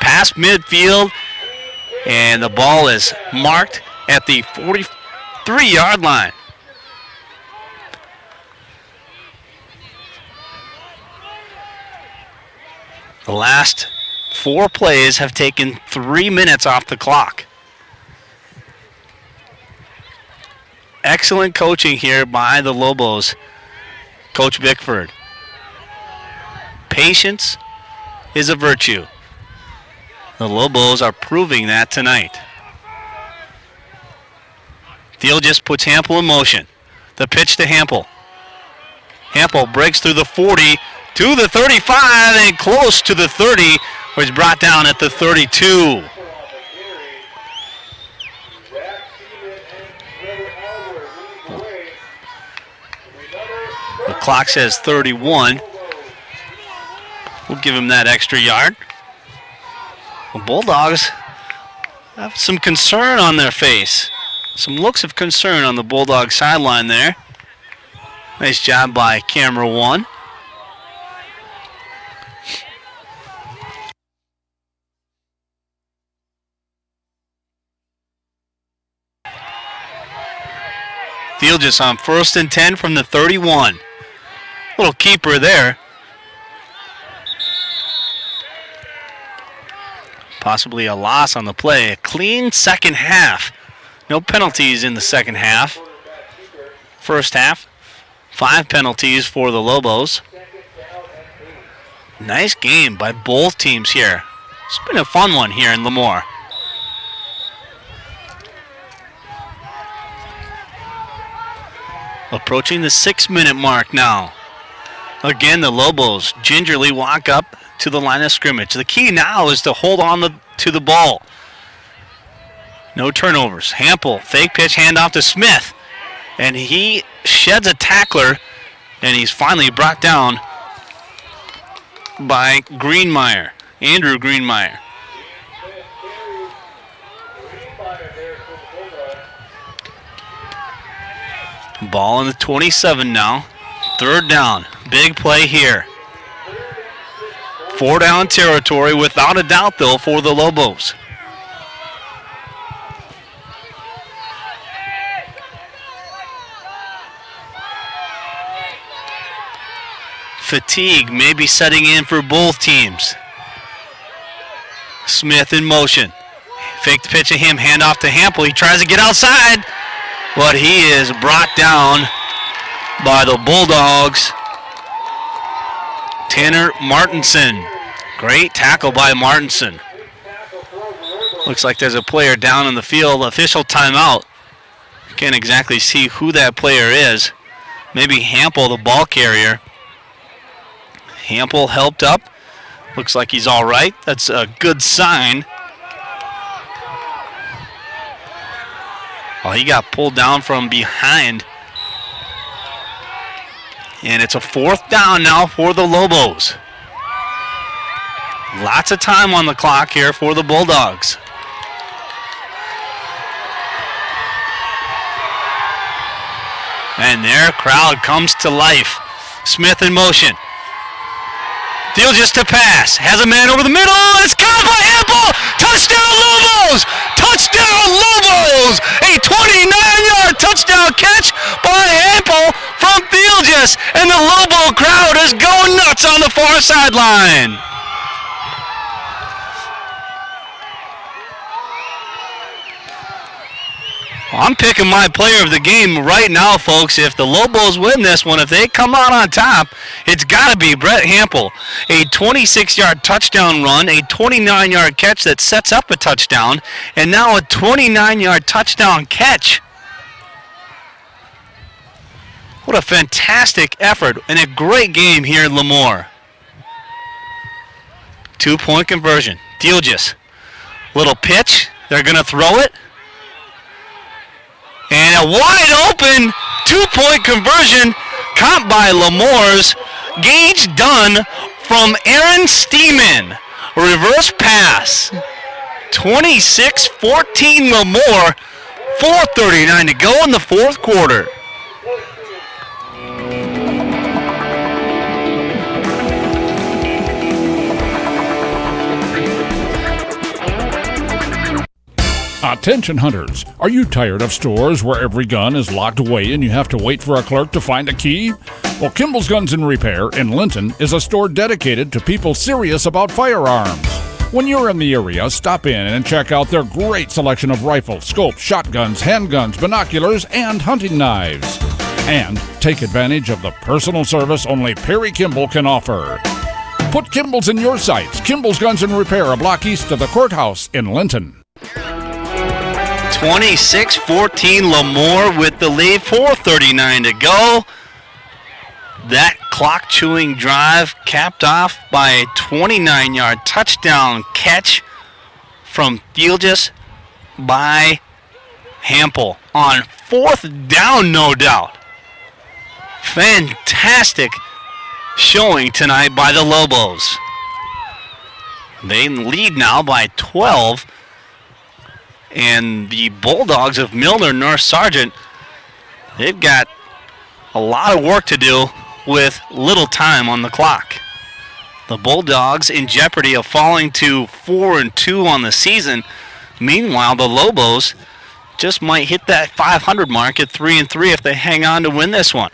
Past midfield. And the ball is marked at the 43-yard line. The last 4 plays have taken 3 minutes off the clock. Excellent coaching here by the Lobos, Coach Bickford. Patience is a virtue. The Lobos are proving that tonight. Theolgis puts Hampel in motion. The pitch to Hampel. Hampel breaks through the 40 to the 35 and close to the 30, where he's brought down at the 32. The clock says 31. We'll give him that extra yard. The Bulldogs have some concern on their face. Some looks of concern on the Bulldog sideline there. Nice job by camera 1. Theolgis on 1st and 10 from the 31. Little keeper there. Possibly a loss on the play. A clean second half. No penalties in the second half. First half, 5 penalties for the Loboes. Nice game by both teams here. It's been a fun one here in Lamoure. Approaching the 6-minute mark now. Again, the Loboes gingerly walk up to the line of scrimmage. The key now is to hold on to the ball. No turnovers. Hampel, fake pitch, handoff to Smith. And he sheds a tackler, and he's finally brought down by Greenmeyer, Andrew Greenmeyer. Ball in the 27 now. 3rd down. Big play here. 4-down territory without a doubt, though, for the Loboes. Fatigue may be setting in for both teams. Smith in motion. Fake the pitch to him, handoff to Hampel. He tries to get outside, but he is brought down by the Bulldogs. Tanner Martinson. Great tackle by Martinson. Looks like there's a player down in the field. Official timeout. Can't exactly see who that player is. Maybe Hampel, the ball carrier. Hampel helped up. Looks like he's all right. That's a good sign. Well, he got pulled down from behind. And it's a 4th down now for the Loboes. Lots of time on the clock here for the Bulldogs. And their crowd comes to life. Smith in motion. Deal just to pass. Has a man over the middle. It's caught by Hampel. Touchdown Loboes! Touchdown Loboes! A 29-yard touchdown catch by Hampel from Fieldjes. And the Lobo crowd is going nuts on the far sideline. I'm picking my player of the game right now, folks. If the Loboes win this one, if they come out on top, it's got to be Brett Hampel. A 26-yard touchdown run, a 29-yard catch that sets up a touchdown, and now a 29-yard touchdown catch. What a fantastic effort and a great game here in Lamoure. 2-point conversion. Fieldjes. Little pitch. They're going to throw it. And a wide open 2-point conversion caught by Lamoure's Gage Dunn from Aaron Steeman. Reverse pass. 26-14 Lamoure. 4:39 to go in the 4th quarter. Attention hunters, are you tired of stores where every gun is locked away and you have to wait for a clerk to find a key? Well, Kimball's Guns and Repair in Linton is a store dedicated to people serious about firearms. When you're in the area, stop in and check out their great selection of rifles, scopes, shotguns, handguns, binoculars, and hunting knives. And take advantage of the personal service only Perry Kimball can offer. Put Kimball's in your sights. Kimball's Guns and Repair, a block east of the courthouse in Linton. 26-14 Lamoure with the lead. 4:39 to go. That clock-chewing drive capped off by a 29-yard touchdown catch from Fieldjes by Hampel on 4th down, no doubt. Fantastic showing tonight by the Loboes. They lead now by 12. And the Bulldogs of Milnor-North Sargent, they've got a lot of work to do with little time on the clock. The Bulldogs in jeopardy of falling to 4-2 on the season. Meanwhile, the Loboes just might hit that 500 mark at 3-3 if they hang on to win this one.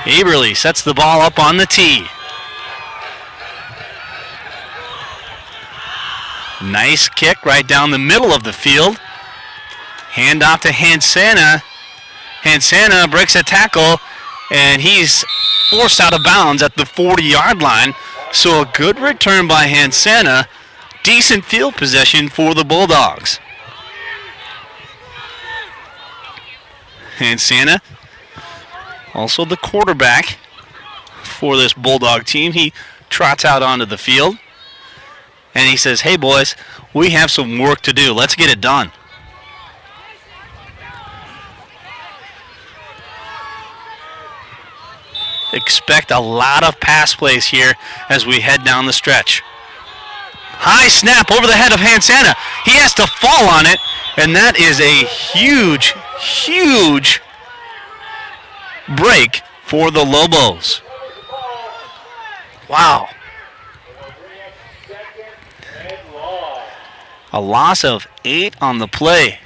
Aberly sets the ball up on the tee. Nice kick right down the middle of the field. Hand off to Hansana. Hansana breaks a tackle, and he's forced out of bounds at the 40-yard line. So a good return by Hansana. Decent field possession for the Bulldogs. Hansana, also the quarterback for this Bulldog team. He trots out onto the field, and he says, hey, boys, we have some work to do. Let's get it done. Expect a lot of pass plays here as we head down the stretch. High snap over the head of Hansana. He has to fall on it, and that is a huge, huge break for the Loboes. Wow. A loss of 8 on the play.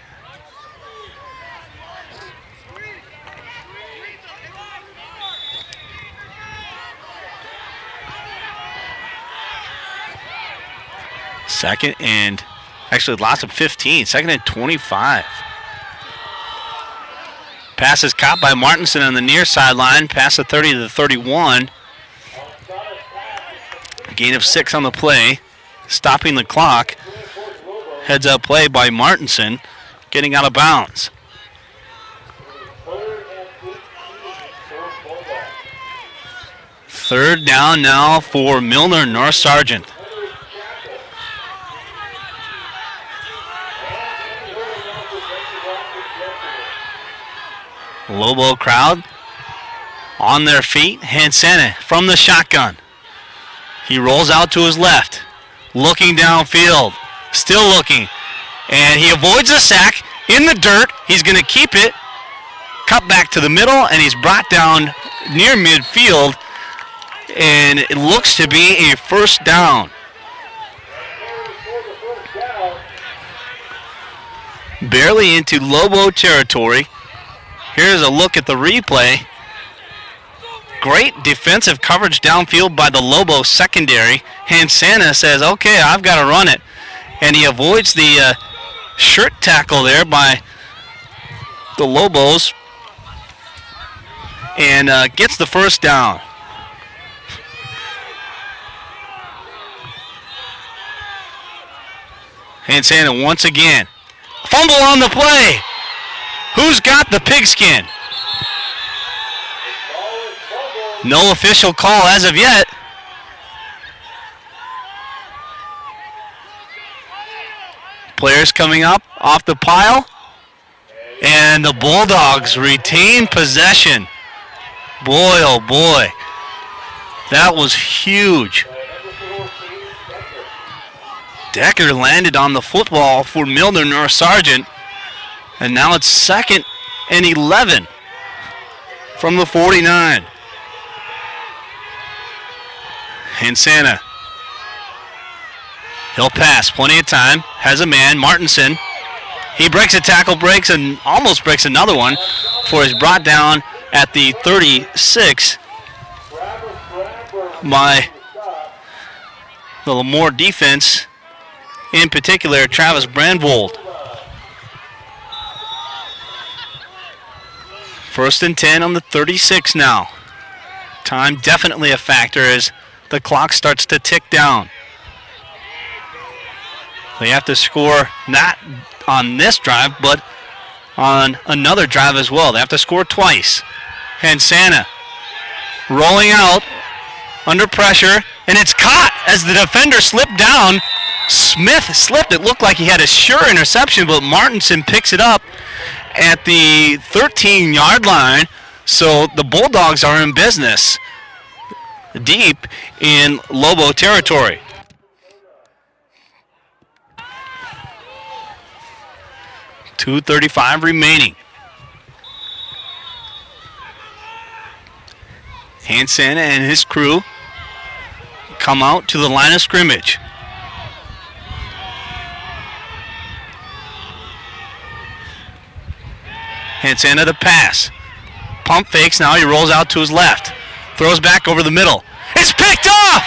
Second and, actually loss of 15, second and 25. Pass is caught by Martinson on the near sideline, past the 30 to the 31. Gain of 6 on the play, stopping the clock. Heads up play by Martinson, getting out of bounds. Third down now for Milnor-North Sargent. Lobo crowd on their feet. Hansana from the shotgun. He rolls out to his left, looking downfield, still looking, and he avoids the sack in the dirt. He's going to keep it, cut back to the middle, and he's brought down near midfield, and it looks to be a first down. Barely into Lobo territory. Here's a look at the replay. Great defensive coverage downfield by the Lobo secondary. Hansana says, okay, I've got to run it. And he avoids the shirt tackle there by the Lobos and gets the first down. Hansana once again. Fumble on the play. Who's got the pigskin? No official call as of yet. Players coming up off the pile. And the Bulldogs retain possession. Boy, oh boy. That was huge. Decker landed on the football for Milnor-North Sargent. And now it's 2nd and 11 from the 49. Hansana. He'll pass, plenty of time. Has a man, Martinson. He breaks a tackle, breaks and almost breaks another one before he's brought down at the 36 by the Lamoure defense, in particular Travis Brandvold. 1st and 10 on the 36 now. Time definitely a factor as the clock starts to tick down. They have to score not on this drive, but on another drive as well. They have to score twice. Hansana rolling out under pressure, and it's caught as the defender slipped down. Smith slipped. It looked like he had a sure interception, but Martinson picks it up at the 13-yard line. So the Bulldogs are in business deep in Lobo territory. .235 remaining. Hansana and his crew come out to the line of scrimmage. Hansana the pass. Pump fakes, now he rolls out to his left. Throws back over the middle. It's picked off!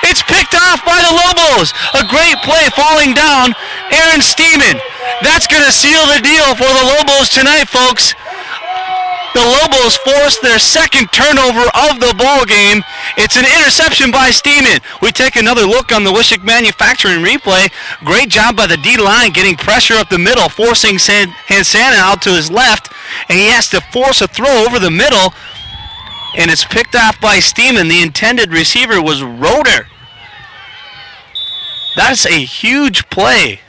It's picked off by the Lobos. A great play falling down. Aaron Steeman. That's going to seal the deal for the Lobos tonight, folks. The Loboes force their second turnover of the ball game. It's an interception by Steeman. We take another look on the Wishick Manufacturing replay. Great job by the D-line getting pressure up the middle, forcing Hansana out to his left, and he has to force a throw over the middle, and it's picked off by Steeman. The intended receiver was Roeder. That's a huge play.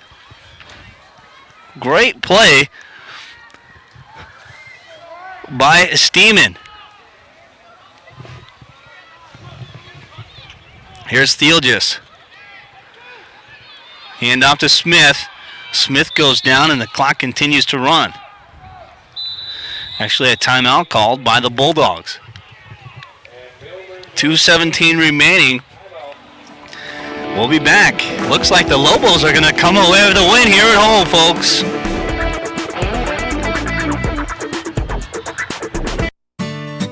Great play by Steeman. Here's Thielges. Hand off to Smith. Smith goes down and the clock continues to run. Actually a timeout called by the Bulldogs. 2:17 remaining. We'll be back. Looks like the Loboes are going to come away with a win here at home, folks.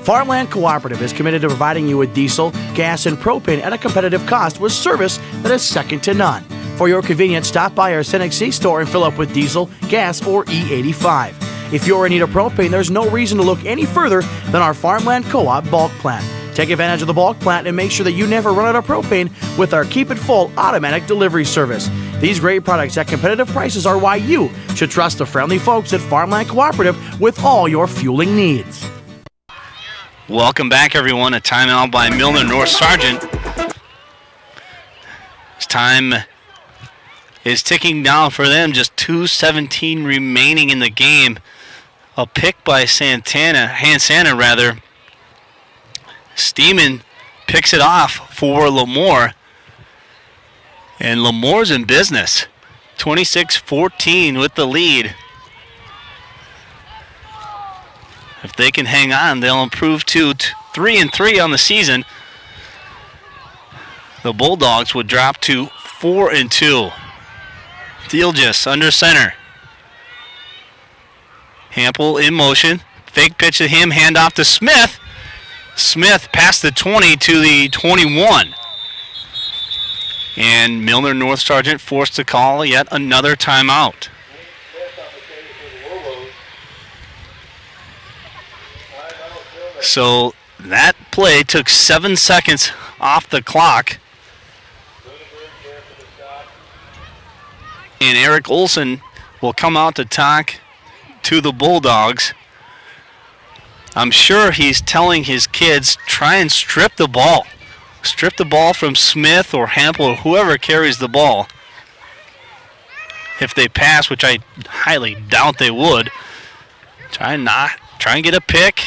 Farmland Cooperative is committed to providing you with diesel, gas, and propane at a competitive cost with service that is second to none. For your convenience, stop by our Cenex C store and fill up with diesel, gas, or E85. If you're in need of propane, there's no reason to look any further than our Farmland Co-op bulk plant. Take advantage of the bulk plant and make sure that you never run out of propane with our Keep It Full automatic delivery service. These great products at competitive prices are why you should trust the friendly folks at Farmland Cooperative with all your fueling needs. Welcome back, everyone. A timeout by Milnor-North Sargent. Time is ticking down for them. Just 2:17 remaining in the game. A pick by Hansana rather. Steeman picks it off for Lamoure. And Lamoure's in business. 26-14 with the lead. If they can hang on, they'll improve to 3-3 on the season. The Bulldogs would drop to 4-2. Thielges under center. Hampel in motion. Fake pitch to him, handoff to Smith. Smith past the 20 to the 21. And Milnor-North Sargent forced to call yet another timeout. So that play took 7 seconds off the clock. And Eric Olson will come out to talk to the Bulldogs. I'm sure he's telling his kids, try and strip the ball. Strip the ball from Smith or Hampel or whoever carries the ball. If they pass, which I highly doubt they would, try and get a pick.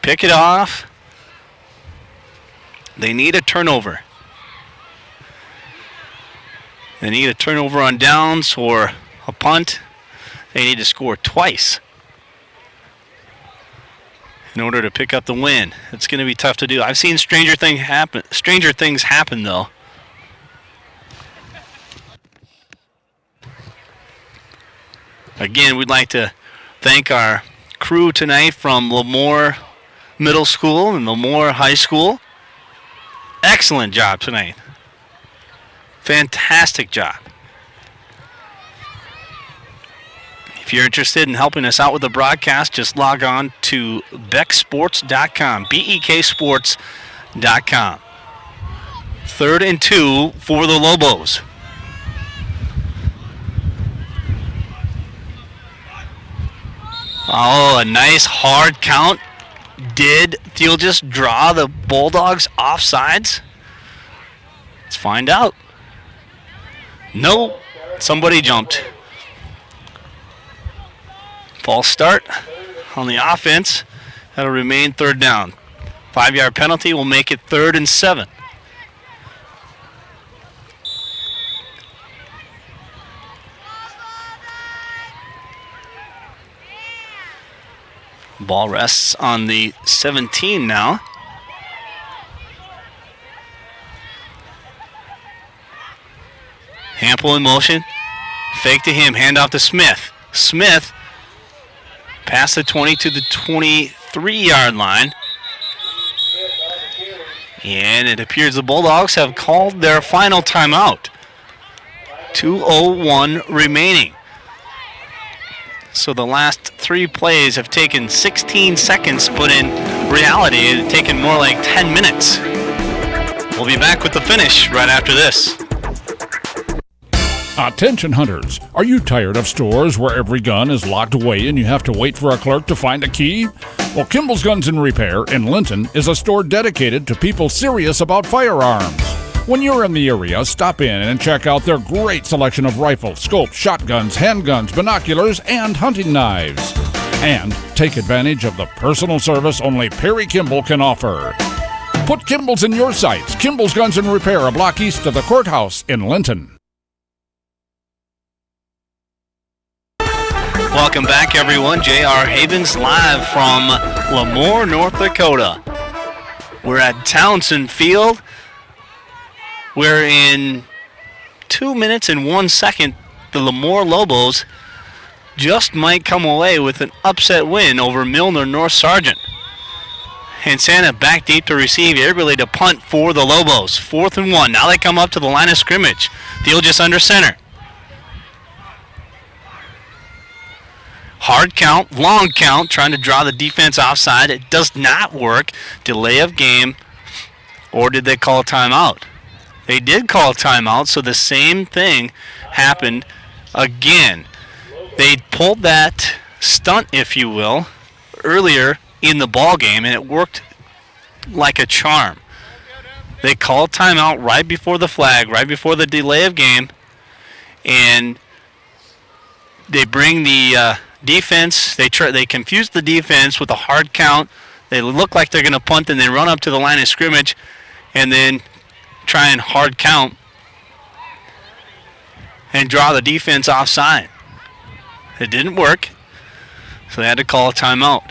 Pick it off. They need a turnover. They need a turnover on downs or a punt. They need to score twice in order to pick up the win. It's going to be tough to do. I've seen stranger things happen though. Again, we'd like to thank our crew tonight from Lamoure Middle School and Lamoure High School. Excellent job tonight. Fantastic job. If you're interested in helping us out with the broadcast, just log on to beksports.com, beksports.com. 3rd and 2 for the Loboes. Oh, a nice hard count. Did Thielges draw the Bulldogs offsides? Let's find out. No, somebody jumped. False start on the offense. That'll remain 3rd down. 5-yard penalty will make it 3rd and 7. Ball rests on the 17 now. Hampel in motion. Fake to him. Handoff to Smith. Smith past the 20 to the 23-yard line. And it appears the Bulldogs have called their final timeout. 2:01 remaining. So the last 3 plays have taken 16 seconds, but in reality, it's taken more like 10 minutes. We'll be back with the finish right after this. Attention hunters, are you tired of stores where every gun is locked away and you have to wait for a clerk to find a key? Well, Kimball's Guns and Repair in Linton is a store dedicated to people serious about firearms. When you're in the area, stop in and check out their great selection of rifles, scopes, shotguns, handguns, binoculars, and hunting knives. And take advantage of the personal service only Perry Kimball can offer. Put Kimball's in your sights. Kimball's Guns and Repair, a block east of the courthouse in Linton. Welcome back, everyone. J.R. Havens live from Lamoure, North Dakota. We're at Townsend Field, where in 2 minutes and 1 second, the Lamoure Loboes just might come away with an upset win over Milnor-North Sargent. And Santa back deep to receive, Airberly to punt for the Loboes. 4th and 1. Now they come up to the line of scrimmage. Field just under center. Hard count, long count, trying to draw the defense offside. It does not work. Delay of game, or did they call a timeout? They did call a timeout, so the same thing happened again. They pulled that stunt, if you will, earlier in the ball game, and it worked like a charm. They called timeout right before the flag, right before the delay of game, and they bring the defense. They confuse the defense with a hard count. They look like they're going to punt, and they run up to the line of scrimmage, and then try and hard count and draw the defense offside. It didn't work, so they had to call a timeout.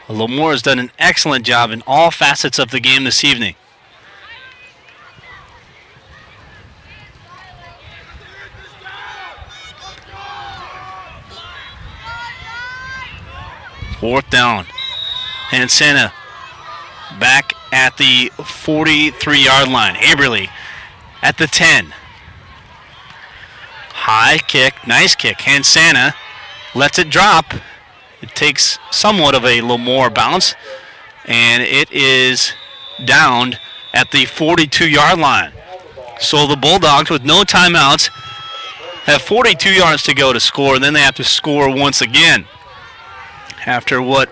Lamoure has done an excellent job in all facets of the game this evening. Fourth down. And Santa back at the 43-yard line. Aberly at the 10. High kick, nice kick. Hansana lets it drop. It takes somewhat of a Lamoure bounce, and it is downed at the 42-yard line. So the Bulldogs, with no timeouts, have 42 yards to go to score, and then they have to score once again after what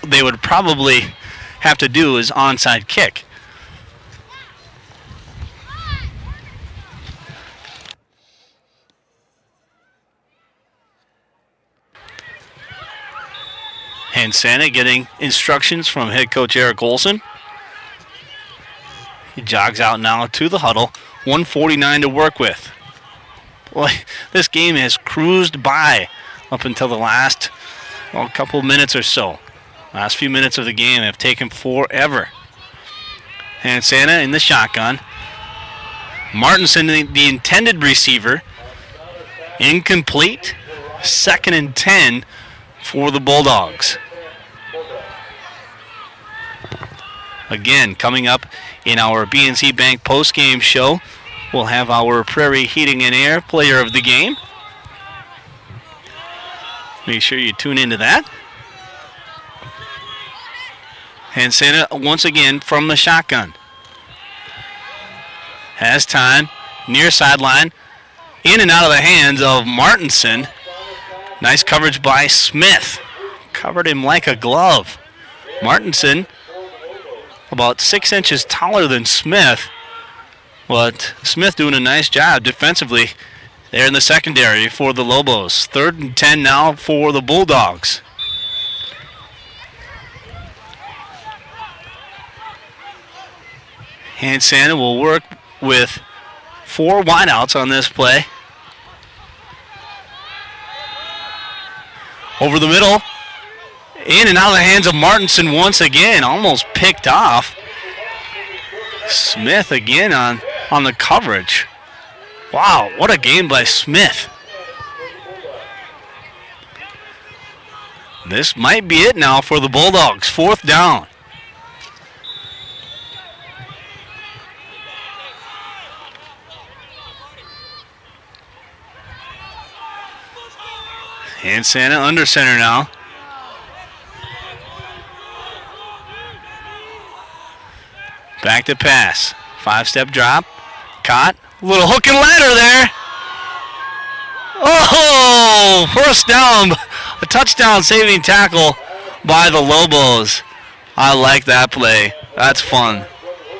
they would probably have to do is onside kick. And Santa getting instructions from head coach Eric Olson. He jogs out now to the huddle. 1:49 to work with. Boy, this game has cruised by up until the last couple minutes or so. Last few minutes of the game have taken forever. And Santa in the shotgun. Martinson, the intended receiver. Incomplete. 2nd and 10 for the Bulldogs. Again, coming up in our BNC Bank postgame show, we'll have our Prairie Heating and Air player of the game. Make sure you tune into that. And Santa once again from the shotgun. Has time, near sideline, in and out of the hands of Martinson. Nice coverage by Smith. Covered him like a glove. Martinson, about 6 inches taller than Smith, but Smith doing a nice job defensively there in the secondary for the Loboes. 3rd and 10 now for the Bulldogs. And Santa will work with 4 wideouts on this play. Over the middle. In and out of the hands of Martinson once again. Almost picked off. Smith again on the coverage. Wow, what a game by Smith. This might be it now for the Bulldogs. 4th down. And Santa under center now. Back to pass. 5-step drop. Caught. Little hook and ladder there. Oh, first down. A touchdown saving tackle by the Loboes. I like that play. That's fun.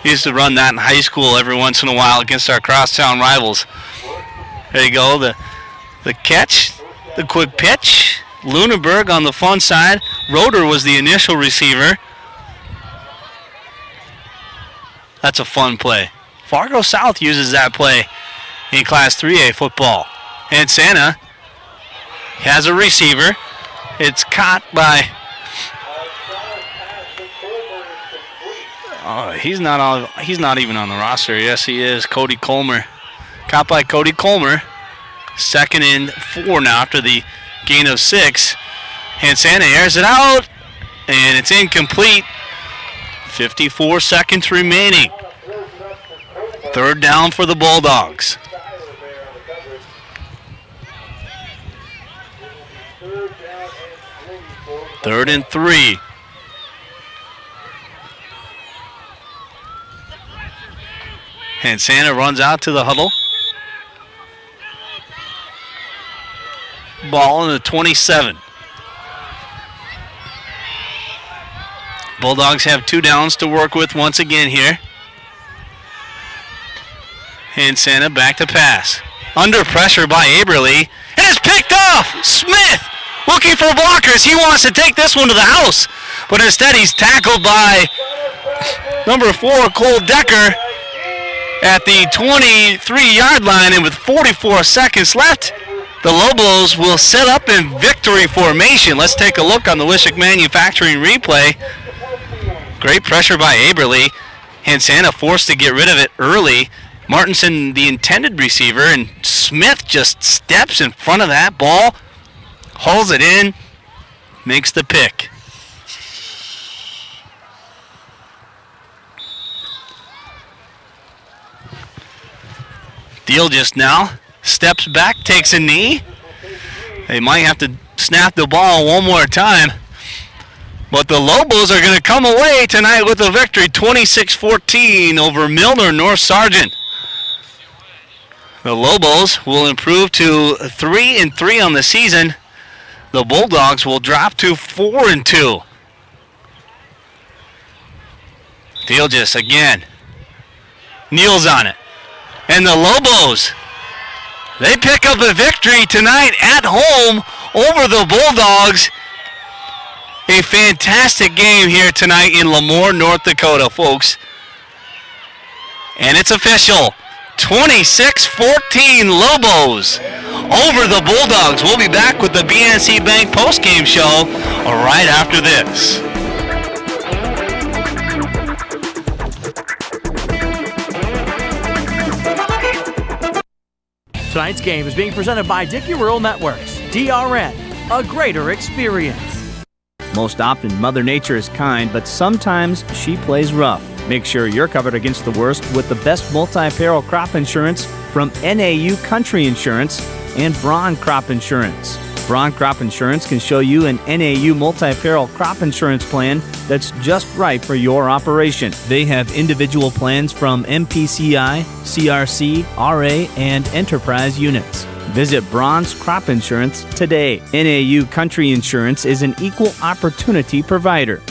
Used to run that in high school every once in a while against our crosstown rivals. There you go. The catch. The quick pitch. Lunenburg on the fun side. Roeder was the initial receiver. That's a fun play. Fargo South uses that play in Class 3A football. And Santa has a receiver. It's caught by... Oh, he's not even on the roster. Yes, he is. Cody Colmer. Caught by Cody Colmer. 2nd and 4 now after the gain of 6. And Santa airs it out. And it's incomplete. 54 seconds remaining. 3rd down for the Bulldogs. Third and 3. And Santa runs out to the huddle. Ball in the 27. Bulldogs have 2 downs to work with once again here. And Santa back to pass. Under pressure by Aberly. And it's picked off! Smith looking for blockers. He wants to take this one to the house. But instead he's tackled by number 4, Cole Decker, at the 23-yard line. And with 44 seconds left, the Loboes will set up in victory formation. Let's take a look on the Wishick Manufacturing replay. Great pressure by Aberly. And Santa forced to get rid of it early. Martinson, the intended receiver, and Smith just steps in front of that ball, hauls it in, makes the pick. Deal just now steps back, takes a knee. They might have to snap the ball one more time. But the Loboes are going to come away tonight with a victory, 26-14 over Milnor-North Sargent. The Loboes will improve to 3-3 on the season. The Bulldogs will drop to 4-2. Fieldjus again. Kneels on it. And the Loboes, they pick up a victory tonight at home over the Bulldogs. A fantastic game here tonight in Lamoure, North Dakota, folks. And it's official. 26-14 Loboes over the Bulldogs. We'll be back with the BNC Bank postgame show right after this. Tonight's game is being presented by Dickey Rural Networks. DRN, a greater experience. Most often, Mother Nature is kind, but sometimes she plays rough. Make sure you're covered against the worst with the best multi-peril crop insurance from NAU Country Insurance and Braun Crop Insurance. Braun Crop Insurance can show you an NAU multi-peril crop insurance plan that's just right for your operation. They have individual plans from MPCI, CRC, RA, and Enterprise units. Visit Braun's Crop Insurance today. NAU Country Insurance is an equal opportunity provider.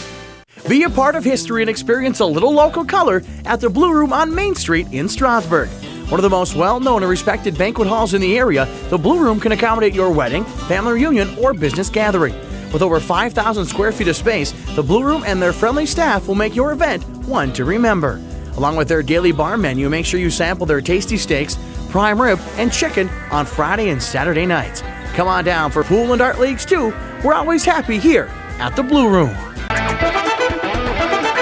Be a part of history and experience a little local color at the Blue Room on Main Street in Strasburg. One of the most well-known and respected banquet halls in the area, the Blue Room can accommodate your wedding, family reunion, or business gathering. With over 5,000 square feet of space, the Blue Room and their friendly staff will make your event one to remember. Along with their daily bar menu, make sure you sample their tasty steaks, prime rib, and chicken on Friday and Saturday nights. Come on down for pool and dart leagues too. We're always happy here at the Blue Room.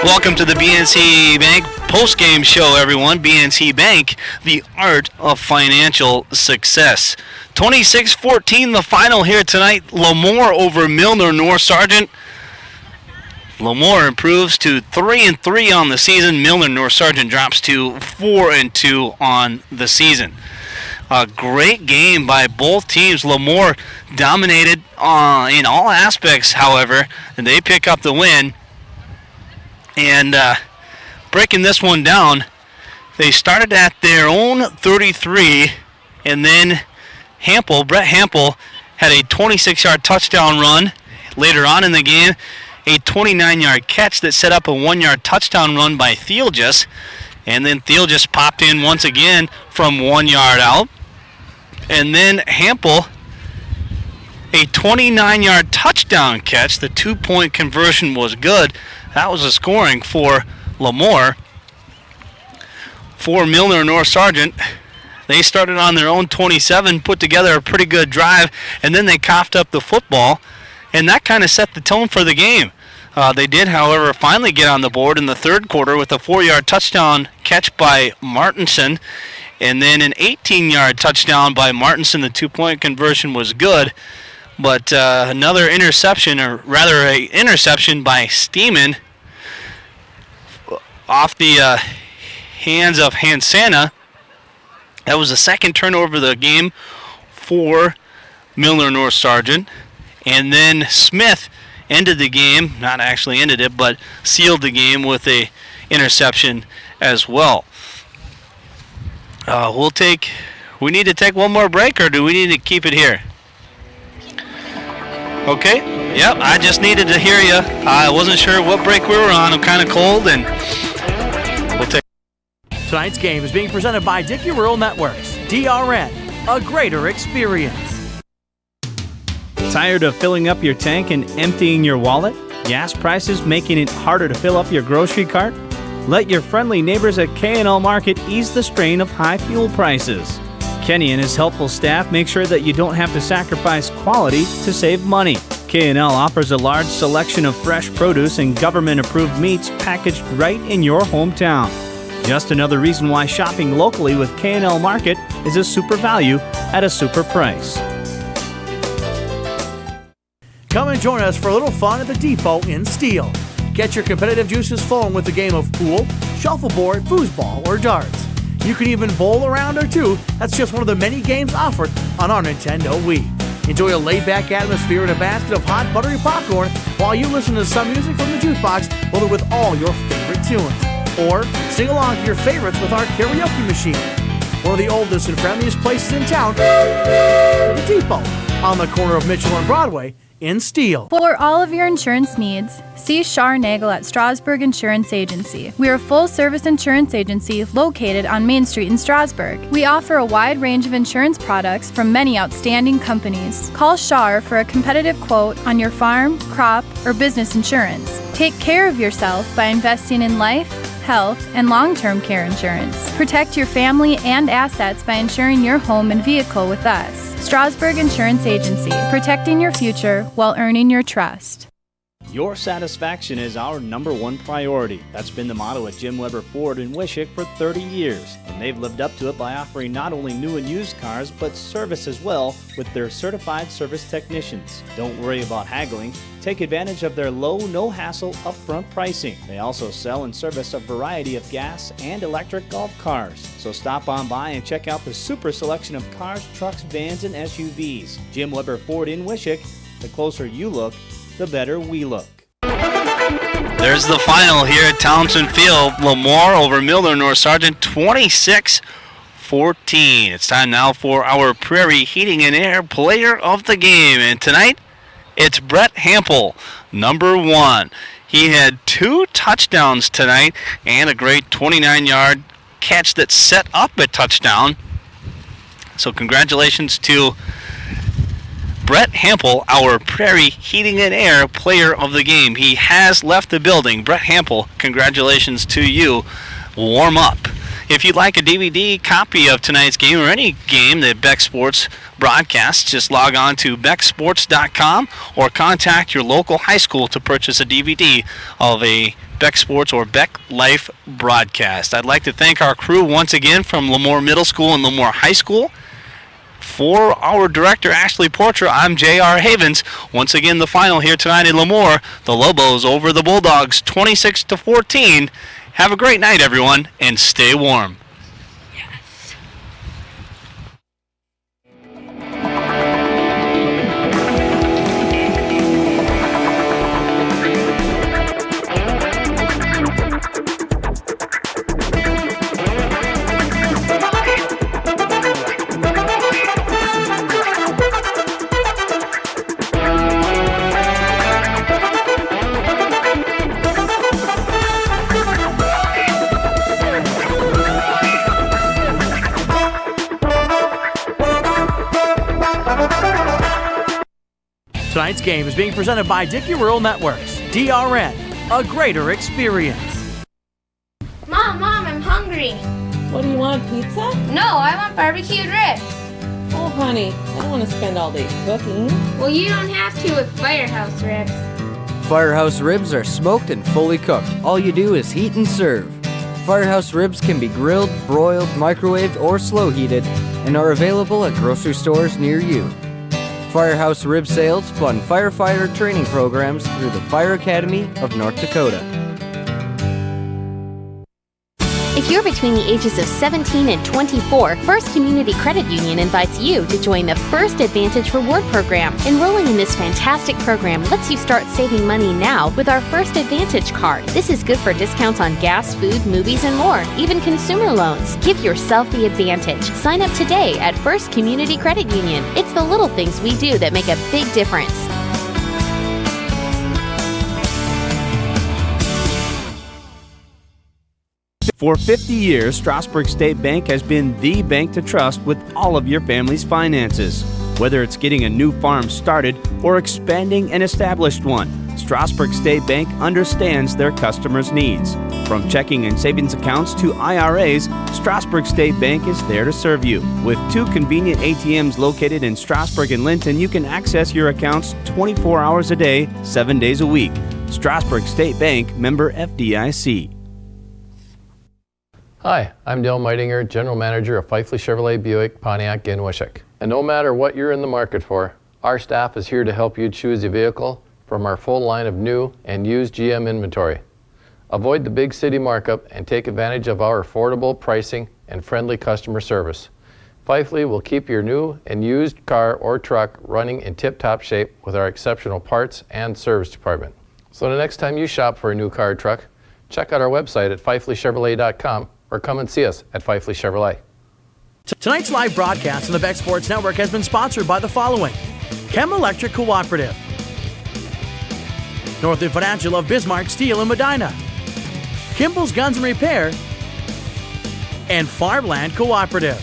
Welcome to the BNC Bank post-game show, everyone. BNC Bank, the art of financial success. 26-14, the final here tonight. Lamoure over Milnor-North Sargent. Lamoure improves to 3-3 on the season. Milnor-North Sargent drops to 4-2 on the season. A great game by both teams. Lamoure dominated in all aspects, however, and they pick up the win. And breaking this one down, they started at their own 33, and then Brett Hampel had a 26-yard touchdown run. Later on in the game, a 29-yard catch that set up a 1-yard touchdown run by Theelgis. And then Theelgis popped in once again from 1 yard out. And then Hampel, a 29-yard touchdown catch. The 2-point conversion was good. That was the scoring for Lamoure. For Milnor-North Sargent, they started on their own 27, put together a pretty good drive, and then they coughed up the football, and that kind of set the tone for the game. They did, however, finally get on the board in the third quarter with a 4-yard touchdown catch by Martinson, and then an 18-yard touchdown by Martinson. The 2-point conversion was good, but another interception, or rather an interception by Steeman off the hands of Hansana. That was the second turnover of the game for Milnor-North Sargent. And then Smith ended the game, not actually ended it, but sealed the game with a interception as well. We need to take one more break, or do we need to keep it here? Okay, yep, I just needed to hear you. I wasn't sure what break we were on. I'm kind of cold, and we'll take. Tonight's game is being presented by Dickey Rural Networks. DRN, a greater experience. Tired of filling up your tank and emptying your wallet? Gas prices making it harder to fill up your grocery cart? Let your friendly neighbors at K&L Market ease the strain of high fuel prices. Kenny and his helpful staff make sure that you don't have to sacrifice quality to save money. K&L offers a large selection of fresh produce and government-approved meats packaged right in your hometown. Just another reason why shopping locally with K&L Market is a super value at a super price. Come and join us for a little fun at the Depot in Steele. Get your competitive juices flowing with a game of pool, shuffleboard, foosball, or darts. You can even bowl a round or two. That's just one of the many games offered on our Nintendo Wii. Enjoy a laid-back atmosphere in a basket of hot, buttery popcorn while you listen to some music from the jukebox loaded with all your favorite tunes. Or sing along to your favorites with our karaoke machine. One of the oldest and friendliest places in town, the Depot, on the corner of Mitchell and Broadway in Steele. For all of your insurance needs, see Shar Nagel at Strasburg Insurance Agency. We are a full-service insurance agency located on Main Street in Strasburg. We offer a wide range of insurance products from many outstanding companies. Call Shar for a competitive quote on your farm, crop, or business insurance. Take care of yourself by investing in life, health, and long-term care insurance. Protect your family and assets by insuring your home and vehicle with us. Strasburg Insurance Agency, protecting your future while earning your trust. Your satisfaction is our number one priority. That's been the motto at Jim Weber Ford in Wishick for 30 years, and they've lived up to it by offering not only new and used cars, but service as well with their certified service technicians. Don't worry about haggling. Take advantage of their low, no-hassle, upfront pricing. They also sell and service a variety of gas and electric golf cars. So stop on by and check out the super selection of cars, trucks, vans, and SUVs. Jim Weber Ford in Wishick. The closer you look, the better we look. There's the final here at Townsend Field. Lamoure over Milnor-North Sargent, 26-14. It's time now for our Prairie Heating and Air Player of the Game. And tonight, it's Brett Hampel, number 1. He had 2 touchdowns tonight and a great 29-yard catch that set up a touchdown. So congratulations to Brett Hampel, our Prairie Heating and Air Player of the Game. He has left the building. Brett Hampel, congratulations to you. Warm up. If you'd like a DVD copy of tonight's game or any game that Bek Sports broadcasts, just log on to beksports.com or contact your local high school to purchase a DVD of a Bek Sports or Bek Life broadcast. I'd like to thank our crew once again from Lamoure Middle School and Lamoure High School. For our director, Ashley Porter, I'm J.R. Havens. Once again, the final here tonight in Lamoure. The Loboes over the Bulldogs, 26-14. Have a great night, everyone, and stay warm. Tonight's game is being presented by Dickey Rural Networks. DRN, a greater experience. Mom, I'm hungry. What do you want, pizza? No, I want barbecued ribs. Oh, honey, I don't want to spend all day cooking. Well, you don't have to with Firehouse Ribs. Firehouse ribs are smoked and fully cooked. All you do is heat and serve. Firehouse ribs can be grilled, broiled, microwaved, or slow heated and are available at grocery stores near you. Firehouse Rib Sales fund firefighter training programs through the Fire Academy of North Dakota. If you're between the ages of 17 and 24, First Community Credit Union invites you to join the First Advantage Reward Program. Enrolling in this fantastic program lets you start saving money now with our First Advantage card. This is good for discounts on gas, food, movies, and more, even consumer loans. Give yourself the advantage. Sign up today at First Community Credit Union. It's the little things we do that make a big difference. For 50 years, Strasburg State Bank has been the bank to trust with all of your family's finances. Whether it's getting a new farm started or expanding an established one, Strasburg State Bank understands their customers' needs. From checking and savings accounts to IRAs, Strasburg State Bank is there to serve you. With 2 convenient ATMs located in Strasburg and Linton, you can access your accounts 24 hours a day, 7 days a week. Strasburg State Bank, member FDIC. Hi, I'm Dale Meitinger, General Manager of Fifely Chevrolet Buick Pontiac in Wishick. And no matter what you're in the market for, our staff is here to help you choose a vehicle from our full line of new and used GM inventory. Avoid the big city markup and take advantage of our affordable pricing and friendly customer service. Fifely will keep your new and used car or truck running in tip-top shape with our exceptional parts and service department. So the next time you shop for a new car or truck, check out our website at fifelychevrolet.com or come and see us at Fifely Chevrolet. Tonight's live broadcast on the Bek Sports Network has been sponsored by the following: Chem Electric Cooperative, Northern Financial of Bismarck Steel and Medina, Kimball's Guns and Repair, and Farmland Cooperative.